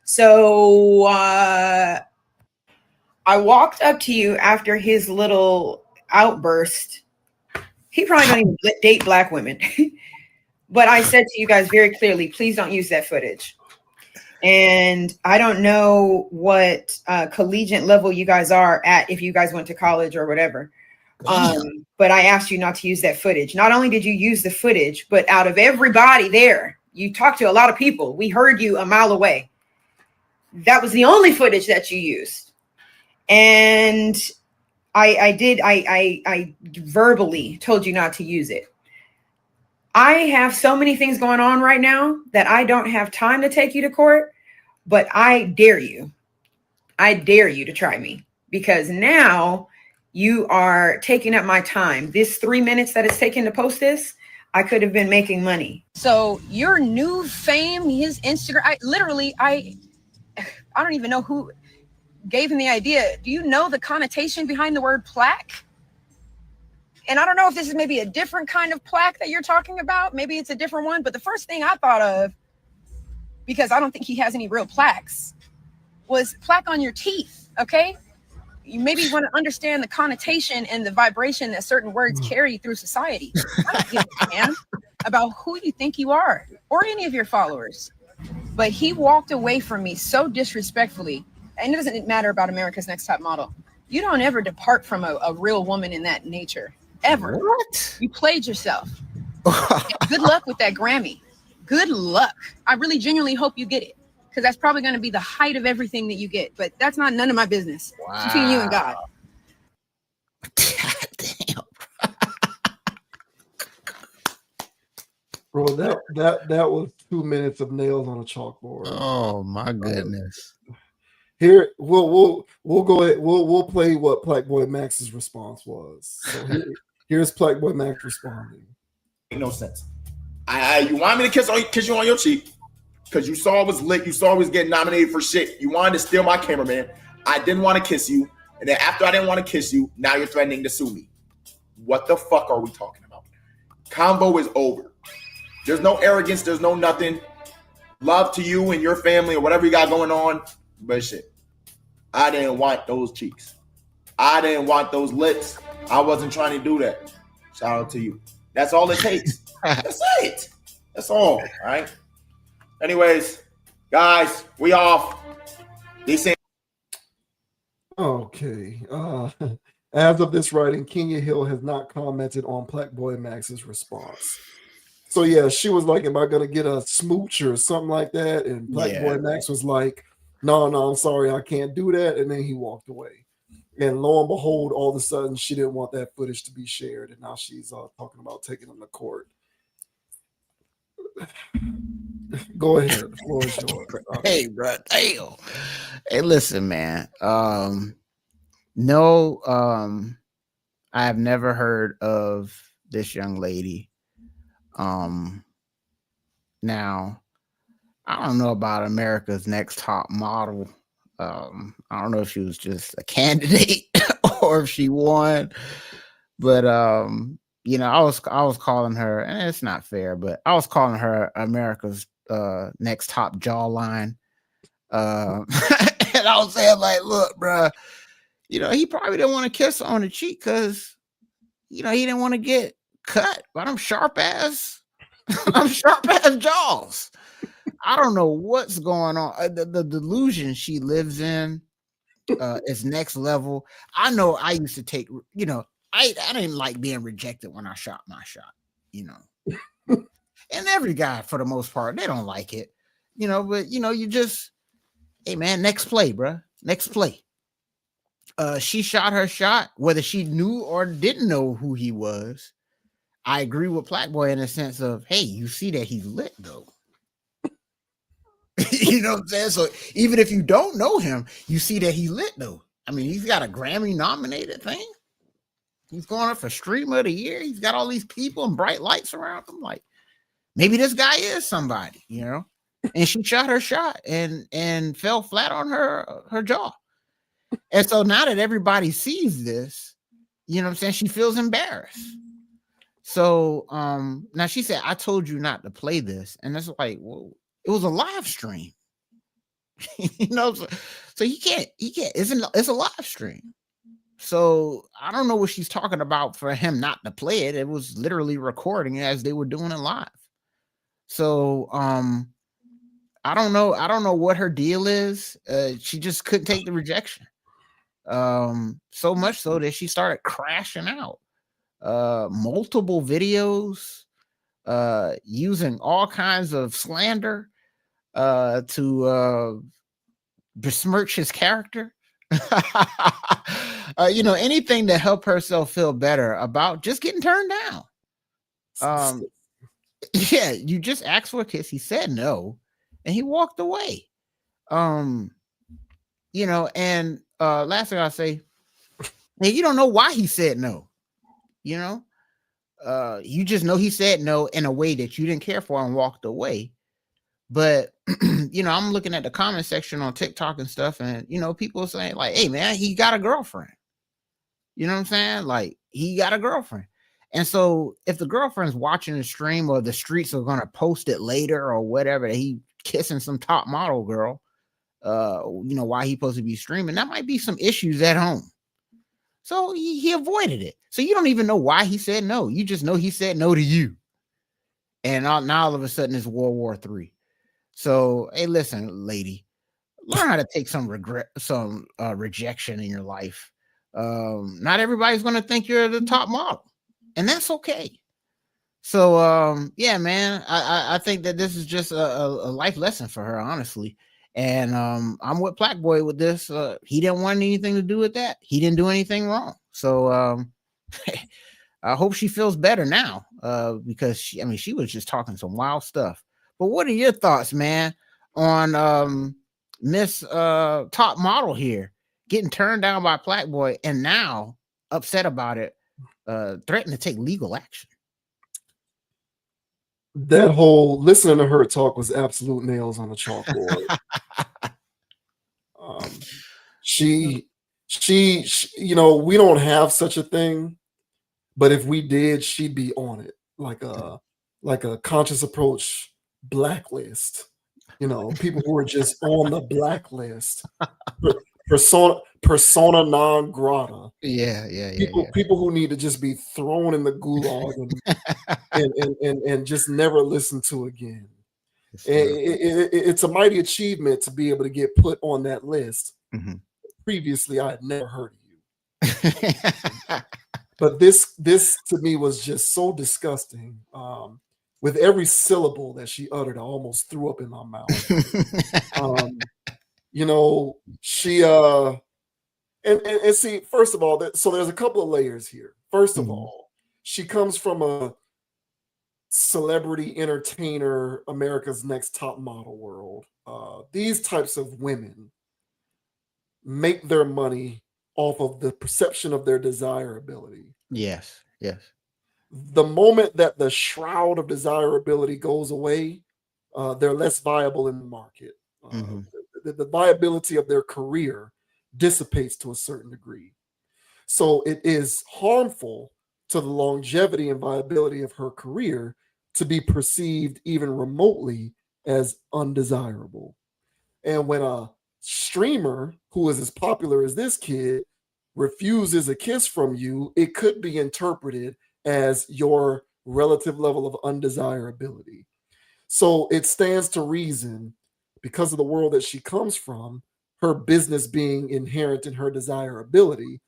So I walked up to you after his little outburst. He probably don't even date black women. But I said to you guys very clearly, please don't use that footage. And I don't know what collegiate level you guys are at, if you guys went to college or whatever. But I asked you not to use that footage. Not only did you use the footage, but out of everybody there, you talked to a lot of people. We heard you a mile away. That was the only footage that you used. And I verbally told you not to use it. I have so many things going on right now that I don't have time to take you to court, but I dare you. I dare you to try me, because now you are taking up my time. This 3 minutes that it's taken to post this, I could have been making money. So your new fame, his Instagram, I don't even know who gave him the idea. Do you know the connotation behind the word plaque? And I don't know if this is maybe a different kind of plaque that you're talking about. Maybe it's a different one. But the first thing I thought of, because I don't think he has any real plaques, was plaque on your teeth. Okay. You maybe want to understand the connotation and the vibration that certain words carry through society. I don't give a damn about who you think you are or any of your followers. But he walked away from me so disrespectfully. And it doesn't matter about America's Next Top Model. You don't ever depart from a real woman in that nature. Ever. What? You played yourself. Good luck with that Grammy. Good luck. I really genuinely hope you get it, because that's probably going to be the height of everything that you get. But that's not none of my business. Wow. It's between you and God. God damn. Bro, that was 2 minutes of nails on a chalkboard. Oh my goodness. Here, we'll go ahead. We'll play what Plaqueboy Max's response was. So here's Plaqueboy Max responding. Ain't no sense. You want me to kiss you on your cheek because you saw it was lit. You saw it was getting nominated for shit. You wanted to steal my cameraman. I didn't want to kiss you, and then after I didn't want to kiss you, now you're threatening to sue me. What the fuck are we talking about? Convo is over. There's no arrogance. There's no nothing. Love to you and your family or whatever you got going on. But shit, I didn't want those cheeks. I didn't want those lips. I wasn't trying to do that. Shout out to you. That's all it takes. That's it. That's all. All right. Anyways, guys, we off. Okay. As of this writing, Kenya Hill has not commented on Plaqueboy Max's response. So yeah, she was like, "Am I gonna get a smooch or something like that?" And Plaqueboy Max was like, No, I'm sorry, I can't do that. And then he walked away. And lo and behold, all of a sudden, she didn't want that footage to be shared, and now she's talking about taking him to court. Go ahead, the floor is yours. Hey, bro, damn. Hey, listen, man. No, I have never heard of this young lady. Now, I don't know about America's Next Top Model. I don't know if she was just a candidate or if she won, but you know, I was calling her, and it's not fair, but I was calling her America's Next Top Jawline. And I was saying, like, look, bro, you know, he probably didn't want to kiss her on the cheek because, you know, he didn't want to get cut by them sharp ass I'm sharp as Juelz. I don't know what's going on. The delusion she lives in is next level. I know I used to take, I didn't like being rejected when I shot my shot, and every guy for the most part, they don't like it, but you just, hey man, next play, bro. Next play. She shot her shot, whether she knew or didn't know who he was. I agree with Plaqueboy in the sense of, hey, you see that he's lit though. You know what I'm saying? So even if you don't know him, you see that he's lit though. I mean, he's got a Grammy nominated thing. He's going up for Streamer of the Year. He's got all these people and bright lights around him. Like, maybe this guy is somebody, And she shot her shot and fell flat on her jaw. And so now that everybody sees this, you know what I'm saying, she feels embarrassed. So now she said, I told you not to play this. And it's like, well, it was a live stream. So he can't, it's a live stream. So I don't know what she's talking about for him not to play it. It was literally recording as they were doing it live. So I don't know what her deal is. She just couldn't take the rejection. So much so that she started crashing out. Multiple videos, using all kinds of slander to besmirch his character. Anything to help herself feel better about just getting turned down. Yeah, you just asked for a kiss. He said no, and he walked away. And last thing I'll say, you don't know why he said no. You just know he said no in a way that you didn't care for and walked away. But I'm looking at the comment section on TikTok and stuff, and people are saying like, hey man, he got a girlfriend. You know what I'm saying? Like, he got a girlfriend. And so if the girlfriend's watching the stream, or the streets are gonna post it later or whatever, that he kissing some top model girl, why he supposed to be streaming, that might be some issues at home. So he avoided it. So you don't even know why he said no. You just know he said no to you. And now all of a sudden it's World War III. So, hey, listen, lady, learn how to take some rejection in your life. Not everybody's going to think you're the top model, and that's okay. So, yeah, man, I think that this is just a life lesson for her, honestly. And I'm with Plaqueboy with this. He didn't want anything to do with that. He didn't do anything wrong. So I hope she feels better now, because she was just talking some wild stuff. But what are your thoughts, man, on Miss Top Model here getting turned down by Plaqueboy and now upset about it, threatening to take legal action? That whole listening to her talk was absolute nails on the chalkboard. She, we don't have such a thing, but if we did, she'd be on it like a conscious approach blacklist. People who are just on the blacklist, persona non grata. People who need to just be thrown in the gulag and just never listen to again. It's a mighty achievement to be able to get put on that list. Mm-hmm. Previously, I had never heard of you. But this to me was just so disgusting. With every syllable that she uttered, I almost threw up in my mouth. She and see, first of all, so there's a couple of layers here. First of all, she comes from a celebrity entertainer, America's Next Top Model world. These types of women make their money off of the perception of their desirability. Yes. The moment that the shroud of desirability goes away, they're less viable in the market. The viability of their career dissipates to a certain degree. So it is harmful to the longevity and viability of her career to be perceived even remotely as undesirable. And when a streamer who is as popular as this kid refuses a kiss from you, it could be interpreted as your relative level of undesirability. So it stands to reason, because of the world that she comes from, her business being inherent in her desirability,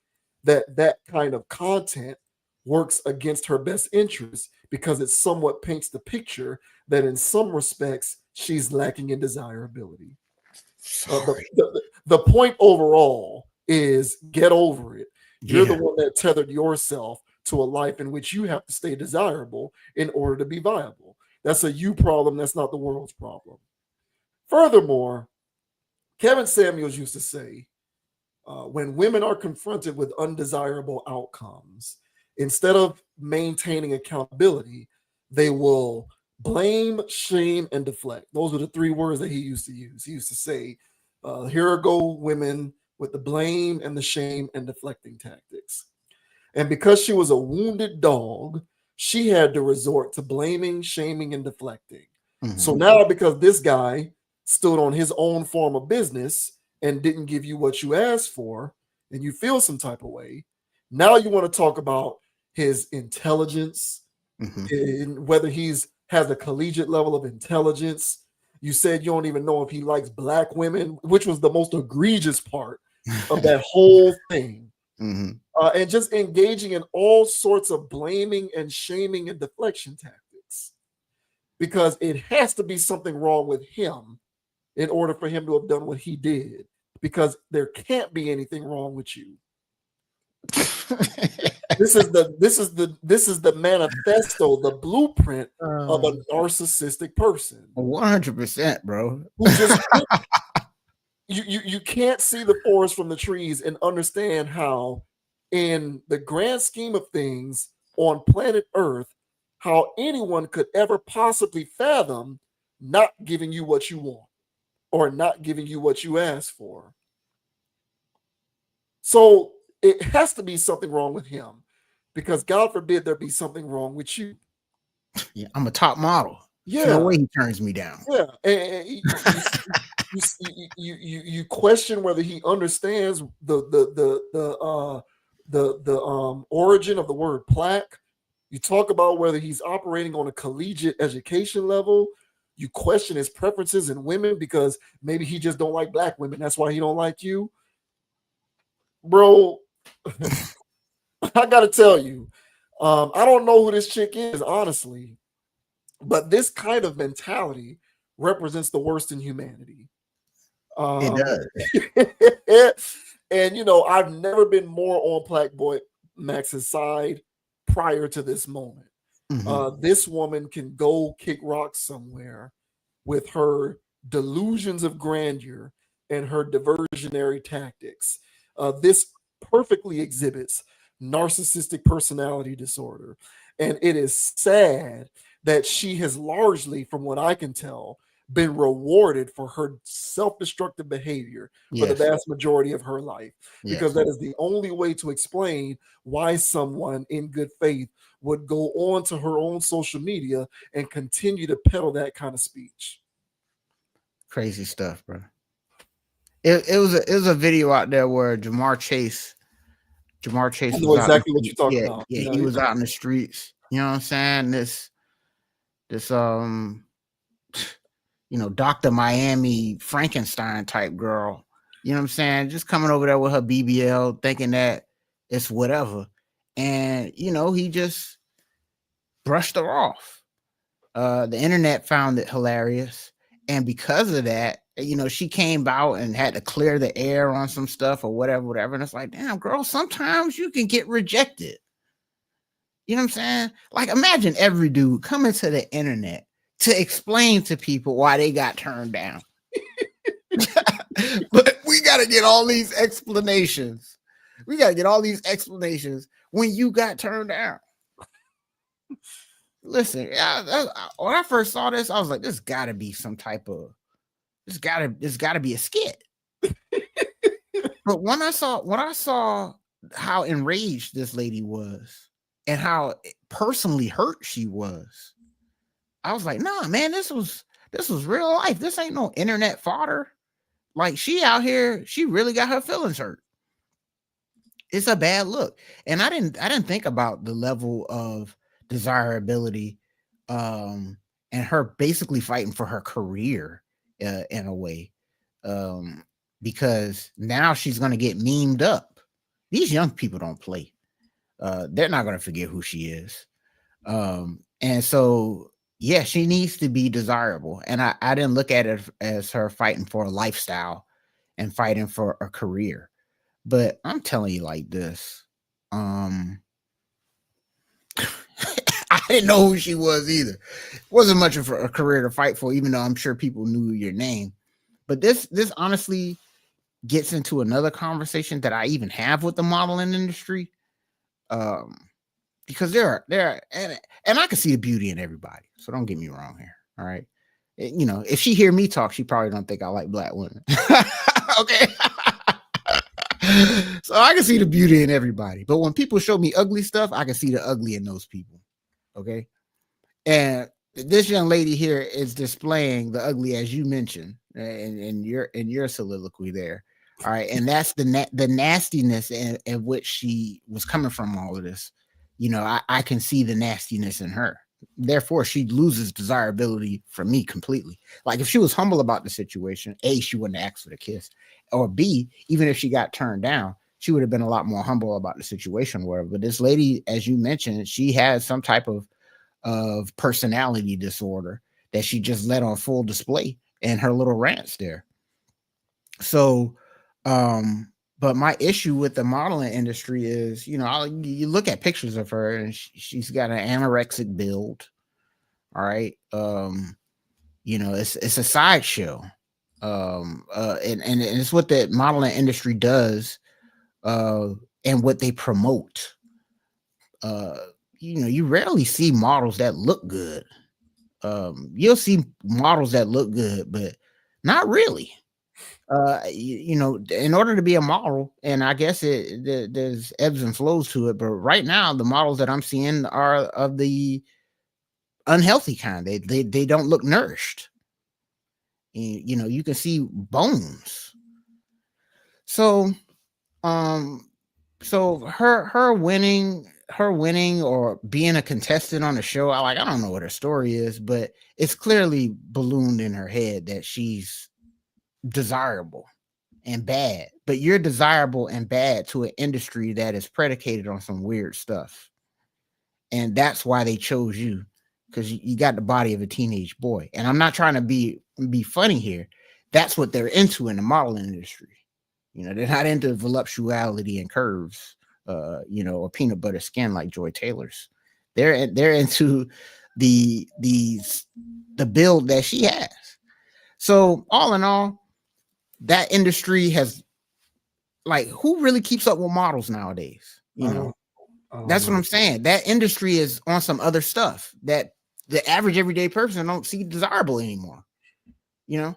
that kind of content works against her best interest, because it somewhat paints the picture that in some respects she's lacking in desirability. The point overall is get over it. You're the one that tethered yourself to a life in which you have to stay desirable in order to be viable. That's a you problem. That's not the world's problem. Furthermore, Kevin Samuels used to say, when women are confronted with undesirable outcomes, instead of maintaining accountability, they will blame, shame, and deflect. Those are the three words that he used to use. He used to say, here go women with the blame and the shame and deflecting tactics. And because she was a wounded dog, she had to resort to blaming, shaming, and deflecting. Mm-hmm. So now, because this guy stood on his own form of business and didn't give you what you asked for, and you feel some type of way, now you want to talk about his intelligence, whether he's has a collegiate level of intelligence. You said you don't even know if he likes black women, which was the most egregious part of that whole thing. And just engaging in all sorts of blaming and shaming and deflection tactics, because it has to be something wrong with him in order for him to have done what he did, because there can't be anything wrong with you. This is the manifesto, the blueprint of a narcissistic person. 100%, bro. Who just you can't see the forest from the trees and understand how, in the grand scheme of things on planet Earth, how anyone could ever possibly fathom not giving you what you want or not giving you what you asked for. So it has to be something wrong with him, because God forbid there be something wrong with you. Yeah, I'm a top model. Yeah, no way he turns me down. Yeah, and you question whether he understands the origin of the word plaque. You talk about whether he's operating on a collegiate education level. You question his preferences in women, because maybe he just don't like black women. That's why he don't like you, bro. I gotta tell you, I don't know who this chick is, honestly, but this kind of mentality represents the worst in humanity. It does. And, I've never been more on Plaqueboy Max's side prior to this moment. This woman can go kick rocks somewhere with her delusions of grandeur and her diversionary tactics. This perfectly exhibits narcissistic personality disorder. And it is sad that she has largely, from what I can tell, been rewarded for her self-destructive behavior for the vast majority of her life, because that is the only way to explain why someone in good faith would go on to her own social media and continue to peddle that kind of speech. Crazy stuff, bro. It was a video out there where Jamar Chase I know exactly what you're talking about. Yeah, he was out in the streets. You know what I'm saying? This Dr. Miami Frankenstein type girl. You know what I'm saying? Just coming over there with her BBL, thinking that it's whatever. And, he just brushed her off. The internet found it hilarious. And because of that, she came out and had to clear the air on some stuff or whatever. And it's like, damn, girl, sometimes you can get rejected. You know what I'm saying? Like, imagine every dude coming to the internet to explain to people why they got turned down. But we got to get all these explanations. When you got turned down. Listen, when I first saw this, I was like, this got to be some type of, this got to be a skit. But when I saw how enraged this lady was and how personally hurt she was, I was like, nah, man, this was real life. This ain't no internet fodder. Like, she out here, she really got her feelings hurt. It's a bad look. And I didn't think about the level of desirability, and her basically fighting for her career in a way, because now she's going to get memed up. These young people don't play. They're not going to forget who she is. And so, yeah, she needs to be desirable. And I didn't look at it as her fighting for a lifestyle and fighting for a career. But I'm telling you like this, I didn't know who she was either. It wasn't much of a career to fight for, even though I'm sure people knew your name. But this honestly gets into another conversation that I even have with the modeling industry. Because there are and I can see the beauty in everybody. So don't get me wrong here. All right. If she hear me talk, she probably don't think I like black women. Okay. So I can see the beauty in everybody. But when people show me ugly stuff, I can see the ugly in those people. Okay. And this young lady here is displaying the ugly, as you mentioned, in your soliloquy there. All right. And that's the nastiness in which she was coming from all of this. I can see the nastiness in her. Therefore, she loses desirability for me completely. Like if she was humble about the situation, A, she wouldn't ask for the kiss. Or B, even if she got turned down, she would have been a lot more humble about the situation. But this lady, as you mentioned, she has some type of personality disorder that she just let on full display in her little rants there. So, but my issue with the modeling industry is, you look at pictures of her and she's got an anorexic build. All right. It's a sideshow. And it's what the modeling industry does, and what they promote. You rarely see models that look good. You'll see models that look good, but not really. In order to be a model, and I guess there's ebbs and flows to it, but right now the models that I'm seeing are of the unhealthy kind. They don't look nourished. You can see bones. So her winning or being a contestant on the show, I don't know what her story is, but it's clearly ballooned in her head that she's desirable and bad. But you're desirable and bad to an industry that is predicated on some weird stuff, and that's why they chose you, because you got the body of a teenage boy. And I'm not trying to be funny here. That's what they're into in the modeling industry. They're not into voluptuality and curves, or peanut butter skin like Joy Taylor's. They're into the build that she has. So all in all, that industry has, who really keeps up with models nowadays? That's what I'm saying. That industry is on some other stuff that the average everyday person don't see desirable anymore. Gone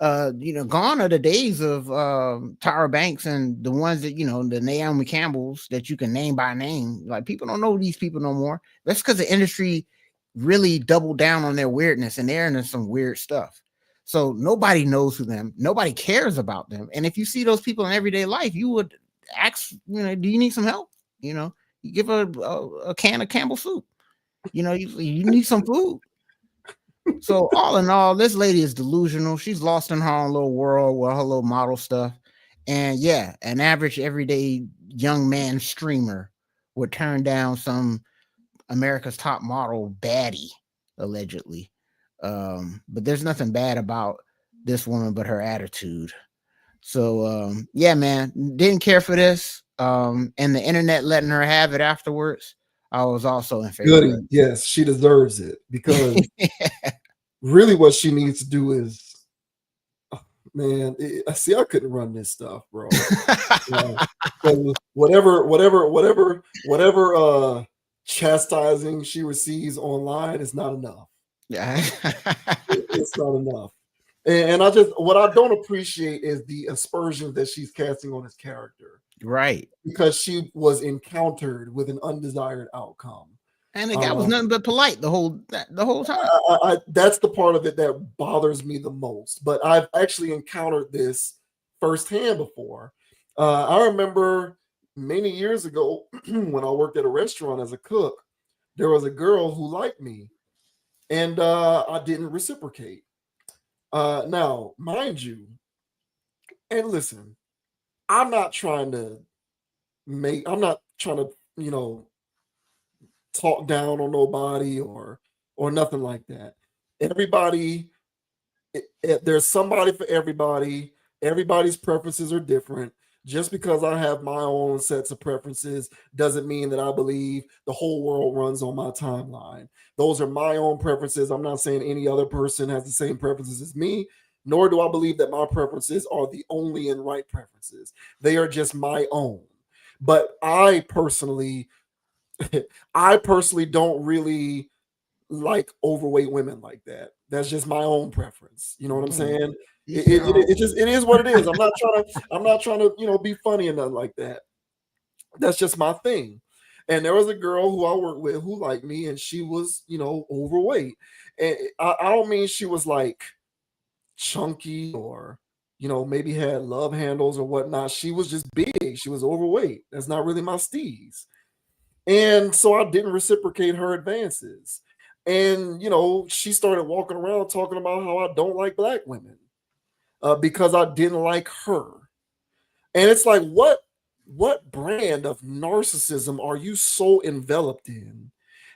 are the days of Tyra Banks and the ones that, the Naomi Campbells that you can name by name. Like, people don't know these people no more. That's because the industry really doubled down on their weirdness, and they're into some weird stuff. So nobody knows who them. Nobody cares about them. And if you see those people in everyday life, you would ask, do you need some help? You give a can of Campbell soup. You need some food. So all in all, this lady is delusional. She's lost in her own little world with her little model stuff. And yeah, an average everyday young man streamer would turn down some America's Top Model baddie, allegedly. But there's nothing bad about this woman but her attitude. So yeah, man, didn't care for this. And the internet letting her have it afterwards, I was also in favor. Goody. Yes, she deserves it, because really what she needs to do is, man, see, I couldn't run this stuff, bro. Whatever chastising she receives online is not enough. Yeah. It's not enough. And what I don't appreciate is the aspersions that she's casting on his character. Right. Because she was encountered with an undesired outcome. And the guy was nothing but polite the whole time. That's the part of it that bothers me the most. But I've actually encountered this firsthand before. I remember many years ago when I worked at a restaurant as a cook, there was a girl who liked me, and I didn't reciprocate. Now, mind you, and listen, I'm not trying to talk down on nobody or nothing like that. Everybody, there's somebody for everybody. Everybody's preferences are different. Just because I have my own sets of preferences doesn't mean that I believe the whole world runs on my timeline. Those are my own preferences. I'm not saying any other person has the same preferences as me, nor do I believe that my preferences are the only and right preferences. They are just my own. But I personally don't really like overweight women like that. That's just my own preference. You know what I'm saying? It is what it is. I'm not trying to be funny and nothing like that. That's just my thing. And there was a girl who I worked with who liked me, and she was overweight. And I don't mean she was like chunky or maybe had love handles or whatnot. She was just big. She was overweight. That's not really my steez. And so I didn't reciprocate her advances. And, she started walking around talking about how I don't like black women because I didn't like her. And it's like, what brand of narcissism are you so enveloped in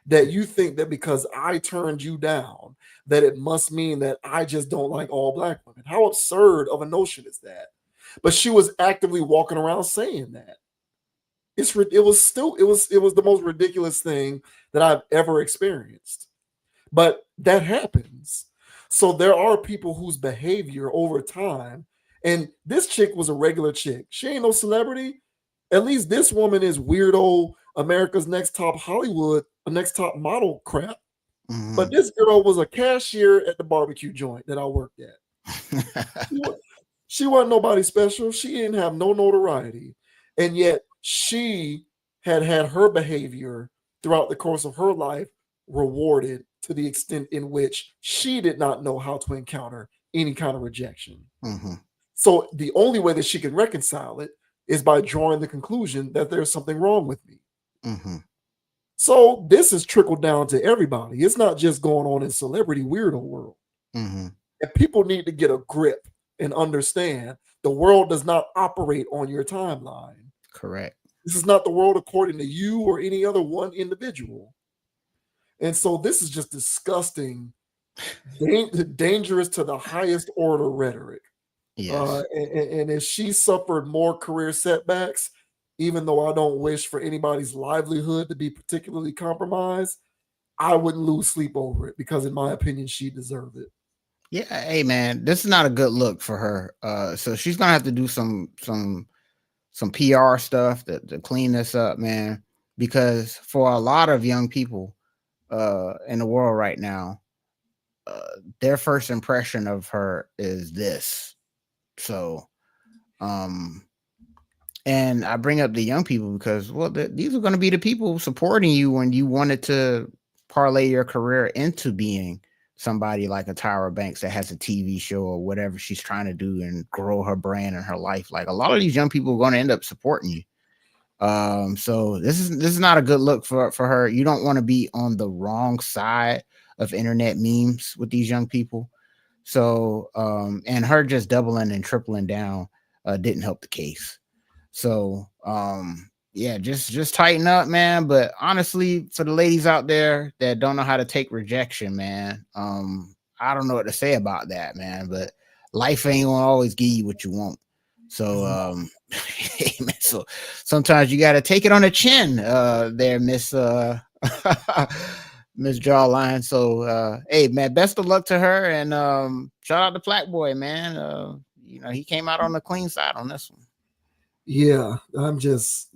that you think that because I turned you down, that it must mean that I just don't like all black women? How absurd of a notion is that? But she was actively walking around saying that. It was the most ridiculous thing that I've ever experienced. But that happens. So there are people whose behavior over time, and this chick was a regular chick. She ain't no celebrity. At least this woman is weirdo America's Next Top Hollywood, a Next Top Model crap. Mm-hmm. But this girl was a cashier at the barbecue joint that I worked at. She wasn't nobody special. She didn't have no notoriety. And yet she had her behavior throughout the course of her life rewarded to the extent in which she did not know how to encounter any kind of rejection. Mm-hmm. So the only way that she can reconcile it is by drawing the conclusion that there's something wrong with me. Mm-hmm. So this is trickled down to everybody. It's not just going on in celebrity weirdo world. Mm-hmm. And people need to get a grip and understand the world does not operate on your timeline. Correct. This is not the world according to you or any other one individual. And so this is just disgusting, dangerous to the highest order rhetoric. Yes. And if she suffered more career setbacks, even though I don't wish for anybody's livelihood to be particularly compromised, I wouldn't lose sleep over it because, in my opinion, she deserved it. Yeah, hey man, this is not a good look for her. So she's gonna have to do some PR stuff to clean this up, man. Because for a lot of young people in the world right now, their first impression of her is this. So, and I bring up the young people because, well, these are going to be the people supporting you when you wanted to parlay your career into being somebody like a Tyra Banks that has a TV show or whatever she's trying to do and grow her brand and her life. Like, a lot of these young people are going to end up supporting you. So this is not a good look for her. You don't want to be on the wrong side of internet memes with these young people. So, and her just doubling and tripling down didn't help the case. So, yeah, just tighten up, man. But honestly, for the ladies out there that don't know how to take rejection, man, I don't know what to say about that, man. But life ain't gonna always give you what you want. So, so sometimes you got to take it on the chin, there, Miss Miss Jawline. So, hey, man, best of luck to her, and shout out to Plaqueboy, man. He came out on the clean side on this one. Yeah, I'm just,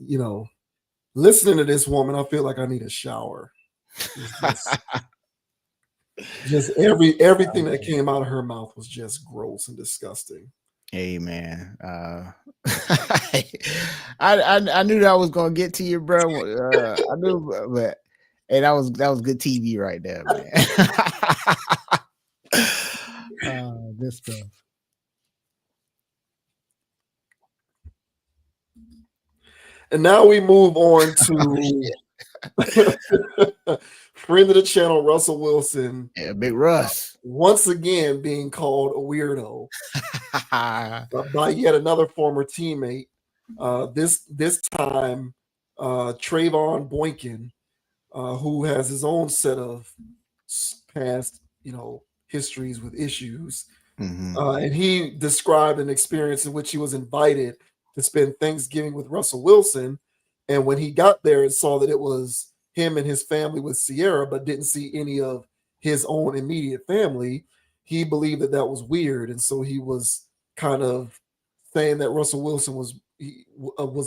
listening to this woman, I feel like I need a shower. Just everything that came out of her mouth was just gross and disgusting. Hey, man. I knew that was gonna get to you, bro. I knew, but hey, that was good TV right there, man. This stuff. And now we move on to Friend of the channel, Russell Wilson. Yeah, Big Russ. Once again being called a weirdo by yet another former teammate. This time, Trevone Boykin, who has his own set of past, histories with issues. And he described an experience in which he was invited to spend Thanksgiving with Russell Wilson. And when he got there and saw that it was him and his family with Sierra, but didn't see any of his own immediate family, he believed that was weird. And so he was kind of saying that Russell Wilson was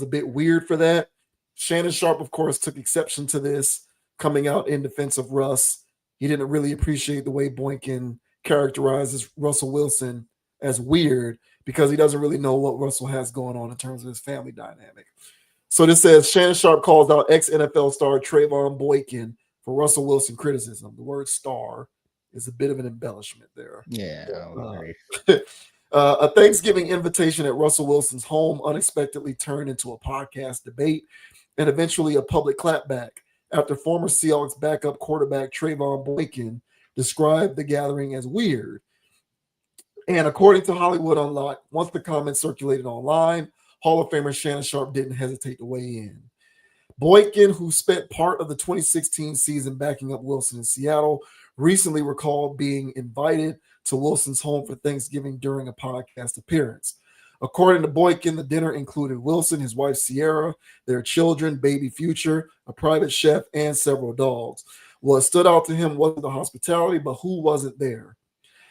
a bit weird for that. Shannon Sharpe, of course, took exception to this, coming out in defense of Russ. He didn't really appreciate the way Boykin characterizes Russell Wilson as weird because he doesn't really know what Russell has going on in terms of his family dynamic. So this says Shannon Sharpe calls out ex-NFL star Trevone Boykin for Russell Wilson criticism. The word star is a bit of an embellishment there. Yeah. A Thanksgiving invitation at Russell Wilson's home unexpectedly turned into a podcast debate and eventually a public clapback after former Seahawks backup quarterback Trevone Boykin described the gathering as weird. And according to Hollywood Unlocked, once the comments circulated online, Hall of Famer Shannon Sharpe didn't hesitate to weigh in. Boykin, who spent part of the 2016 season backing up Wilson in Seattle, recently recalled being invited to Wilson's home for Thanksgiving during a podcast appearance. According to Boykin, the dinner included Wilson, his wife Sierra, their children, baby Future, a private chef, and several dogs. What stood out to him wasn't the hospitality, but who wasn't there.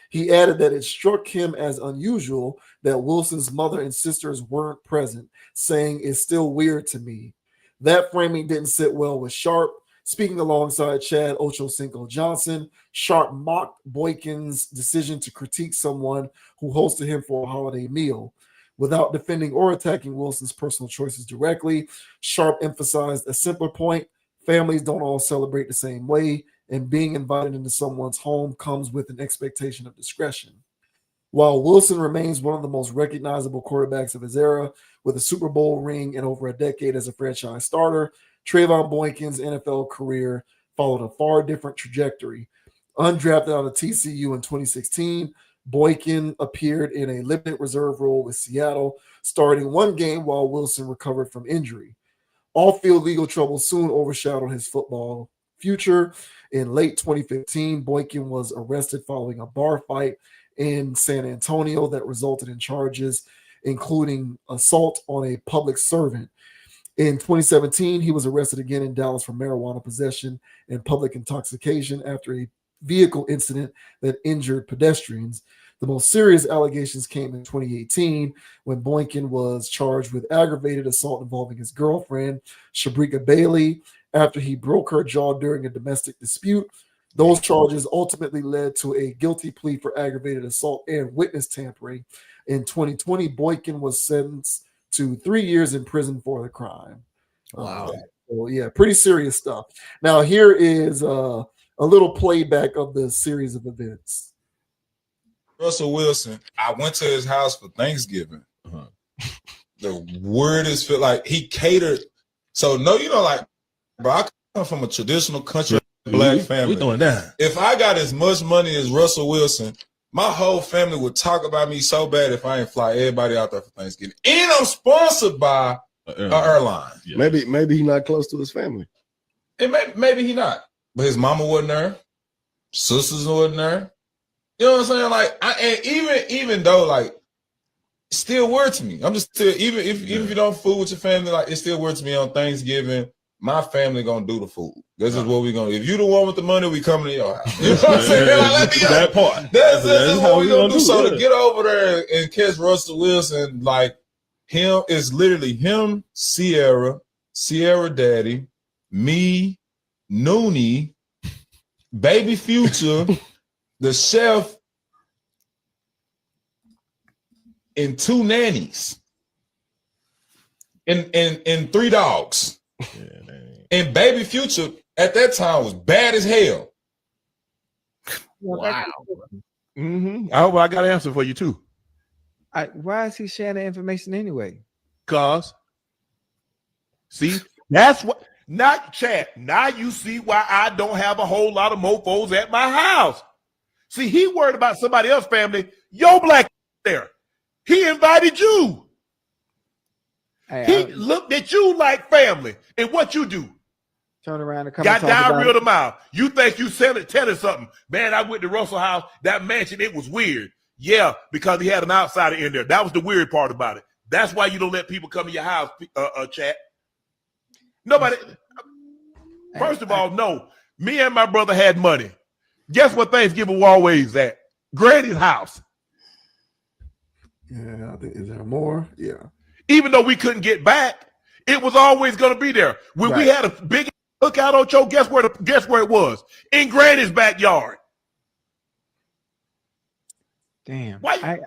He added that it struck him as unusual that Wilson's mother and sisters weren't present, saying, "It's still weird to me." That framing didn't sit well with Sharpe. Speaking alongside Chad Ochocinco Johnson, Sharpe mocked Boykin's decision to critique someone who hosted him for a holiday meal. Without defending or attacking Wilson's personal choices directly, Sharpe emphasized a simpler point: families don't all celebrate the same way, and being invited into someone's home comes with an expectation of discretion. While Wilson remains one of the most recognizable quarterbacks of his era, with a Super Bowl ring and over a decade as a franchise starter, Trevone Boykin's NFL career followed a far different trajectory. Undrafted out of TCU in 2016, Boykin appeared in a limited reserve role with Seattle, starting one game while Wilson recovered from injury. Off-field legal trouble soon overshadowed his football future. In late 2015, Boykin was arrested following a bar fight in San Antonio that resulted in charges including assault on a public servant. In 2017, he was arrested again in Dallas for marijuana possession and public intoxication after a vehicle incident that injured pedestrians. The most serious allegations came in 2018 when Boykin was charged with aggravated assault involving his girlfriend, Shabrika Bailey, after he broke her jaw during a domestic dispute. Those charges ultimately led to a guilty plea for aggravated assault and witness tampering. In 2020, Boykin was sentenced to 3 years in prison for the crime. Wow. So yeah, pretty serious stuff. Now here is a little playback of the series of events. Russell Wilson, I went to his house for Thanksgiving. The weirdest feel like he catered. So bro, I come from a traditional country black family. We doing that. If I got as much money as Russell Wilson, my whole family would talk about me so bad if I ain't fly everybody out there for Thanksgiving. And I'm sponsored by an airline. Yeah. Maybe he's not close to his family. And maybe he not. But his mama wasn't there. Sisters wasn't there. You know what I'm saying? Like, and even though, like, it's still weird to me. I'm just still, even if you don't fool with your family, like, it's still weird to me on Thanksgiving. My family gonna do the food. This is what we gonna do. If you the one with the money, we coming to your house. You know what I'm saying? Like, let me that part. That's what we gonna do. So yeah. to get over there and catch Russell Wilson, like him, is literally him, Sierra Daddy, me, Noonie, Baby Future, the chef, and 2 nannies, and 3 dogs. Yeah, and Baby Future at that time was bad as hell. Wow. I hope I got an answer for you too. Why is he sharing the information anyway? Cause see, that's Not chat. Now you see why I don't have a whole lot of mofos at my house. See, he worried about somebody else's family. Yo, black there. He invited you. He looked at you like family. And what you do? Turn around and come got and talk down about real it. to mouth. You think you telling something. Man, I went to Russell House, that mansion, it was weird. Yeah, because he had an outsider in there. That was the weird part about it. That's why you don't let people come to your house, chat. Nobody. First of all, no. Me and my brother had money. Guess what Thanksgiving was always at? Granny's house. Yeah, I think, is there more? Yeah. Even though we couldn't get back, it was always going to be there. When we had a big cookout on show, guess where it was? In Granny's backyard. Damn. Why?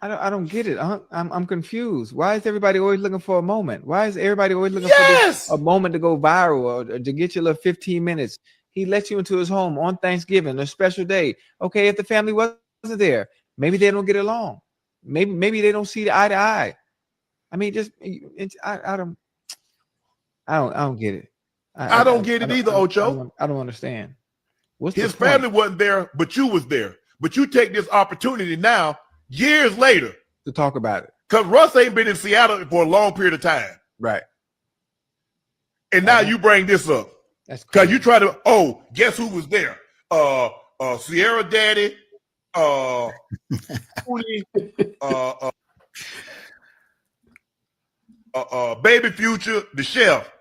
I don't get it. I'm confused. Why is everybody always looking for a moment? Why is everybody always looking for a moment to go viral or to get your little 15 minutes? He lets you into his home on Thanksgiving, a special day. Okay, if the family wasn't there, maybe they don't get along. Maybe they don't see eye to eye. I mean, I don't get it. I don't get it either, Ocho. I don't understand. His family wasn't there, but you was there. But you take this opportunity now, years later, to talk about it. Because Russ ain't been in Seattle for a long period of time. Right. And now you bring this up. That's because you try to, guess who was there? Sierra Daddy, Baby Future, the chef.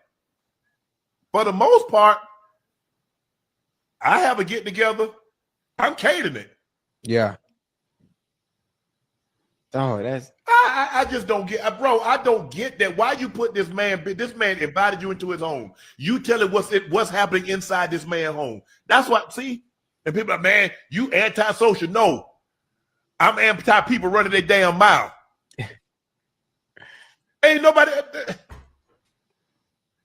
For the most part, I have a get together. I'm catering it. Yeah. Oh, that's. I just don't get, bro. I don't get that. Why you put this man? This man invited you into his home. You tell him what's happening inside this man's home. That's what. See, and people are like, man, you antisocial. No, I'm anti people running their damn mouth. Ain't nobody.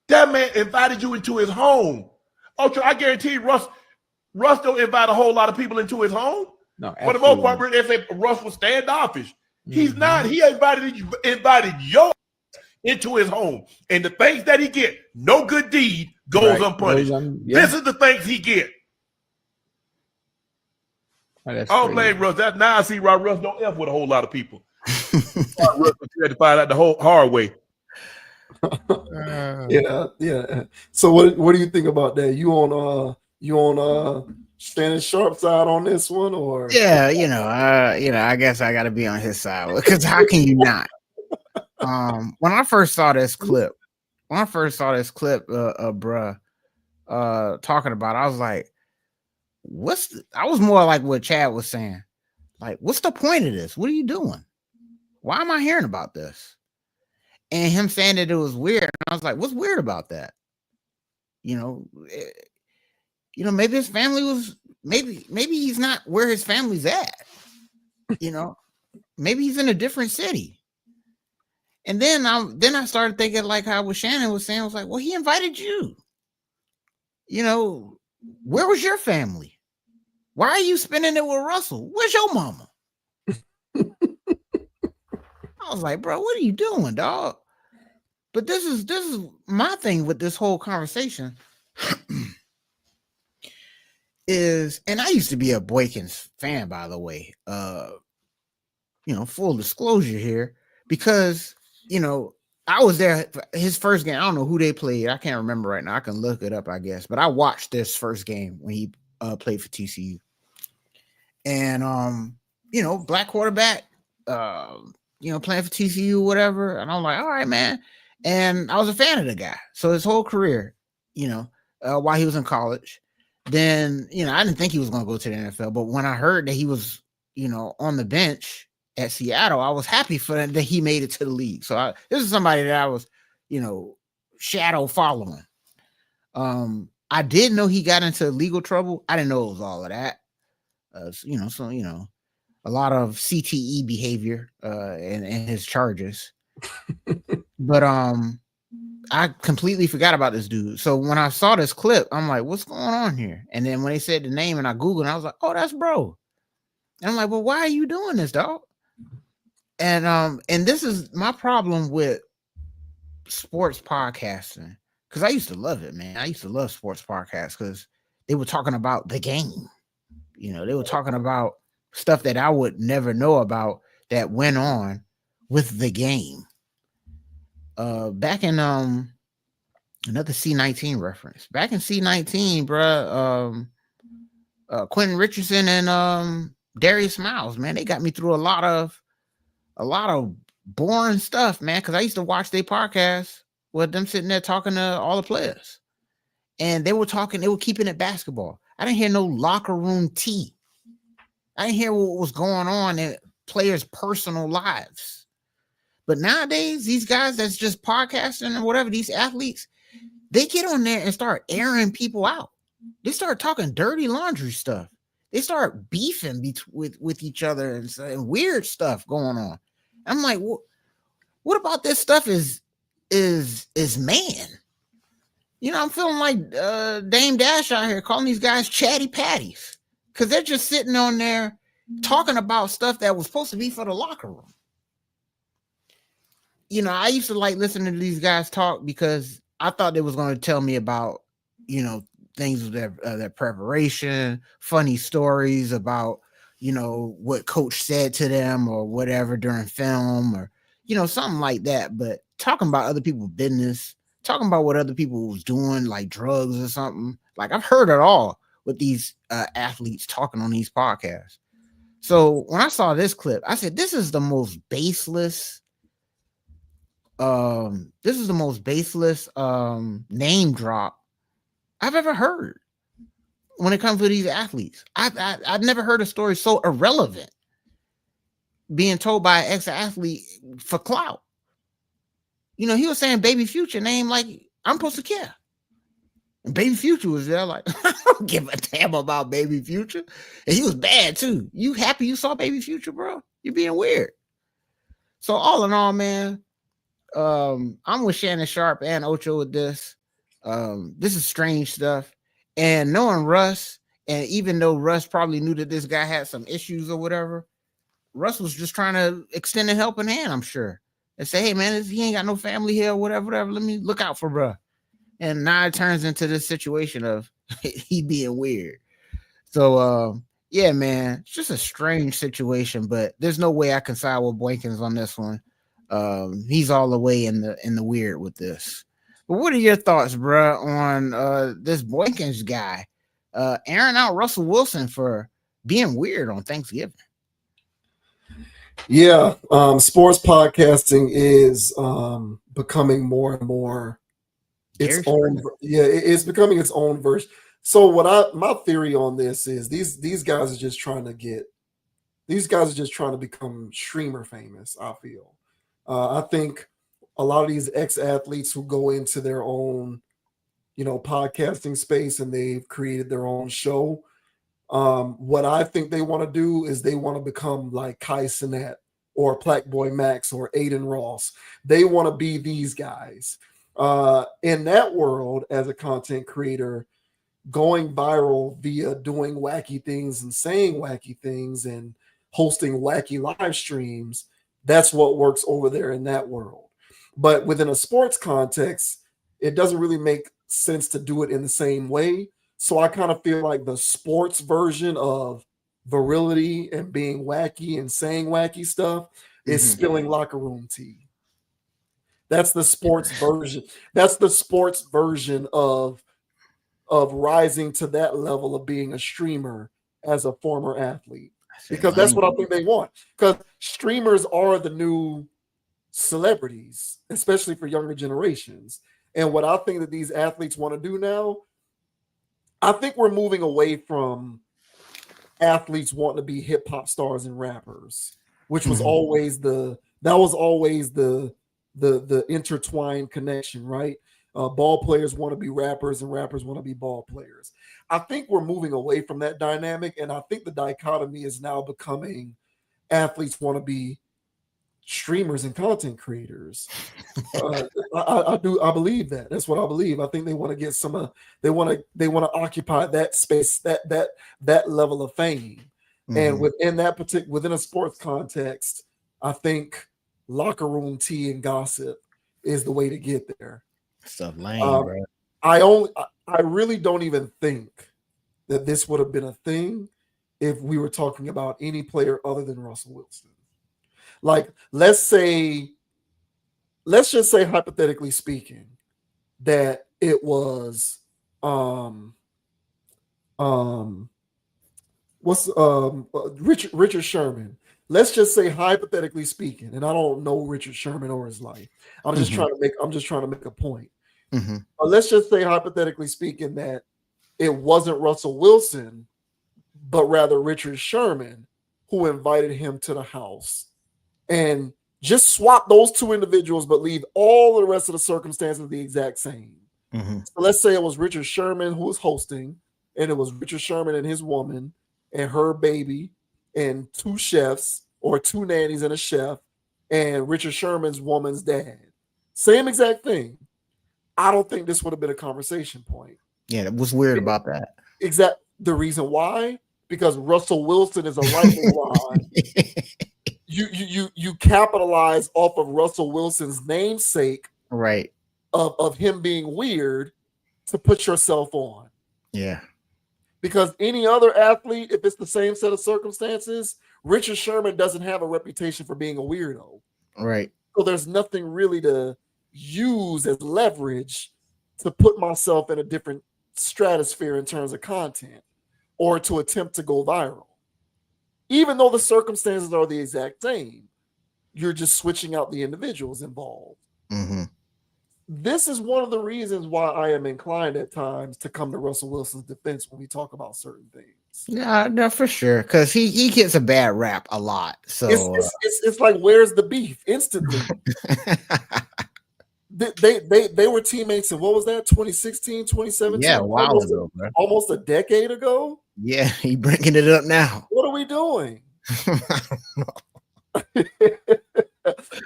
That man invited you into his home. Ultra, I guarantee you, Russ don't invite a whole lot of people into his home. No, for the most part, they say Russ was standoffish. He's not. He invited you into his home, and the things that he get, no good deed goes unpunished. This is the things he get. I don't blame Russ. That's now I see why Russ don't F with a whole lot of people. Russ had to find out the whole hard way. Yeah. So what do you think about that? You on Shannon Sharpe's side on this one, or yeah, I guess I got to be on his side because how can you not? When I first saw this clip, bruh, talking about, I was like, I was more like what Chad was saying, like, what's the point of this? What are you doing? Why am I hearing about this? And him saying that it was weird, and I was like, what's weird about that? Maybe his family was maybe he's not where his family's at. Maybe he's in a different city. And then I started thinking like how what Shannon was saying. I was like, well, he invited you. Where was your family? Why are you spending it with Russell? Where's your mama? I was like, bro, what are you doing, dog? But this is my thing with this whole conversation. And I used to be a Boykins fan, by the way. Full disclosure here, because I was there for his first game. I don't know who they played. I can't remember right now. I can look it up, I guess. But I watched this first game when he played for TCU. And black quarterback, playing for TCU, whatever. And I'm like, all right, man. And I was a fan of the guy. So his whole career, while he was in college. Then, I didn't think he was going to go to the NFL, but when I heard that he was, on the bench at Seattle, I was happy for that he made it to the league. So this is somebody that I was, shadow following. I did know he got into legal trouble. I didn't know it was all of that. A lot of CTE behavior in his charges. But I completely forgot about this dude. So when I saw this clip, I'm like, what's going on here? And then when they said the name and I Googled, I was like, oh, that's bro. And I'm like, well, why are you doing this, dog? And this is my problem with sports podcasting, because I used to love it, man. I used to love sports podcasts because they were talking about the game. You know, they were talking about stuff that I would never know about that went on with the game. Back in another C19 reference. Back in C19, bruh, Quentin Richardson and Darius Miles, man, they got me through a lot of boring stuff, man, because I used to watch their podcast with them sitting there talking to all the players. And they were keeping it basketball. I didn't hear no locker room tea. I didn't hear what was going on in players' personal lives. But nowadays, these guys that's just podcasting or whatever, these athletes, they get on there and start airing people out. They start talking dirty laundry stuff. They start beefing with each other and weird stuff going on. I'm like, what about this stuff is man? You know, I'm feeling like Dame Dash out here calling these guys chatty patties because they're just sitting on there talking about stuff that was supposed to be for the locker room. You know, I used to like listening to these guys talk because I thought they was going to tell me about, you know, things with their preparation, funny stories about, you know, what coach said to them or whatever during film or, you know, something like that. But talking about other people's business, talking about what other people was doing, like drugs or something, like I've heard it all with these athletes talking on these podcasts. So when I saw this clip, I said, this is the most baseless name drop I've ever heard when it comes to these athletes. I've never heard a story so irrelevant being told by an ex-athlete for clout. You know, he was saying Baby Future name like I'm supposed to care. And Baby Future was there like, I don't give a damn about Baby Future. And he was bad too. You happy you saw Baby Future, bro? You're being weird. So all in all, man, I'm with Shannon Sharpe and Ocho with this. This is strange stuff. And knowing Russ, and even though Russ probably knew that this guy had some issues or whatever, Russ was just trying to extend a helping hand, I'm sure. And say, hey, man, he ain't got no family here or whatever. Let me look out for bruh. And now it turns into this situation of he being weird. So, yeah, man, it's just a strange situation, but there's no way I can side with Boykins on this one. He's all the way in the weird with this. But what are your thoughts, bruh, on this Boykins guy airing out Russell Wilson for being weird on Thanksgiving? Yeah, sports podcasting is becoming more and more its own. Yeah, it's becoming its own version. So my theory on this is these guys are just trying to become streamer famous. I feel. I think a lot of these ex-athletes who go into their own, you know, podcasting space and they've created their own show. What I think they want to do is they want to become like Kai Cenat or Plaqueboy Max or Aiden Ross. They want to be these guys. In that world, as a content creator, going viral via doing wacky things and saying wacky things and hosting wacky live streams, that's what works over there in that world. But within a sports context, it doesn't really make sense to do it in the same way. So I kind of feel like the sports version of virility and being wacky and saying wacky stuff is spilling locker room tea. That's the sports version. That's the sports version of rising to that level of being a streamer as a former athlete. Because that's what I think they want. Because streamers are the new celebrities, especially for younger generations. And what I think that these athletes want to do now, I think we're moving away from athletes wanting to be hip hop stars and rappers, which was always the intertwined connection, right? Ball players want to be rappers and rappers want to be ball players. I think we're moving away from that dynamic, and I think the dichotomy is now becoming athletes want to be streamers and content creators. I believe that. That's what I believe. I think they want to get some. They want to occupy that space, that level of fame, and within a sports context, I think locker room tea and gossip is the way to get there. Stuff lame, bro. I really don't even think that this would have been a thing if we were talking about any player other than Russell Wilson. Like, let's just say hypothetically speaking that it was Richard Sherman. Let's just say hypothetically speaking, and I don't know Richard Sherman or his life. I'm just trying to make a point. Let's just say hypothetically speaking that it wasn't Russell Wilson, but rather Richard Sherman who invited him to the house, and just swap those two individuals, but leave all the rest of the circumstances the exact same. So let's say it was Richard Sherman who was hosting, and it was Richard Sherman and his woman and her baby and 2 chefs or 2 nannies and a chef and Richard Sherman's woman's dad. Same exact thing. I don't think this would have been a conversation point. Yeah, what's weird about that? The reason why? Because Russell Wilson is a lightning rod. You capitalize off of Russell Wilson's namesake, right? Of him being weird to put yourself on. Yeah. Because any other athlete, if it's the same set of circumstances, Richard Sherman doesn't have a reputation for being a weirdo. Right. So there's nothing really to use as leverage to put myself in a different stratosphere in terms of content or to attempt to go viral. Even though the circumstances are the exact same, you're just switching out the individuals involved. This is one of the reasons why I am inclined at times to come to Russell Wilson's defense when we talk about certain things. Yeah, no, for sure. Because he gets a bad rap a lot. So it's like, where's the beef? Instantly. They were teammates in, what was that, 2016, 2017? Yeah, a while ago, bro. Almost a decade ago? Yeah, he bringing it up now. What are we doing?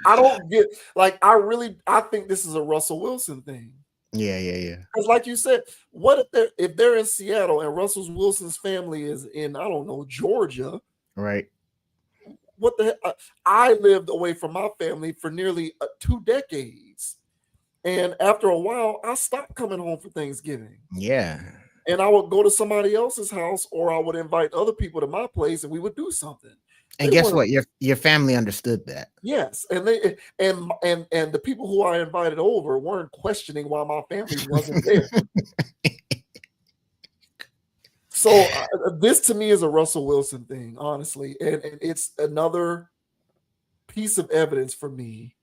I don't get, like, I think this is a Russell Wilson thing. Yeah. Because like you said, what if they're in Seattle and Russell Wilson's family is in, I don't know, Georgia? Right. What the heck? I lived away from my family for nearly 2 decades. And after a while, I stopped coming home for Thanksgiving. Yeah. And I would go to somebody else's house, or I would invite other people to my place, and we would do something. And guess what? Your family understood that. Yes, and they and the people who I invited over weren't questioning why my family wasn't there. So this to me is a Russell Wilson thing, honestly, and it's another piece of evidence for me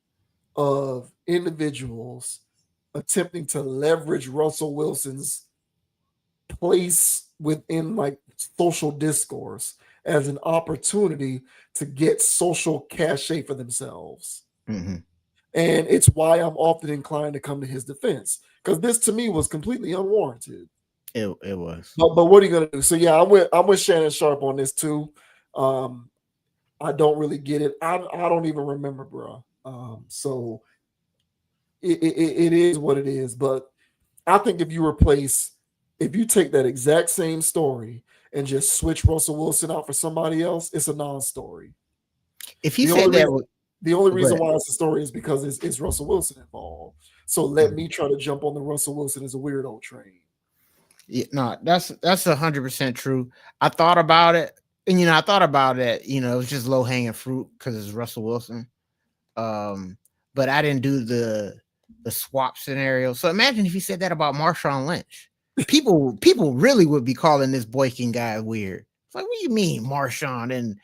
of individuals attempting to leverage Russell Wilson's place within like social discourse as an opportunity to get social cachet for themselves. And it's why I'm often inclined to come to his defense, because this to me was completely unwarranted. It was. But what are you gonna do? So yeah, I'm with Shannon Sharpe on this too. I don't really get it. I don't even remember, bro. So it is what it is. But I think if you take that exact same story and just switch Russell Wilson out for somebody else, it's a non-story. If you said that, the only reason why it's a story is because it's Russell Wilson involved. So let me try to jump on the Russell Wilson as a weirdo train. Yeah, no, that's 100% true. I thought about it, and it was just low hanging fruit because it's Russell Wilson. But I didn't do the swap scenario. So imagine if you said that about Marshawn Lynch. People really would be calling this Boykin guy weird. It's like, what do you mean, Marshawn? And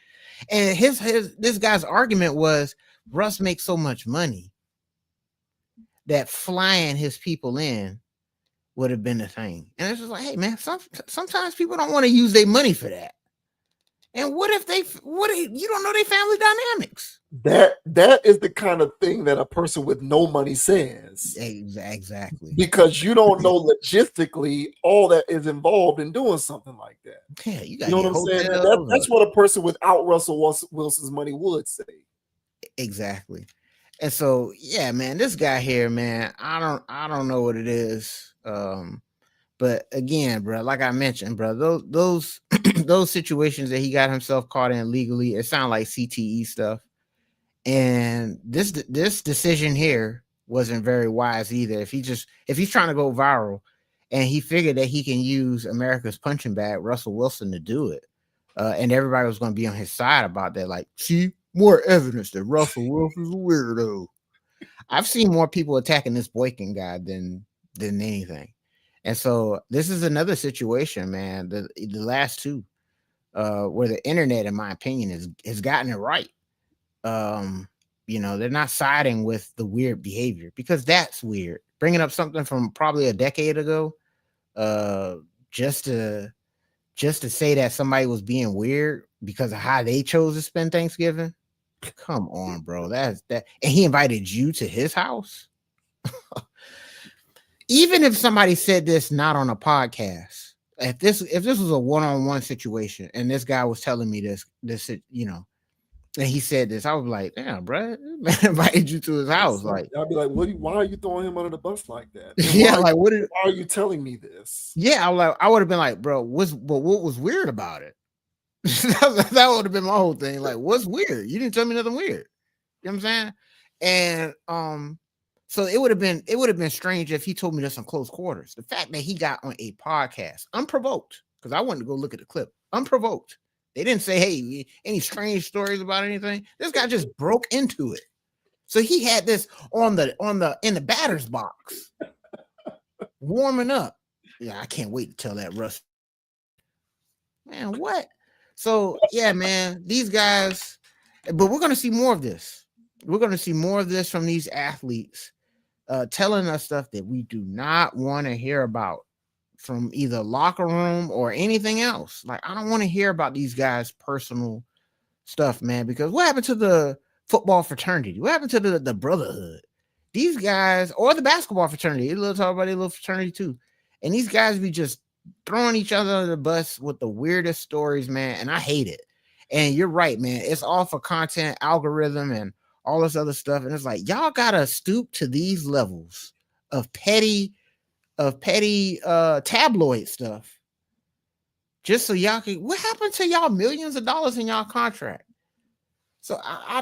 this guy's argument was Russ makes so much money that flying his people in would have been the thing. And it's just like, hey man, sometimes people don't want to use their money for that. And what if you don't know their family dynamics? That is the kind of thing that a person with no money says. Exactly. Because you don't know logistically all that is involved in doing something like that. Yeah, you know what I'm saying? That's what a person without Russell Wilson's money would say. Exactly. And so, yeah, man, this guy here, man, I don't know what it is. But again, bro, like I mentioned, bro, those those situations that he got himself caught in legally, it sounded like CTE stuff. And this decision here wasn't very wise either. If he's trying to go viral, and he figured that he can use America's punching bag, Russell Wilson, to do it, and everybody was going to be on his side about that. Like, see, more evidence that Russell Wilson's a weirdo. I've seen more people attacking this Boykin guy than anything, and so this is another situation, man. The last two, where the internet, in my opinion, has gotten it right. You know, they're not siding with the weird behavior, because that's weird. Bringing up something from probably a decade ago, just to say that somebody was being weird because of how they chose to spend Thanksgiving. Come on, bro. That's that. And he invited you to his house. Even if somebody said this not on a podcast, if this was a one-on-one situation and this guy was telling me this, you know, and he said this, I was like, damn, bro, man invited you to his house. Like, I'd be like, why are you throwing him under the bus like that? Yeah, like, why are you telling me this? Yeah, I would have been like, bro, what was weird about it? That would have been my whole thing. Like, what's weird? You didn't tell me nothing weird. You know what I'm saying? And so it would have been strange if he told me this on close quarters. The fact that he got on a podcast unprovoked, because I wanted to go look at the clip, unprovoked. They didn't say, hey, any strange stories about anything. This guy just broke into it. So he had this in the batter's box, warming up. Yeah, I can't wait to tell that Russ. Man, what? So yeah, man, these guys, but we're gonna see more of this. We're gonna see more of this from these athletes, telling us stuff that we do not want to hear about from either locker room or anything else. Like, I don't want to hear about these guys' personal stuff, man, because what happened to the football fraternity? What happened to the brotherhood? These guys, or the basketball fraternity, a little talk about a little fraternity too. And these guys be just throwing each other under the bus with the weirdest stories, man. And I hate it. And you're right, man. It's all for content, algorithm, and all this other stuff. And it's like, y'all gotta stoop to these levels of petty tabloid stuff just so y'all can. What happened to y'all millions of dollars in y'all contract? So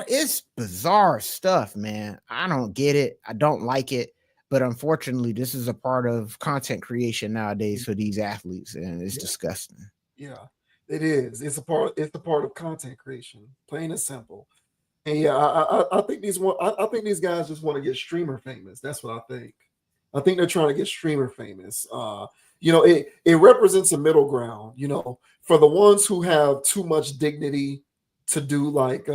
it's bizarre stuff, man. I don't get it. I don't like it. But unfortunately, this is a part of content creation nowadays for these athletes, and it's disgusting. Yeah, it is. It's a part of content creation, plain and simple. And yeah, I think these guys just want to get streamer famous. That's what I think. I think they're trying to get streamer famous. You know, it represents a middle ground, you know, for the ones who have too much dignity to do like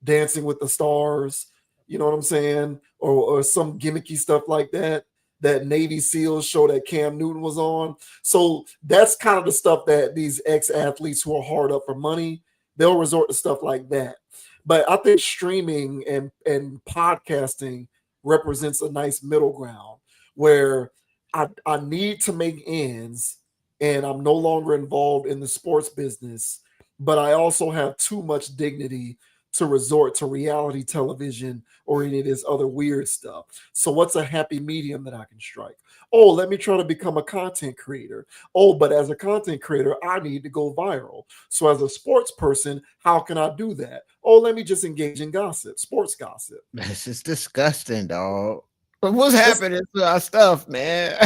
Dancing with the Stars, you know what I'm saying? Or some gimmicky stuff like that Navy SEALs show that Cam Newton was on. So that's kind of the stuff that these ex-athletes who are hard up for money, they'll resort to stuff like that. But I think streaming and podcasting represents a nice middle ground where I need to make ends and I'm no longer involved in the sports business, but I also have too much dignity to resort to reality television or any of this other weird stuff. So what's a happy medium that I can strike? Oh, let me try to become a content creator. Oh, but as a content creator, I need to go viral. So as a sports person, how can I do that? Oh, let me just engage in gossip, sports gossip. This is disgusting, dog. But what's happening to our stuff, man?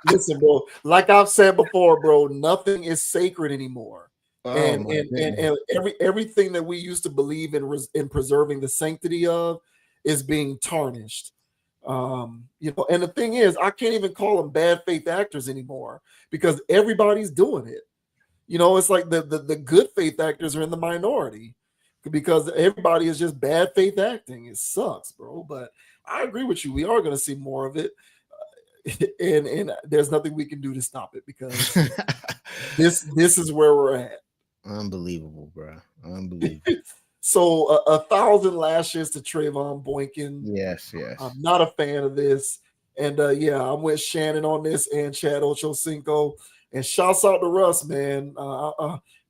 Listen, bro, like I've said before, bro, nothing is sacred anymore. Oh, and everything that we used to believe in preserving the sanctity of is being tarnished. You know, and the thing is, I can't even call them bad faith actors anymore because everybody's doing it. You know, it's like the good faith actors are in the minority because everybody is just bad faith acting. It sucks, bro. But I agree with you. We are going to see more of it. And there's nothing we can do to stop it because this is where we're at. Unbelievable, bro. Unbelievable. So 1,000 lashes to Trevone Boykin. Yes. I'm not a fan of this. And yeah, I'm with Shannon on this and Chad Ochocinco. And shouts out to Russ, man.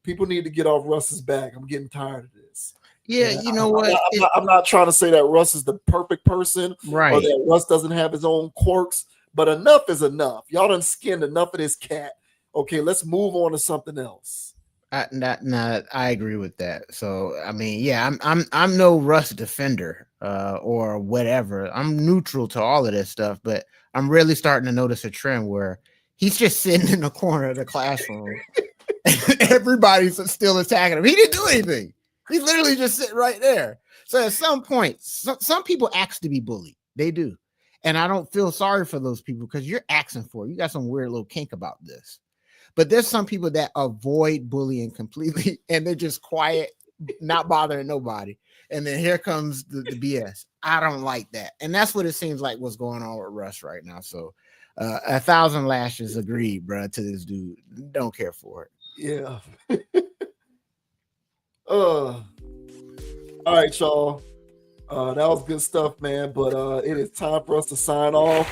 People need to get off Russ's back. I'm getting tired of this. Yeah, you know what? I'm not trying to say that Russ is the perfect person, right? Or that Russ doesn't have his own quirks. But enough is enough. Y'all done skinned enough of this cat. Okay, let's move on to something else. I agree with that. So I mean, yeah, I'm no Russ defender or whatever. I'm neutral to all of this stuff, but I'm really starting to notice a trend where he's just sitting in the corner of the classroom. Everybody's still attacking him. He didn't do anything. He's literally just sitting right there. So at some point, some people ask to be bullied. They do. And I don't feel sorry for those people because you're asking for it. You got some weird little kink about this. But there's some people that avoid bullying completely and they're just quiet, not bothering nobody. And then here comes the BS. I don't like that. And that's what it seems like what's going on with Russ right now. So 1,000 lashes agreed, bro, to this dude. Don't care for it. Yeah. All right, y'all. That was good stuff, man. But it is time for us to sign off.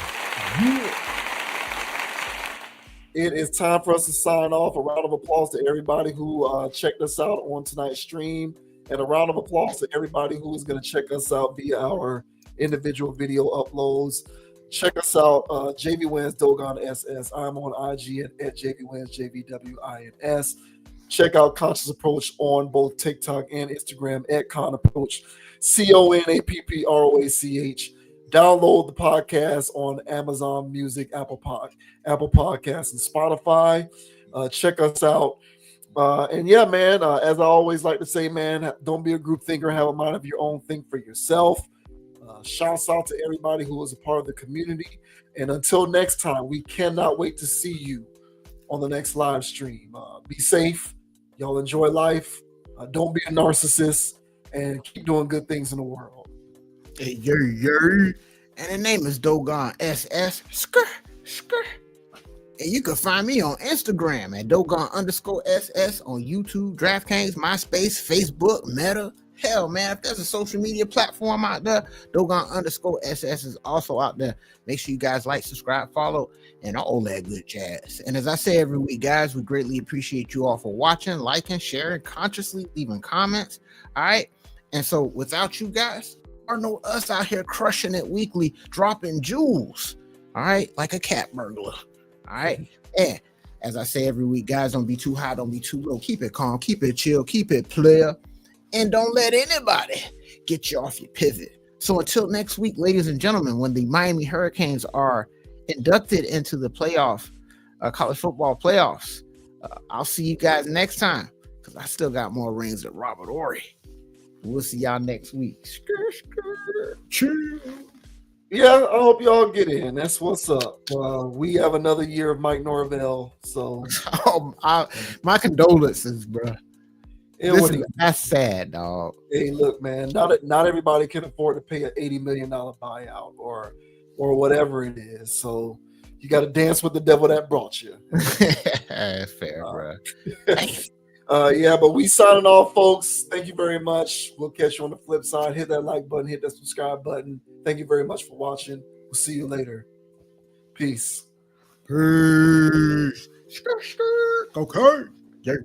It is time for us to sign off. A round of applause to everybody who checked us out on tonight's stream, and a round of applause to everybody who is going to check us out via our individual video uploads. Check us out, JV Wins Dogon SS. I'm on IG at JV Wins JVWINS. Check out Conscious Approach on both TikTok and Instagram at Con Approach, CONAPPROACH. Download the podcast on Amazon Music, Apple Podcasts, and Spotify. Check us out. And yeah, man, as I always like to say, man, don't be a group thinker. Have a mind of your own. Think for yourself. Shouts out to everybody who is a part of the community. And until next time, we cannot wait to see you on the next live stream. Be safe. Y'all enjoy life. Don't be a narcissist. And keep doing good things in the world. Hey, yeah. And the name is Dogon SS. And you can find me on Instagram at Dogon_SS, on YouTube, DraftKings, MySpace, Facebook, Meta. Hell, man, if there's a social media platform out there, Dogon_SS is also out there. Make sure you guys like, subscribe, follow, and all that good jazz. And as I say every week, guys, we greatly appreciate you all for watching, liking, sharing, consciously leaving comments. All right. And so without you guys, or no us out here crushing it weekly, dropping jewels. All right. Like a cat burglar. All right. And as I say every week, guys, don't be too high, don't be too low. Keep it calm, keep it chill, keep it player. And don't let anybody get you off your pivot. So until next week, ladies and gentlemen, when the Miami Hurricanes are inducted into the college football playoffs, I'll see you guys next time because I still got more rings than Robert Horry. We'll see y'all next week. Yeah, I hope y'all get in. That's what's up. We have another year of Mike Norvell. So, my condolences, bro. That's sad, dog. Hey, look, man. Not everybody can afford to pay an $80 million buyout or whatever it is. So you got to dance with the devil that brought you. That's fair, bro. Yeah, but we signing off, folks. Thank you very much. We'll catch you on the flip side. Hit that like button. Hit that subscribe button. Thank you very much for watching. We'll see you later. Peace. Peace. Okay. Yeah.